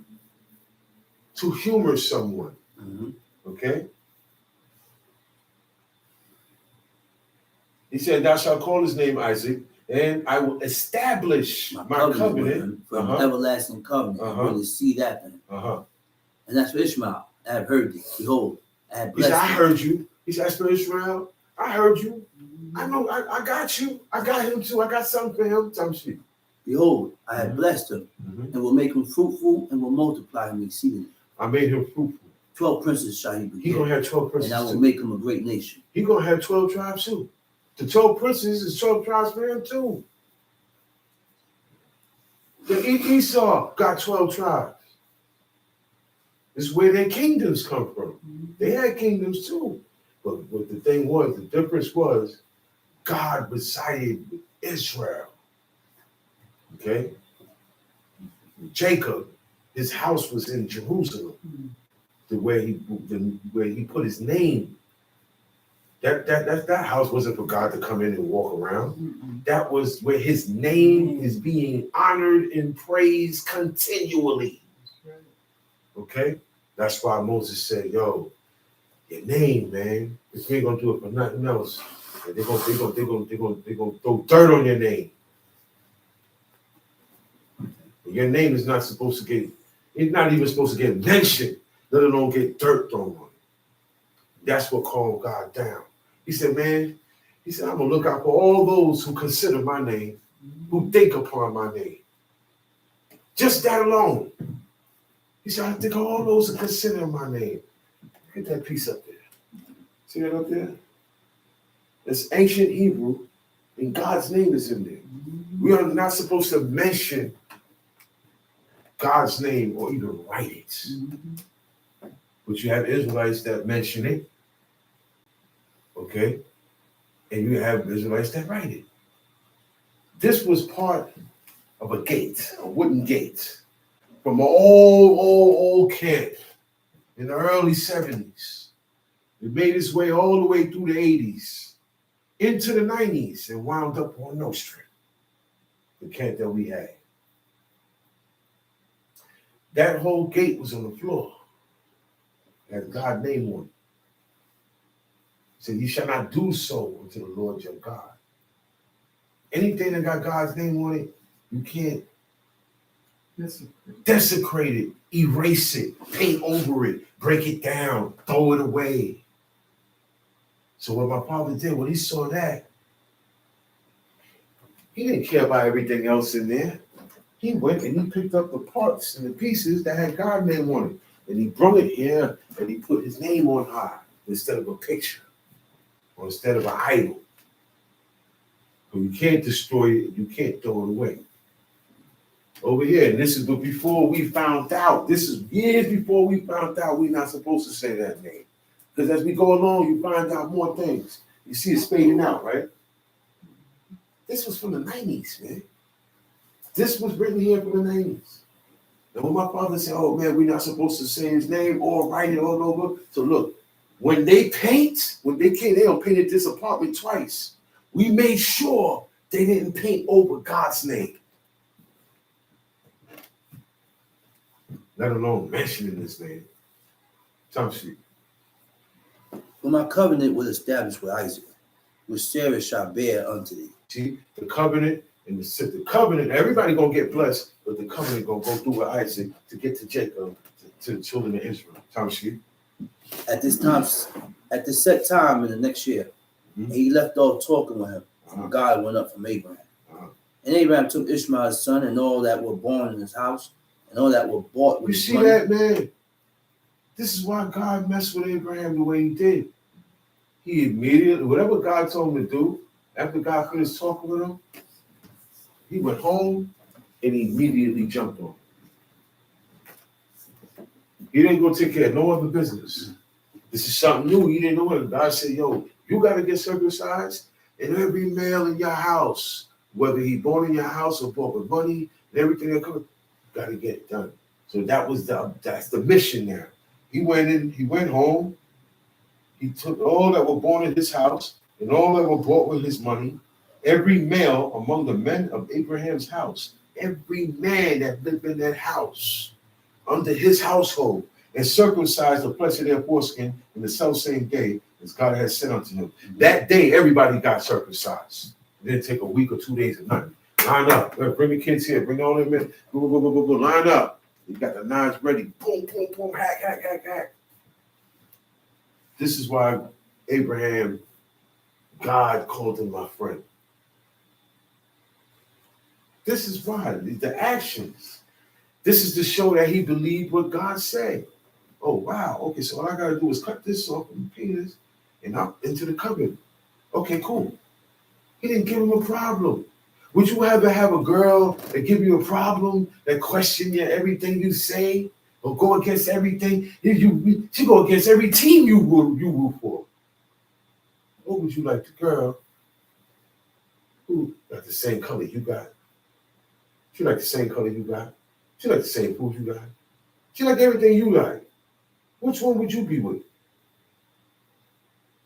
To humor someone. Okay? He said, thou shalt call his name Isaac, and I will establish my covenant with him for an everlasting covenant. I'm going to see that thing. And that's for Ishmael. I have heard thee. Behold, I have He said, blessed I thee. heard you. He said, as for Israel, I heard you. I know, I got you. I got him too. I got something for him. Some shit. Behold, I have blessed him, and will make him fruitful, and will multiply him exceedingly. I made him fruitful. 12 princes shall he He beget, gonna have 12 princes and I will too. make him a great nation. He gonna have 12 tribes too. The 12 princes is 12 tribes for him too. The Esau got 12 tribes. This is where their kingdoms come from. They had kingdoms too. But the thing was, the difference was, God resided with Israel. Okay? Jacob, his house was in Jerusalem. Where he put his name. That house wasn't for God to come in and walk around. That was where his name is being honored and praised continually. Okay? That's why Moses said, yo, your name, man, if we ain't gonna do it for nothing else, they're gonna throw dirt on your name. Your name is not supposed to get, it's not even supposed to get mentioned, let alone get dirt thrown on it. That's what calmed God down. He said, man, he said, I'm gonna look out for all those who consider my name, who think upon my name. Just that alone. He said, I think of all those who consider my name. Look at that piece up there. See that up there? It's ancient Hebrew, and God's name is in there. We are not supposed to mention God's name or even write it. But you have Israelites that mention it, okay? And you have Israelites that write it. This was part of a gate, a wooden gate, from an old camp in the early 70s. It made its way all the way through the 80s, into the 90s, and wound up on No Street, the camp that we had. That whole gate was on the floor. It had God's name on it. It said, you shall not do so unto the Lord your God. Anything that got God's name on it, you can't desecrate it, erase it, paint over it, break it down, throw it away. So what my father did, when he saw that, he didn't care about everything else in there. He went and he picked up the parts and the pieces that had God's name on it. And he brought it here and he put his name on high instead of a picture or instead of an idol. So you can't destroy it, you can't throw it away. Over here, and this is before we found out. This is years before we found out we're not supposed to say that name. Because as we go along, you find out more things. You see it fading out, right? This was from the 90s, man. This was written here from the 90s. And when my father said, oh man, we're not supposed to say his name or write it all over. So look, when they came, they don't painted this apartment twice. We made sure they didn't paint over God's name. Let alone mentioning this name. Some shit. For my covenant was established with Isaac, which Sarah shall bear unto thee. See, the covenant and the covenant, everybody gonna get blessed, but the covenant gonna go through with Isaac to get to Jacob, to the children of Israel. Time sheet. At this time, at this set time in the next year, Mhm. and he left off talking with him. And God went up from Abraham. And Abraham took Ishmael his son, and all that were born in his house, and all that were bought with You his see money. that, man? This is why God messed with Abraham the way he did. He immediately, whatever God told him to do, after God finished talking with him, he went home and he immediately jumped on. He didn't go take care of no other business. This is something new. He didn't know it. God said, yo, you got to get circumcised, and every male in your house, whether he born in your house or bought with money and everything that comes, got to get it done. So that's the mission there. He went home. He took all that were born in his house and all that were bought with his money, every male among the men of Abraham's house, every man that lived in that house, under his household, and circumcised the flesh of their foreskin in the self-same day as God had sent unto him. That day, everybody got circumcised. It didn't take a week or 2 days or nothing. Line up. Bring the kids here. Bring all them in. Go. Line up. You got the knives ready. Boom, boom, boom. Hack. This is why Abraham, God called him my friend. This is why. The actions. This is to show that he believed what God said. Oh, wow. Okay, so all I got to do is cut this off and pay this and up into the covenant. Okay, cool. He didn't give him a problem. Would you ever have a girl that give you a problem, that question you everything you say, or go against everything? She go against every team you root for. What would you like, the girl who got the same color you got? She like the same color you got. She like the same food you got. She like everything you like. Which one would you be with?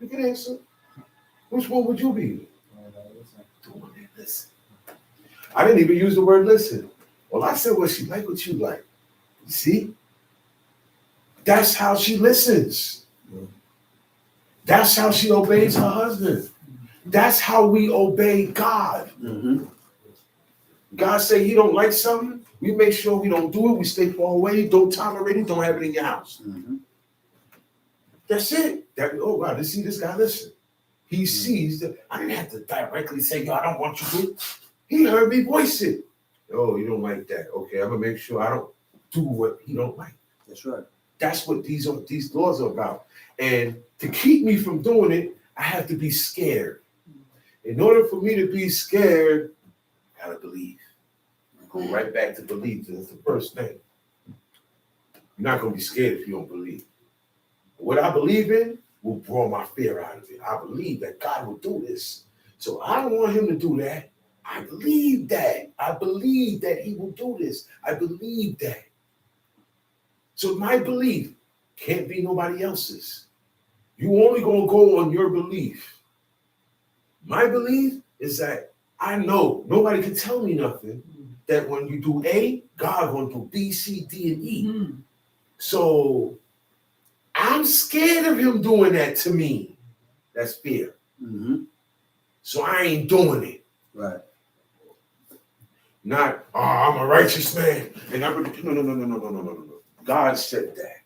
You can answer. Which one would you be with? The one that listen. I didn't even use the word listen. Well, I said, well, she like what you like. You see? That's how she listens. That's how she obeys her husband. That's how we obey God. Mm-hmm. God say he don't like something, we make sure we don't do it. We stay far away. Don't tolerate it. Don't have it in your house. Mm-hmm. That's it. Oh, wow. This guy listen. He sees that I didn't have to directly say, yo, I don't want you to. He heard me voice it. Oh, you don't like that. Okay, I'm going to make sure I don't do what he don't like. That's right. That's what these laws are about. And to keep me from doing it, I have to be scared. In order for me to be scared, I got to believe. Go right back to belief. That's the first thing. You're not going to be scared if you don't believe. What I believe in will draw my fear out of it. I believe that God will do this. So I don't want him to do that. I believe that. I believe that he will do this. I believe that. So my belief can't be nobody else's. You only going to go on your belief. My belief is that I know nobody can tell me nothing, that when you do A, God going to do B, C, D, and E. Mm-hmm. So I'm scared of him doing that to me. That's fear. Mm-hmm. So I ain't doing it. Right. Not, oh, I'm a righteous man. And no. God said that.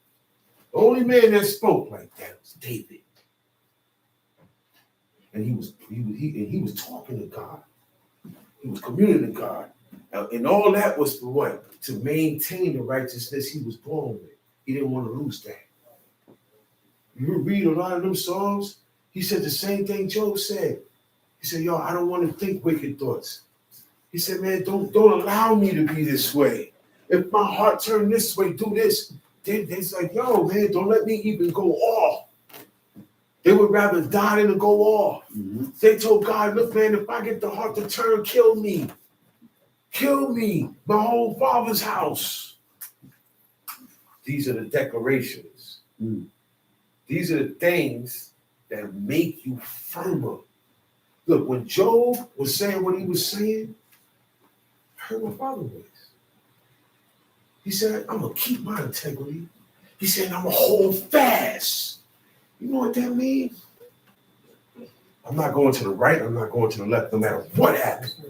The only man that spoke like that was David. And he was talking to God. He was communing to God. And all that was for what? To maintain the righteousness he was born with. He didn't want to lose that. You read a lot of them songs, he said the same thing Job said. He said, yo, I don't want to think wicked thoughts. He said, man, don't allow me to be this way. If my heart turned this way, do this. Then it's like, yo, man, don't let me even go off. They would rather die than to go off. Mm-hmm. They told God, look, man, if I get the heart to turn, kill me. Kill me, my whole father's house. These are the declarations. Mm. These are the things that make you firmer. Look, when Job was saying what he was saying, I heard my father voice. He said, I'm going to keep my integrity. He said, I'm going to hold fast. You know what that means? I'm not going to the right, I'm not going to the left, no matter what happens.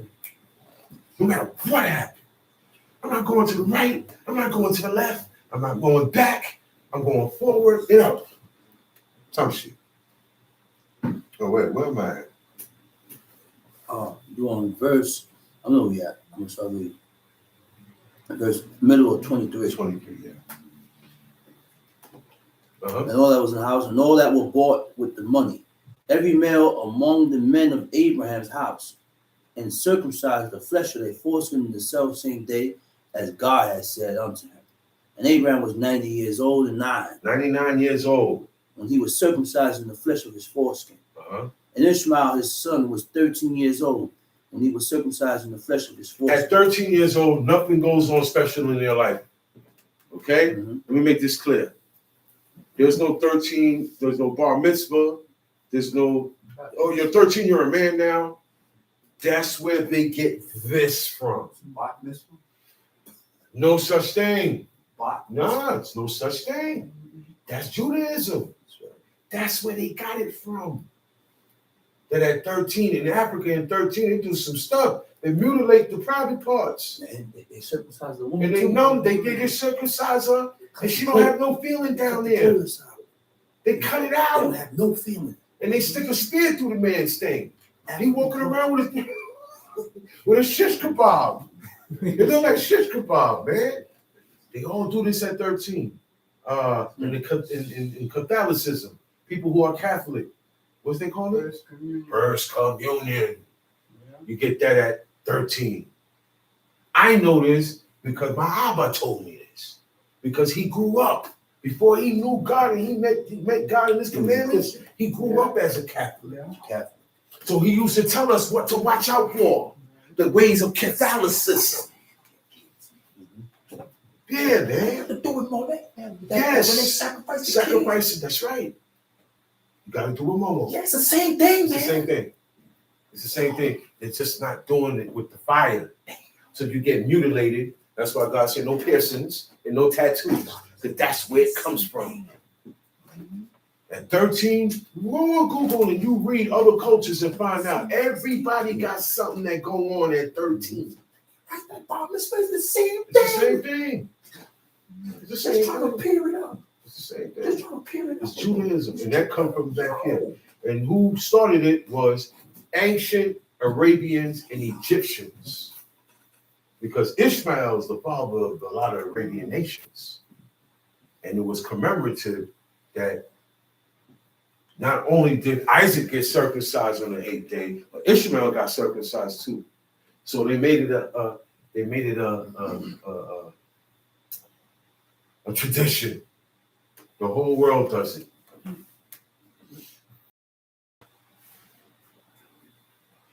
No matter what happens. I'm not going to the right, I'm not going to the left, I'm not going back, I'm going forward, some shit. Oh, wait, where am I at? You on verse, I know we at, I'm gonna start reading. Verse middle of 23. 23, yeah. And all that was in the house, and all that were bought with the money, every male among the men of Abraham's house, and circumcised the flesh of their foreskin in the self same day as God had said unto him. And Abraham was 90 years old and 99 years old. when he was circumcised in the flesh of his foreskin. Uh-huh. And Ishmael his son was 13 years old when he was circumcised in the flesh of his foreskin. At 13 years old, nothing goes on special in their life. Okay? Mhm. Let me make this clear. There's no 13, there's no bar mitzvah, there's no, oh, you're 13, you're a man now. That's where they get this from. Bot mitzvah? No such thing. Bot. No, it's no such thing. That's Judaism. That's where they got it from. That at 13, in Africa, in 13, they do some stuff. They mutilate the private parts. And they circumcised the woman And they too. know they get circumcised her, and she don't have no feeling down there. They cut it They out, don't have no feeling. and they stick a spear through the man's thing. He walking around with a, with a shish kebab. It look like shish kebab, man. They all do this at 13. In Catholicism, people who are Catholic, what's they call it? First communion. You get that at 13. I know this because my Abba told me this. Because he grew up. Before he knew God and he met God in his commandments, he grew up as a Catholic. Catholic. So he used to tell us what to watch out for. The ways of Catholicism. Yeah, man. To do with Molech. Yes. When they sacrifice the Sacrificing, that's right. You gotta do a momo. kid. Yeah, it's the same thing, It's the man. same thing. It's the same thing. It's just not doing it with the fire. So you get mutilated. That's why God said no piercings and no tattoos. Because that's where it comes from. At 13, you go on Google and you read other cultures and find out everybody got something that go on at 13. That's that Bob mitzvah is the same It's the thing. same thing. It's the Just same trying to thing. peer it up. It's the same Just thing. trying to peer it up. It's Judaism, and that comes from back here. And who started it was ancient Arabians and Egyptians. Because Ishmael is the father of a lot of Arabian nations. And it was commemorative that not only did Isaac get circumcised on the 8th day, but Ishmael got circumcised too. So they made it a tradition. The whole world does it.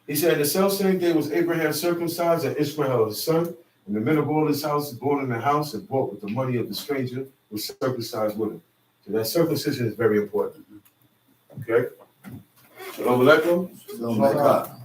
He said, the self-same day was Abraham circumcised and Ishmael his son, and the men of all his house born in the house and bought with the money of the stranger was circumcised with him. So that circumcision is very important. Okay? Shalom Aleichem. Shalom Aleichem.